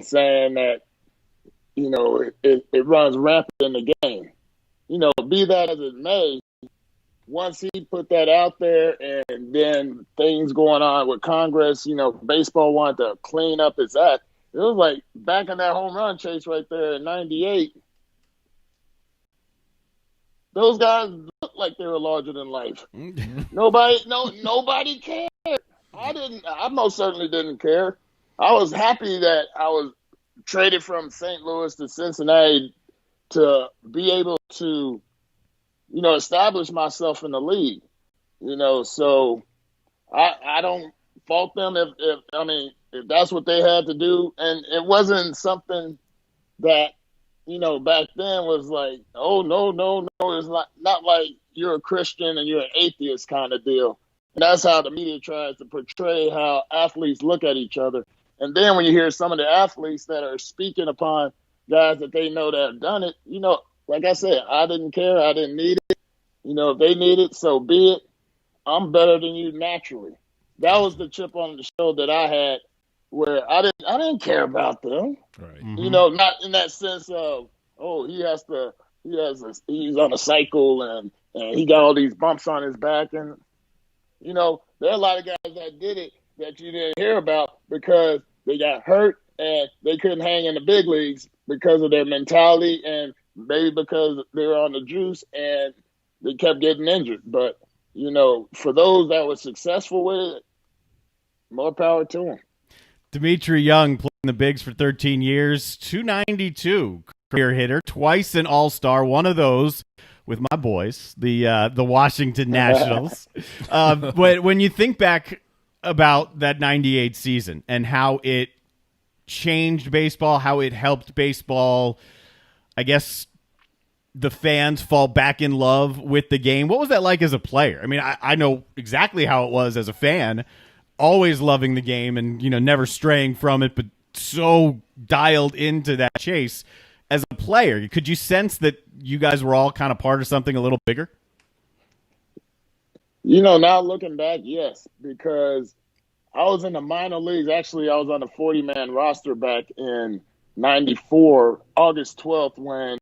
[SPEAKER 10] saying that, it runs rampant in the game. Be that as it may, once he put that out there and then things going on with Congress, baseball wanted to clean up its act. It was like back in that home run chase right there in 98. Those guys looked like they were larger than life. Nobody cared. I most certainly didn't care. I was happy that I was traded from St. Louis to Cincinnati to be able to, establish myself in the league. So I don't fault them if that's what they had to do. And it wasn't something that, back then was like, oh, no. It's not like you're a Christian and you're an atheist kind of deal. And that's how the media tries to portray how athletes look at each other. And then when you hear some of the athletes that are speaking upon guys that they know that have done it, like I said, I didn't care. I didn't need it. If they need it, so be it. I'm better than you naturally. That was the chip on the shoulder that I had where I didn't care about them.
[SPEAKER 5] Right.
[SPEAKER 4] Mm-hmm.
[SPEAKER 10] Not in that sense of, oh, he's on a cycle and he got all these bumps on his back. And, there are a lot of guys that did it that you didn't hear about because they got hurt and they couldn't hang in the big leagues because of their mentality and maybe because they were on the juice and they kept getting injured. But, for those that were successful with it, more power to them.
[SPEAKER 4] Dimitri Young playing the bigs for 13 years, 292 career hitter, twice an All-Star, one of those with my boys, the Washington Nationals. When you think back about that 98 season and how it changed baseball, how it helped baseball, I guess, the fans fall back in love with the game. What was that like as a player? I mean, I know exactly how it was as a fan, always loving the game and, never straying from it, but so dialed into that chase. As a player, could you sense that you guys were all kind of part of something a little bigger?
[SPEAKER 10] Now looking back, yes, because I was in the minor leagues. Actually, I was on the 40-man roster back in 94, August 12th, when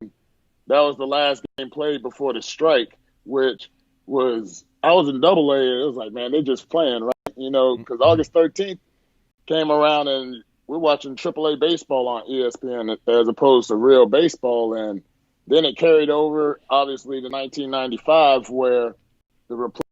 [SPEAKER 10] that was the last game played before the strike, which was, I was in Double A. It was like, man, they're just playing, right? Because August 13th came around and we're watching AAA baseball on ESPN as opposed to real baseball. And then it carried over, obviously, to 1995, where the replacement.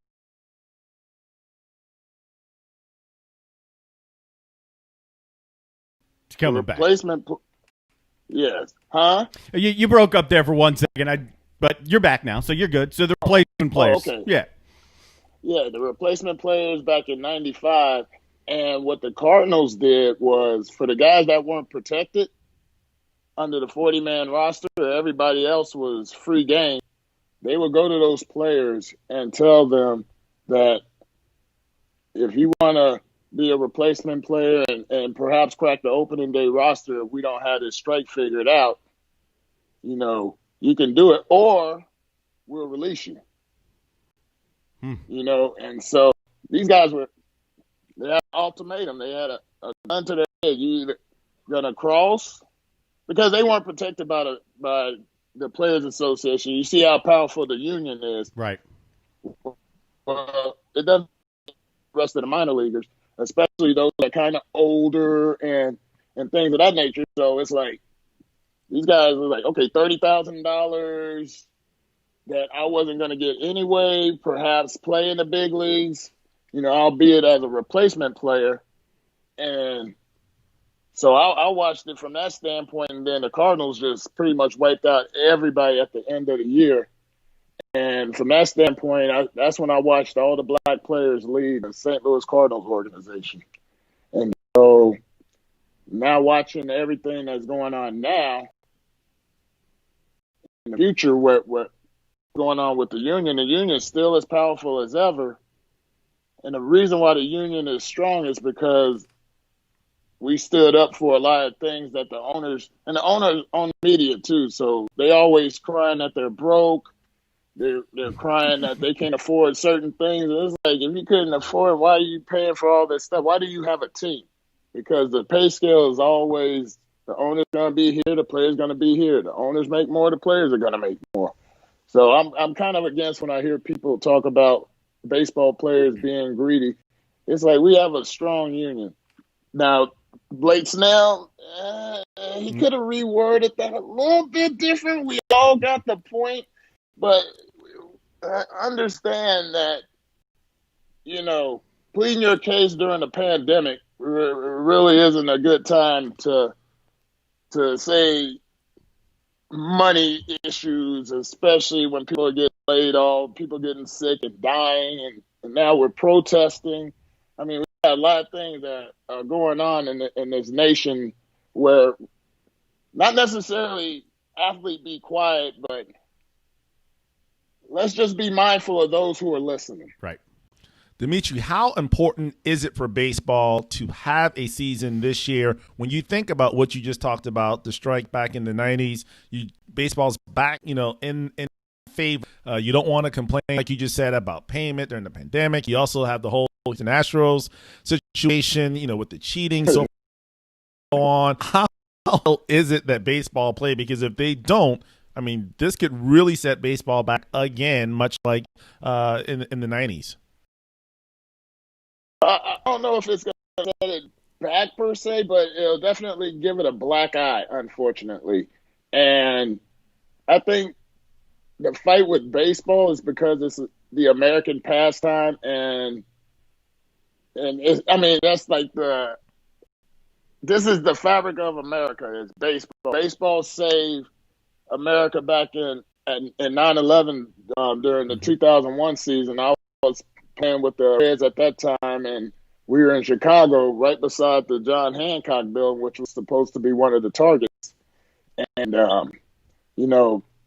[SPEAKER 10] Yes. Huh?
[SPEAKER 4] You broke up there for 1 second. But you're back now, so you're good. So the replacement players.
[SPEAKER 10] Okay.
[SPEAKER 4] Yeah.
[SPEAKER 10] Yeah, the replacement players back in 95. And what the Cardinals did was, for the guys that weren't protected under the 40-man roster, everybody else was free game. They would go to those players and tell them that if you want to be a replacement player and perhaps crack the opening day roster, if we don't have this strike figured out, you can do it, or we'll release you. And so these guys they had an ultimatum. They had a gun to their head. You either gonna cross, because they weren't protected by the Players Association. You see how powerful the union is.
[SPEAKER 4] Right.
[SPEAKER 10] Well, it doesn't the rest of the minor leaguers, especially those that are kind of older and things of that nature. So it's like these guys were like, okay, $30,000 that I wasn't going to get anyway, perhaps play in the big leagues, albeit as a replacement player. And so I watched it from that standpoint, and then the Cardinals just pretty much wiped out everybody at the end of the year. And from that standpoint, that's when I watched all the black players leave the St. Louis Cardinals organization. And so now watching everything that's going on now, in the future, what going on with the union is still as powerful as ever. And the reason why the union is strong is because we stood up for a lot of things that the owners own the media too. So they always crying that they're broke. They're crying that they can't afford certain things. It's like, if you couldn't afford, why are you paying for all this stuff? Why do you have a team? Because the pay scale is always, the owner's going to be here, the player's going to be here. The owners make more, the players are going to make more. So I'm kind of against when I hear people talk about baseball players being greedy. It's like, we have a strong union. Now, Blake Snell, he could have reworded that a little bit different. We all got the point. But I understand that, pleading your case during the pandemic really isn't a good time to say money issues, especially when people are getting laid off, people getting sick and dying, and now we're protesting. I mean, we got a lot of things that are going on in this nation where not necessarily athlete be quiet, but let's just be mindful of those who are listening.
[SPEAKER 4] Right.
[SPEAKER 5] Dimitri, how important is it for baseball to have a season this year? When you think about what you just talked about, the strike back in the 90s, baseball's back, in favor. You don't want to complain, like you just said, about payment during the pandemic. You also have the whole Astros situation, with the cheating, so on. How is it that baseball play? Because if they don't, I mean, this could really set baseball back again, much like in the 90s.
[SPEAKER 10] I don't know if it's going to set it back per se, but it'll definitely give it a black eye, unfortunately. And I think the fight with baseball is because it's the American pastime, and that's like this is the fabric of America, is baseball. Baseball saved America back in 9/11 during the 2001 season. I was playing with the Reds at that time, and we were in Chicago right beside the John Hancock building, which was supposed to be one of the targets. And,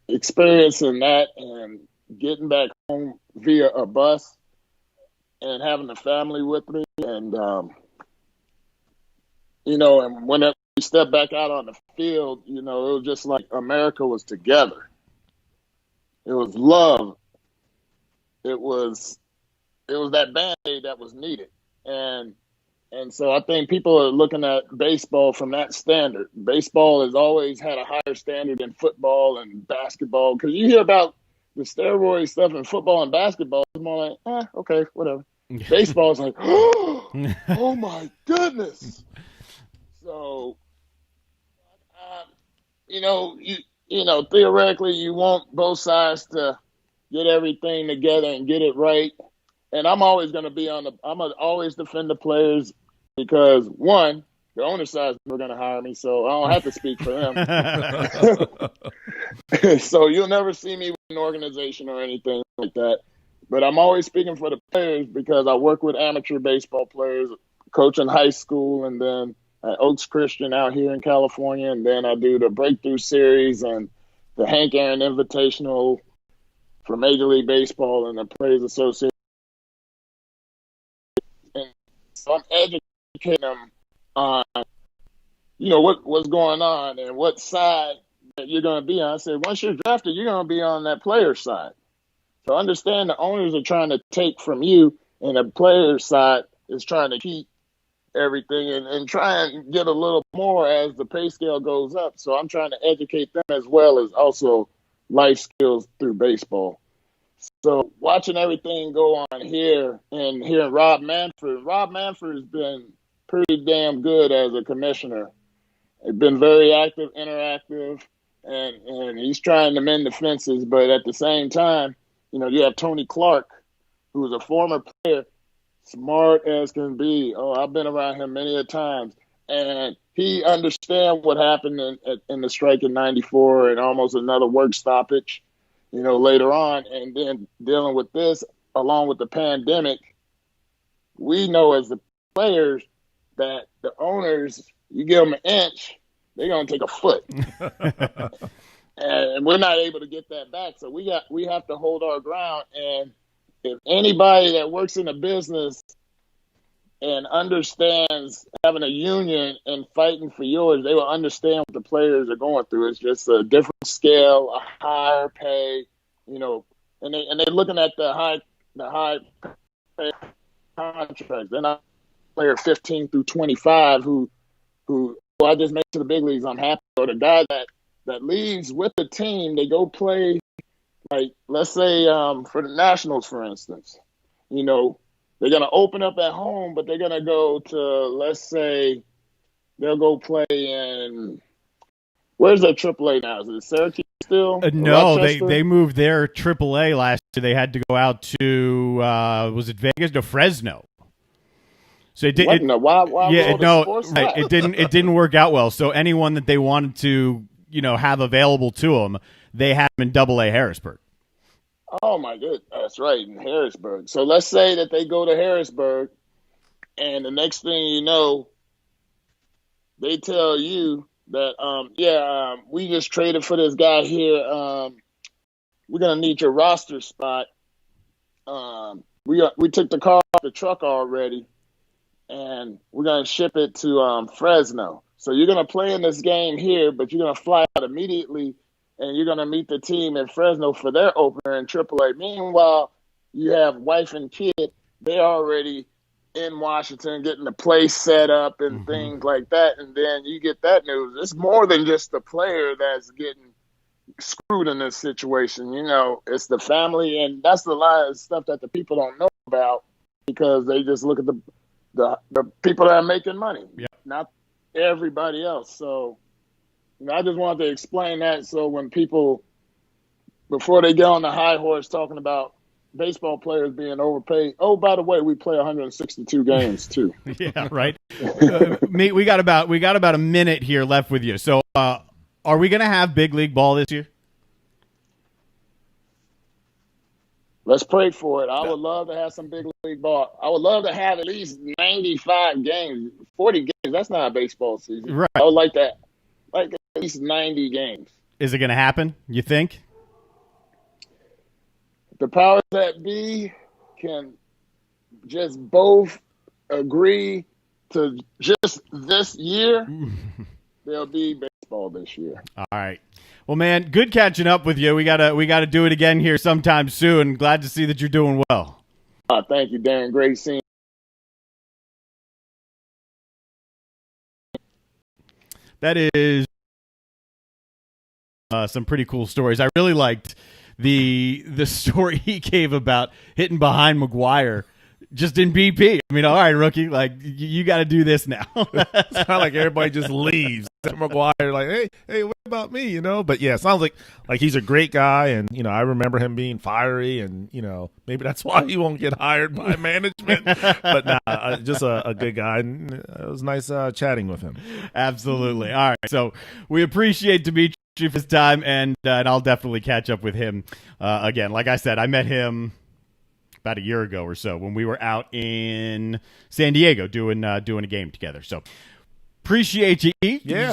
[SPEAKER 10] experiencing that and getting back home via a bus and having the family with me, and and when we stepped back out on the field, it was just like America was together. It was love. It was that Band-Aid that was needed, and so I think people are looking at baseball from that standard. Baseball has always had a higher standard than football and basketball, because you hear about the steroid stuff in football and basketball. It's more like, okay, whatever. Baseball is like, oh my goodness. So, theoretically, you want both sides to get everything together and get it right. And I'm always going to be I'm going to always defend the players, because, one, the owner side's never going to hire me, so I don't have to speak for them. So you'll never see me with an organization or anything like that. But I'm always speaking for the players, because I work with amateur baseball players, coach in high school, and then at Oaks Christian out here in California, and then I do the Breakthrough Series and the Hank Aaron Invitational for Major League Baseball and the Players Association. And so I'm educating them on, what's going on and what side that you're going to be on. I said, once you're drafted, you're going to be on that player side. So understand the owners are trying to take from you, and the player side is trying to keep everything and try and get a little more as the pay scale goes up. So I'm trying to educate them as well as also life skills through baseball. So watching everything go on here and hearing Rob Manfred has been pretty damn good as a commissioner. He's been very active, interactive, and he's trying to mend the fences. But at the same time, you have Tony Clark, who's a former player, smart as can be. Oh, I've been around him many a times. And he understands what happened in the strike in 94 and almost another work stoppage, later on. And then dealing with this along with the pandemic, we know as the players that the owners, you give them an inch, they're going to take a foot. And we're not able to get that back. So we have to hold our ground. And if anybody that works in a business and understands having a union and fighting for yours, they will understand what the players are going through. It's just a different scale, a higher pay, and they're looking at the high pay contracts. They're not player 15 through 25 who I just made to the big leagues. I'm happy. Or the guy that leaves with the team, they go play, like, let's say for the Nationals, for instance, they're going to open up at home, but they're going to go to, let's say, they'll go play in, where's their AAA now? Is it Syracuse still?
[SPEAKER 4] No, they moved their AAA last year. They had to go out to, was it Vegas? No, Fresno. So it did.
[SPEAKER 10] Why
[SPEAKER 4] No, right. It didn't work out well. So anyone that they wanted to, have available to them, they had them in AA Harrisburg.
[SPEAKER 10] Oh my goodness, that's right, in Harrisburg. So let's say that they go to Harrisburg, and the next thing you know, they tell you that we just traded for this guy here. We're gonna need your roster spot. We took the car off the truck already, and we're going to ship it to Fresno. So you're going to play in this game here, but you're going to fly out immediately, and you're going to meet the team in Fresno for their opener in AAA. Meanwhile, you have wife and kid. They're already in Washington getting the place set up and things like that, and then you get that news. It's more than just the player that's getting screwed in this situation. It's the family, and that's a lot of stuff that the people don't know about, because they just look at the people that are making money, not everybody else. So, I just wanted to explain that, so when people, before they get on the high horse talking about baseball players being overpaid. Oh, by the way, we play 162 games too.
[SPEAKER 4] Yeah, right. We got about a minute here left with you. So, are we going to have big league ball this year?
[SPEAKER 10] Let's pray for it. I would love to have some big league ball. I would love to have at least 95 games, 40 games. That's not a baseball season.
[SPEAKER 4] Right.
[SPEAKER 10] I would like that, like at least 90 games.
[SPEAKER 4] Is it going to happen, you think?
[SPEAKER 10] the powers that be can just both agree to just this year, there'll be baseball this year.
[SPEAKER 4] All right. Well, man, good catching up with you. We gotta do it again here sometime soon. Glad to see that you're doing well.
[SPEAKER 10] Thank you, Darren. Great seeing.
[SPEAKER 4] That is some pretty cool stories. I really liked the story he gave about hitting behind McGuire just in BP. I mean, all right, rookie, like you got to do this now.
[SPEAKER 5] It's kind of like everybody just leaves. McGuire, like, hey, what about me? You know, but yeah, it sounds like he's a great guy, and you know, I remember him being fiery, and you know, maybe that's why he won't get hired by management. But nah, just a good guy, and it was nice chatting with him.
[SPEAKER 4] Absolutely. All right, so we appreciate Dimitri for his time, and I'll definitely catch up with him again. Like I said, I met him about a year ago or so when we were out in San Diego doing a game together. So appreciate you,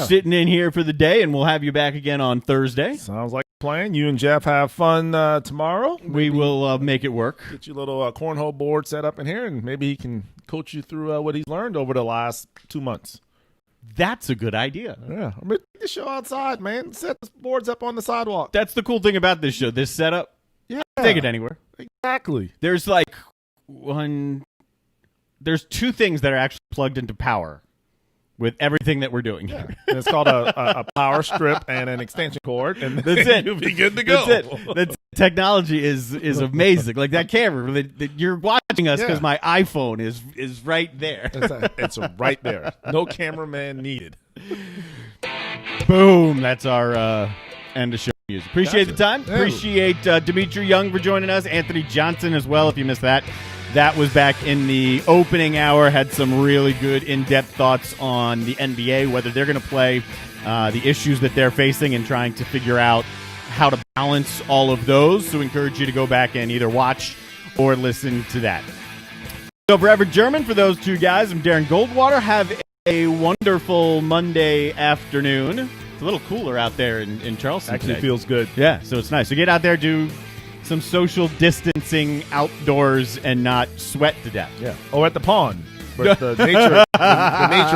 [SPEAKER 4] sitting in here for the day, and we'll have you back again on Thursday.
[SPEAKER 5] Sounds like a plan. You and Jeff have fun tomorrow.
[SPEAKER 4] We will make it work.
[SPEAKER 5] Get your little cornhole board set up in here, and maybe he can coach you through what he's learned over the last 2 months.
[SPEAKER 4] That's a good idea.
[SPEAKER 5] Yeah. I mean, take the show outside, man. Set the boards up on the sidewalk.
[SPEAKER 4] That's the cool thing about this show, this setup.
[SPEAKER 5] Yeah.
[SPEAKER 4] Take it anywhere.
[SPEAKER 5] Exactly.
[SPEAKER 4] There's there's two things that are actually plugged into power with everything that we're doing here.
[SPEAKER 5] And it's called a power strip and an extension cord, and
[SPEAKER 4] that's it.
[SPEAKER 5] You'll be good to go.
[SPEAKER 4] That's it. That's, technology is amazing. Like that camera that you're watching us because my iPhone is right there.
[SPEAKER 5] It's right there. No cameraman needed.
[SPEAKER 4] Boom. That's our end of show music. Appreciate the time.
[SPEAKER 5] Yeah.
[SPEAKER 4] Appreciate Dimitri Young for joining us. Anthony Johnson as well, if you missed that. That was back in the opening hour. Had some really good in-depth thoughts on the NBA, whether they're going to play, the issues that they're facing, and trying to figure out how to balance all of those. So encourage you to go back and either watch or listen to that. So for Everett German, for those two guys, I'm Darren Goldwater. Have a wonderful Monday afternoon. It's a little cooler out there in Charleston.
[SPEAKER 5] Actually
[SPEAKER 4] today.
[SPEAKER 5] feels good.
[SPEAKER 4] Yeah, so it's nice. So get out there, do some social distancing outdoors, and not sweat to death.
[SPEAKER 5] Yeah. Or at the pond. But the nature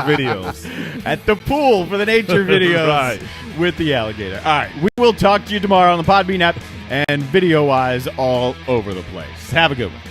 [SPEAKER 5] videos.
[SPEAKER 4] At the pool for the nature videos
[SPEAKER 5] Right.
[SPEAKER 4] with the alligator. All right, we will talk to you tomorrow on the Podbean app and video-wise all over the place. Have a good one.